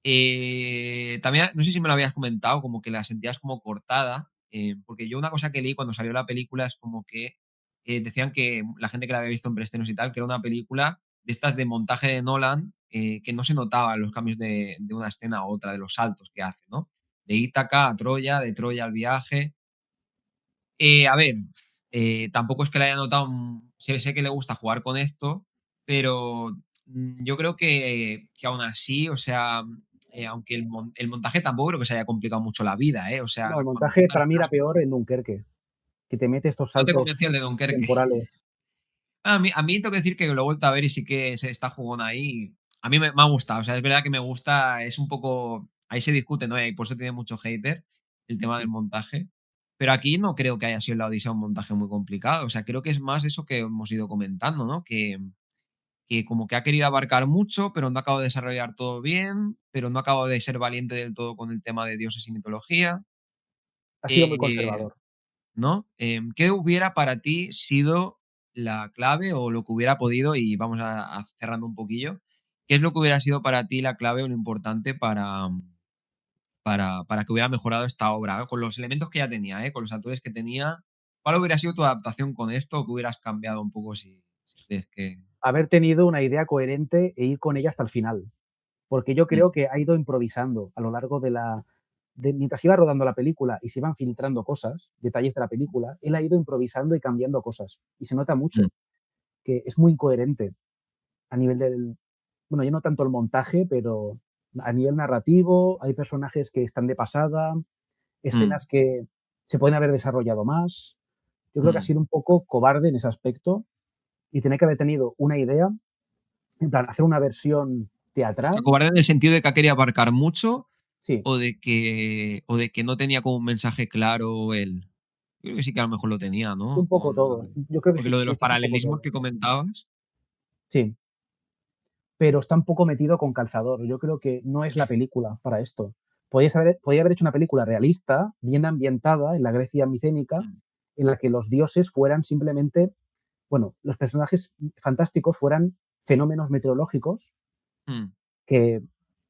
A: También, no sé si me lo habías comentado, como que la sentías como cortada, porque yo una cosa que leí cuando salió la película es como que decían que la gente que la había visto en preestrenos y tal, que era una película de estas de montaje de Nolan, que no se notaban los cambios de una escena a otra, de los saltos que hace, ¿no? De Ítaca a Troya, de Troya al viaje. A ver, tampoco es que le haya notado, sé que le gusta jugar con esto, pero yo creo que aún así, o sea, aunque el montaje tampoco creo que se haya complicado mucho la vida, ¿eh? O sea,
B: No, el
A: cuando
B: montaje
A: juntan
B: para
A: las
B: mí era
A: cosas,
B: peor en Dunkerque, que te mete estos
A: no te
B: saltos
A: convenció el de Dunkerque.
B: temporales.
A: A mí tengo que decir que lo he vuelto a ver y sí que se está jugón ahí. A mí me ha gustado, o sea, es verdad que me gusta, es un poco, ahí se discute, ¿no? Y por eso tiene mucho hater el tema del montaje. Pero aquí no creo que haya sido en la Odisea un montaje muy complicado. O sea, creo que es más eso que hemos ido comentando, ¿no? Que como que ha querido abarcar mucho, pero no acabo de desarrollar todo bien, pero no acabo de ser valiente del todo con el tema de dioses y mitología.
B: Ha sido muy
A: Eh,
B: conservador.
A: ¿no? ¿Qué hubiera para ti sido la clave o lo que hubiera podido, y vamos a cerrando un poquillo, qué es lo que hubiera sido para ti la clave o lo importante para que hubiera mejorado esta obra, con los elementos que ya tenía, con los actores que tenía? ¿Cuál hubiera sido tu adaptación con esto o qué hubieras cambiado un poco si crees que...
B: Haber tenido una idea coherente e ir con ella hasta el final, porque yo
A: Mm,
B: creo que ha ido improvisando a lo largo mientras iba rodando la película y se iban filtrando cosas, detalles de la película, él ha ido improvisando y cambiando cosas. Y se nota mucho
A: mm,
B: que es muy incoherente a nivel bueno, ya no tanto el montaje, pero a nivel narrativo hay personajes que están de pasada,
A: mm,
B: escenas que se pueden haber desarrollado más. Yo creo que ha
A: mm.
B: sido un poco cobarde en ese aspecto y tenía que haber tenido una idea, en plan, hacer una versión
A: O sea,
B: teatral.
A: cobarde en el sentido de que ha querido abarcar mucho
B: Sí,
A: o de que no tenía como un mensaje claro él. Yo creo que sí que a lo mejor lo tenía, ¿no?
B: un poco todo. Yo creo que
A: Porque
B: sí,
A: lo de los
B: que es un poco
A: paralelismos
B: todo.
A: que comentabas.
B: Sí, pero está un poco metido con calzador. Yo creo que no es la película para esto. Podía haber hecho una película realista, bien ambientada en la Grecia micénica,
A: Mm,
B: en la que los dioses fueran simplemente, bueno, los personajes fantásticos fueran fenómenos meteorológicos
A: mm,
B: que,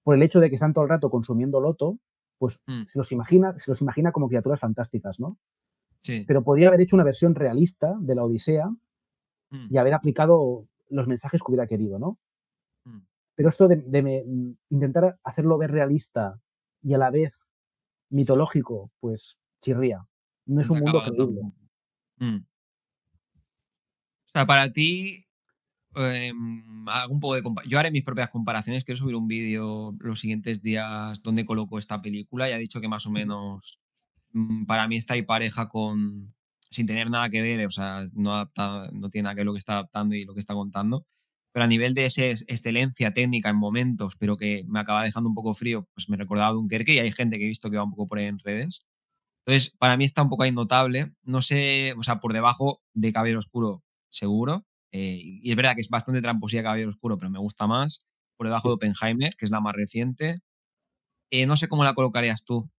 B: por el hecho de que están todo el rato consumiendo loto, pues
A: mm,
B: se los imagina como criaturas fantásticas, ¿no?
A: sí.
B: Pero podría haber hecho una versión realista de la Odisea
A: Mm,
B: y haber aplicado los mensajes que hubiera querido, ¿no?
A: mm.
B: Pero esto de intentar hacerlo ver realista y a la vez mitológico, pues chirría. No es
A: No te
B: un
A: ha
B: mundo
A: acabado
B: creíble.
A: tampoco. O sea, para ti, hago un poco de yo haré mis propias comparaciones. Quiero subir un vídeo los siguientes días donde coloco esta película. Ya he dicho que más o menos para mí está ahí pareja con, sin tener nada que ver, o sea, no tiene nada que ver lo que está adaptando y lo que está contando. Pero a nivel de excelencia técnica en momentos, pero que me acaba dejando un poco frío, pues me recordaba a Dunkerque y hay gente que he visto que va un poco por ahí en redes. Entonces, para mí está un poco ahí notable. No sé, o sea, por debajo de Caballero Oscuro, seguro. Y es verdad que es bastante tramposía Caballero Oscuro, pero me gusta más. Por debajo
B: Sí.
A: de Oppenheimer, que es la más reciente. No sé cómo la colocarías tú,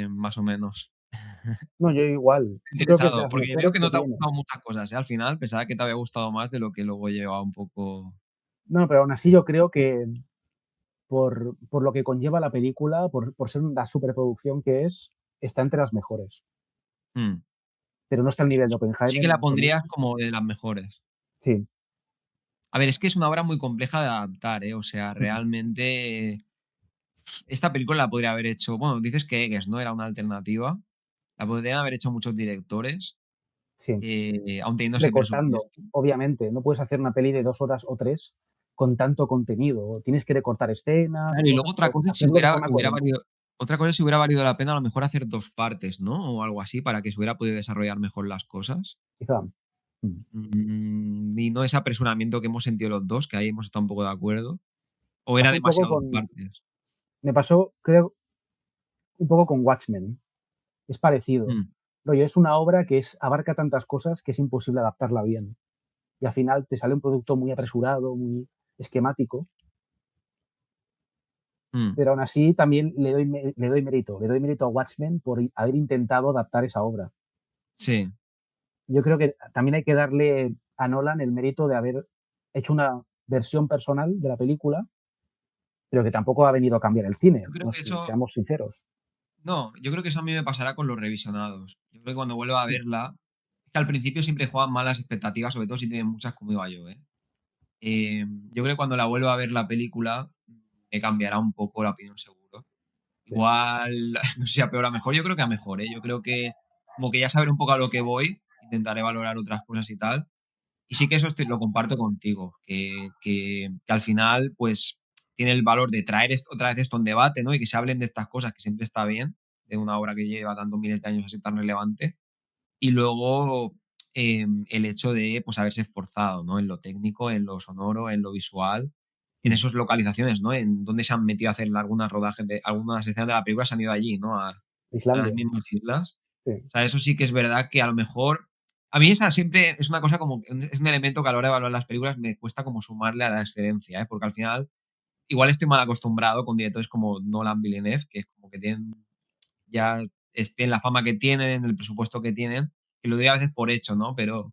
A: más o menos.
B: No, yo igual. Yo creo que es de
A: Interesado,
B: las
A: porque veo
B: mejores
A: que
B: que
A: no te ha
B: tiene.
A: gustado muchas cosas, ¿eh? Al final, pensaba que te había gustado más de lo que luego lleva un poco.
B: No, pero aún así yo creo que por lo que conlleva la película, por ser una superproducción que es, está entre las mejores.
A: Mm.
B: Pero no está al nivel de
A: Sí
B: Oppenheimer,
A: que
B: ni
A: la
B: mucho
A: pondrías
B: menos.
A: como de las mejores.
B: Sí.
A: A ver, es que es una obra muy compleja de adaptar, ¿eh? O sea, realmente esta película la podría haber hecho, bueno, dices que Eggers, ¿no? Era una alternativa. La podrían haber hecho muchos directores,
B: Sí.
A: aun teniendo ese
B: Recortando,
A: presupuesto.
B: obviamente. No puedes hacer una peli de 2 horas o 3 con tanto contenido. Tienes que recortar escenas,
A: Claro, y luego
B: cosas,
A: otra
B: pero
A: cosa si
B: hacerlo de
A: hubiera,
B: forma
A: hubiera
B: coherente.
A: valido, otra cosa si hubiera valido la pena a lo mejor hacer 2 partes, ¿no? O algo así, para que se hubiera podido desarrollar mejor las cosas.
B: Quizá.
A: Y no ese apresuramiento que hemos sentido los 2, que ahí hemos estado un poco de acuerdo. ¿O era
B: Pasó un poco
A: demasiado 2
B: con
A: partes?
B: Me pasó, creo, un poco con Watchmen. Es parecido.
A: Mm,
B: Rollo, es una obra que abarca tantas cosas que es imposible adaptarla bien. Y al final te sale un producto muy apresurado, muy esquemático,
A: mm,
B: pero aún así también le doy mérito a Watchmen por haber intentado adaptar esa obra.
A: sí.
B: Yo creo que también hay que darle a Nolan el mérito de haber hecho una versión personal de la película, pero que tampoco ha venido a cambiar el cine,
A: Yo creo que eso
B: seamos sinceros.
A: no, yo creo que eso a mí me pasará con los revisionados. Yo creo que cuando vuelva a verla, es que al principio siempre juegan malas expectativas, sobre todo si tienen muchas como iba yo, ¿eh? Yo creo que cuando la vuelva a ver la película, me cambiará un poco la opinión seguro.
B: Sí,
A: Igual, no sé si a peor o a mejor, yo creo que a mejor, ¿eh? Yo creo que como que ya saber un poco a lo que voy, intentaré valorar otras cosas y tal. Y sí que eso lo comparto contigo, que al final, pues, tiene el valor de traer otra vez esto en debate, ¿no? Y que se hablen de estas cosas, que siempre está bien, de una obra que lleva tantos miles de años así tan relevante. Y luego el hecho de, pues, haberse esforzado, ¿no? En lo técnico, en lo sonoro, en lo visual, en esas localizaciones, ¿no? En dónde se han metido a hacer algunas rodajes de algunas escenas de la película, se han ido allí, ¿no? A las
B: Islandia.
A: mismas islas.
B: Sí,
A: O sea, eso sí que es verdad que a lo mejor. A mí esa siempre es una cosa como. Es un elemento que a la hora de evaluar las películas me cuesta como sumarle a la excelencia, ¿eh? Porque al final, igual estoy mal acostumbrado con directores como Nolan, Villeneuve, que es como que tienen ya tienen la fama que tienen, el presupuesto que tienen, que lo doy a veces por hecho, ¿no? Pero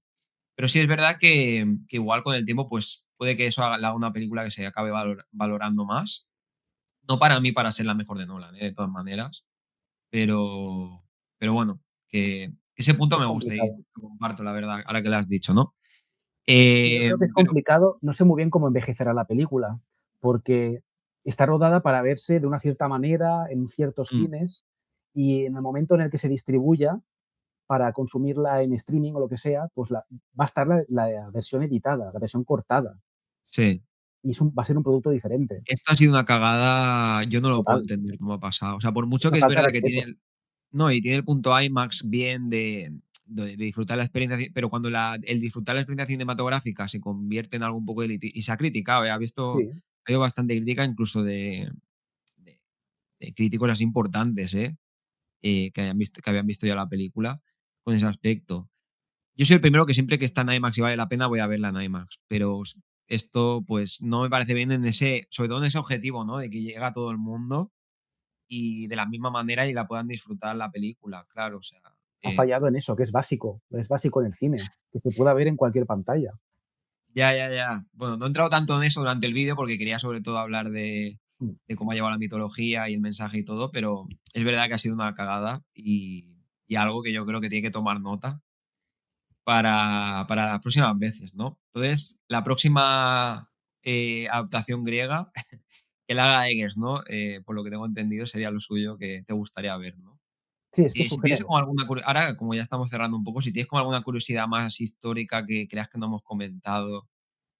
A: sí es verdad que igual con el tiempo, pues puede que eso haga una película que se acabe valorando más. No para mí, para ser la mejor de Nolan, de todas maneras. Pero, pero bueno, que ese punto
B: Es
A: me gusta y
B: complicado.
A: lo comparto, la verdad, ahora que lo has dicho, ¿no?
B: Sí, yo creo que es
A: Pero
B: complicado. No sé muy bien cómo envejecerá la película, porque está rodada para verse de una cierta manera, en ciertos
A: mm,
B: cines, y en el momento en el que se distribuya para consumirla en streaming o lo que sea, pues va a estar la versión editada, la versión cortada,
A: sí.
B: y va a ser un producto diferente.
A: Esto ha sido una cagada, yo no lo puedo
B: Total.
A: entender cómo ha pasado. O sea, por
B: Es
A: mucho
B: una
A: que es
B: falta de
A: verdad que tiene
B: respeto.
A: no, y tiene el punto IMAX bien de disfrutar la experiencia, pero cuando el disfrutar la experiencia cinematográfica se convierte en algo un poco y se ha criticado,
B: Sí,
A: ha habido bastante crítica incluso de de críticos así importantes, que habían visto ya la película con ese aspecto. Yo soy el primero que siempre que está en IMAX y vale la pena voy a verla en IMAX, pero esto pues no me parece bien en ese, sobre todo en ese objetivo, ¿no? De que llega a todo el mundo y de la misma manera y la puedan disfrutar la película, claro, o sea,
B: ha fallado en eso, que es básico en el cine, que se pueda ver en cualquier pantalla.
A: ya, ya, ya. Bueno, no he entrado tanto en eso durante el vídeo porque quería sobre todo hablar
B: Mm.
A: de cómo ha llevado la mitología y el mensaje y todo, pero es verdad que ha sido una cagada y algo que yo creo que tiene que tomar nota para las próximas veces, ¿no? Entonces, la próxima adaptación griega que la haga Eggers, ¿no? Por lo que tengo entendido, sería lo suyo que te gustaría ver, ¿no?
B: Sí, es que es su
A: Si tienes
B: género.
A: como alguna ahora, como ya estamos cerrando un poco, si tienes como alguna curiosidad más así histórica que creas que no hemos comentado,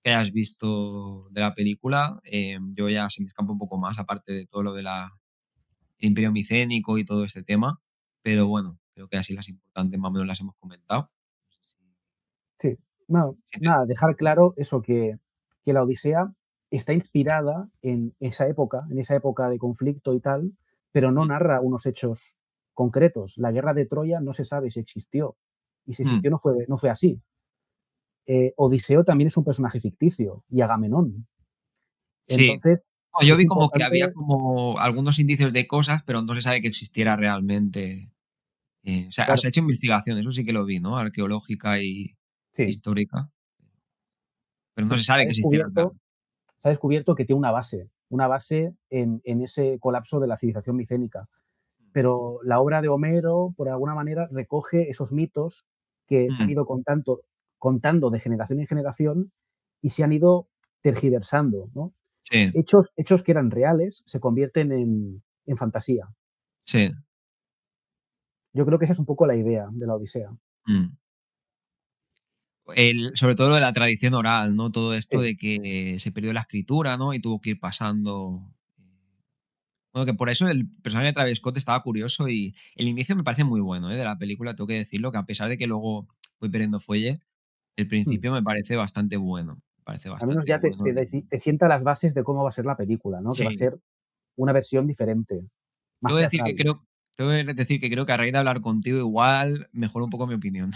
A: que hayas visto de la película, yo ya se me escapa un poco más, aparte de todo lo de el Imperio Micénico y todo este tema. Pero bueno, creo que así las importantes más o menos las hemos comentado. No sé
B: Sí. No,
A: si
B: nada,
A: tienes
B: dejar claro eso, que la Odisea está inspirada en esa época de conflicto y tal, pero no narra unos hechos concretos. La guerra de Troya no se sabe si existió, y si
A: mm,
B: existió no fue así. Odiseo también es un personaje ficticio, y Agamenón.
A: sí.
B: Entonces,
A: No, yo
B: es
A: vi como que
B: importante,
A: había como algunos indicios de cosas, pero no se sabe que existiera realmente. O sea, has
B: claro,
A: hecho investigación, eso sí que lo vi, ¿no? Arqueológica y
B: sí,
A: histórica, pero no se
B: pues
A: sabe que existiera realmente.
B: se ha descubierto que tiene una base en ese colapso de la civilización micénica. Pero la obra de Homero, por alguna manera, recoge esos mitos que se han
A: Mm,
B: ido contando de generación en generación y se han ido tergiversando, ¿no?
A: sí,
B: Hechos que eran reales se convierten en fantasía.
A: sí.
B: Yo creo que esa es un poco la idea de la Odisea.
A: Mm. Sobre todo lo de la tradición oral, ¿no? Todo esto
B: Sí.
A: de que se perdió la escritura, ¿no? Y tuvo que ir pasando. Bueno, que por eso el personaje de Travis Scott estaba curioso y el inicio me parece muy bueno, de la película, tengo que decirlo, que a pesar de que luego voy perdiendo fuelle, el
B: Mm.
A: principio me parece bastante bueno. Me parece
B: Al menos
A: bastante
B: ya
A: bueno.
B: te sienta las bases de cómo va a ser la película, ¿no? Que va a
A: Sí.
B: ser una versión diferente, más
A: Tengo que decir que
B: teatral.
A: creo tengo que decir que creo que a raíz de hablar contigo igual mejoró un poco mi opinión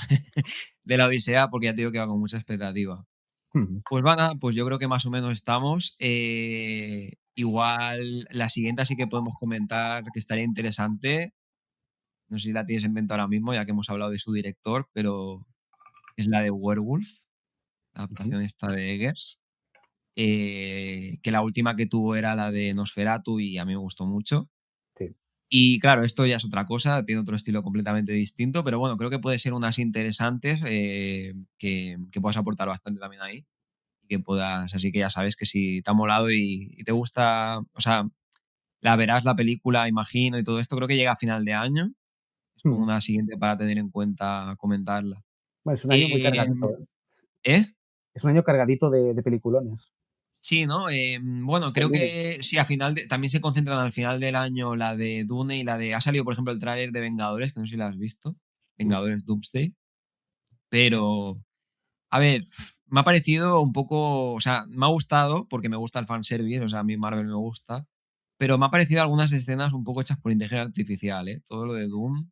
A: de la Odisea, porque ya te digo que iba con mucha expectativa.
B: Mm.
A: Pues va, nada, pues yo creo que más o menos estamos. Igual la siguiente así que podemos comentar que estaría interesante. No sé si la tienes en mente ahora mismo, ya que hemos hablado de su director, pero es la de Werewolf, la
B: Ujú.
A: adaptación esta de Eggers. Que la última que tuvo era la de Nosferatu y a mí me gustó mucho.
B: Sí.
A: Y claro, esto ya es otra cosa, tiene otro estilo completamente distinto, pero bueno, creo que puede ser unas interesantes que puedas aportar bastante también ahí y que puedas, así que ya sabes que si te ha molado y te gusta, o sea, la verás la película, imagino, y todo esto, creo que llega a final de año, es como
B: Mm.
A: una siguiente para tener en cuenta comentarla.
B: Bueno, es un año muy cargadito,
A: Em,
B: ¿eh?
A: ¿Eh?
B: Es un año cargadito de peliculones.
A: Sí, ¿no? Bueno,
B: Con
A: creo
B: Dune.
A: que sí, a final también se concentran al final del año la de Dune y la de. Ha salido, por ejemplo, el tráiler de Vengadores, que no sé si la has visto.
B: No.
A: Vengadores Doomsday. Pero, a ver, me ha parecido un poco. O sea, me ha gustado porque me gusta el fanservice, o sea, a mí Marvel me gusta. Pero me ha parecido algunas escenas un poco hechas por inteligencia artificial, ¿eh? Todo lo de Doom.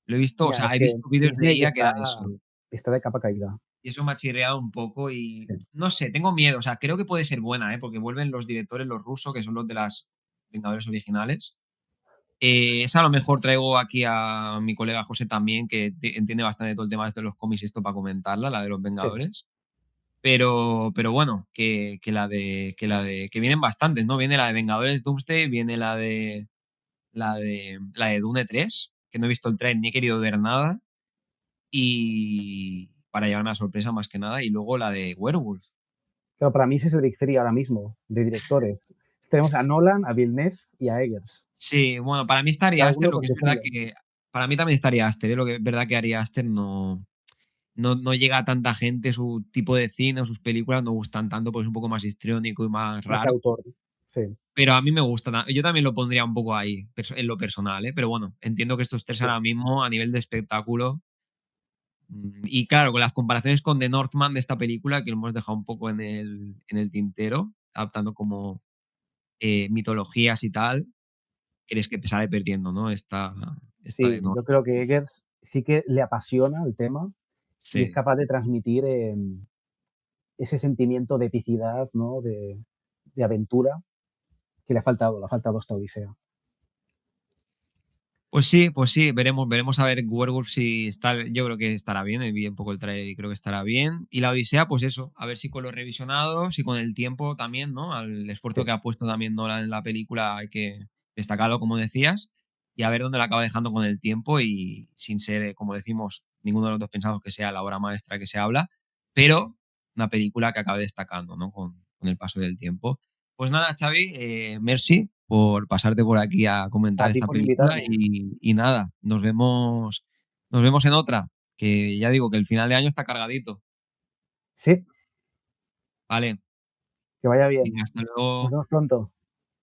A: Lo he visto, o
B: Ya, es
A: sea, he
B: que
A: visto vídeos de
B: Disney
A: IA que era eso.
B: está de capa caída.
A: Y eso me ha chirreado un poco
B: Sí.
A: y no sé, tengo miedo. O sea, creo que puede ser buena, ¿eh? Porque vuelven los directores, los rusos, que son los de las Vengadores originales. Esa a lo mejor traigo aquí a mi colega José también, que entiende bastante todo el tema de los cómics y esto para comentarla, la de los
B: Sí.
A: Vengadores. Pero bueno, que vienen bastantes, ¿no? Viene la de Vengadores Doomsday, viene la de Dune 3, que no he visto el trailer ni he querido ver nada. Y para llevarme a sorpresa más que nada. Y luego la de Werewolf.
B: Pero para mí ese es el Big Three ahora mismo, de directores. Tenemos a Nolan, a Villeneuve y a Eggers.
A: Sí, bueno, para mí estaría
B: Cada
A: Aster,
B: uno
A: lo
B: con
A: que
B: su
A: es verdad
B: estilo.
A: que. Para mí también estaría Aster, ¿eh? Lo que es verdad que Ari Aster no llega a tanta gente, su tipo de cine o sus películas no gustan tanto porque es un poco más histriónico y más
B: Más de
A: raro.
B: autor. Sí,
A: Pero a mí me gusta. Yo también lo pondría un poco ahí, en lo personal, ¿eh? Pero bueno, entiendo que estos tres
B: sí.
A: ahora mismo, a nivel de espectáculo. Y claro, con las comparaciones con The Northman de esta película, que lo hemos dejado un poco en el tintero, adaptando como mitologías y tal, crees que sale perdiendo, ¿no? Esta
B: Sí,
A: de
B: yo
A: Northman.
B: creo que Eggers sí que le apasiona el tema y es
A: Sí.
B: capaz de transmitir ese sentimiento de epicidad, ¿no? De aventura que le ha faltado a esta Odisea.
A: Pues sí, veremos a ver Werewolf si está, yo creo que estará bien, vi un poco el trailer y creo que estará bien. Y la Odisea, pues eso, a ver si con los revisionados y con el tiempo también, ¿no? Al esfuerzo
B: Sí,
A: que ha puesto también Nolan en la película hay que destacarlo, como decías, y a ver dónde la acaba dejando con el tiempo y sin ser, como decimos, ninguno de los dos pensamos que sea la obra maestra que se habla, pero una película que acabe destacando, ¿no? Con el paso del tiempo. Pues nada, Xavi, merci por pasarte por aquí a comentar
B: a ti
A: esta
B: por
A: película
B: invitarme.
A: y nada, nos vemos en otra, que ya digo que el final de año está cargadito.
B: Sí,
A: Vale,
B: que vaya
A: venga,
B: bien.
A: hasta
B: Nos
A: luego.
B: vemos pronto.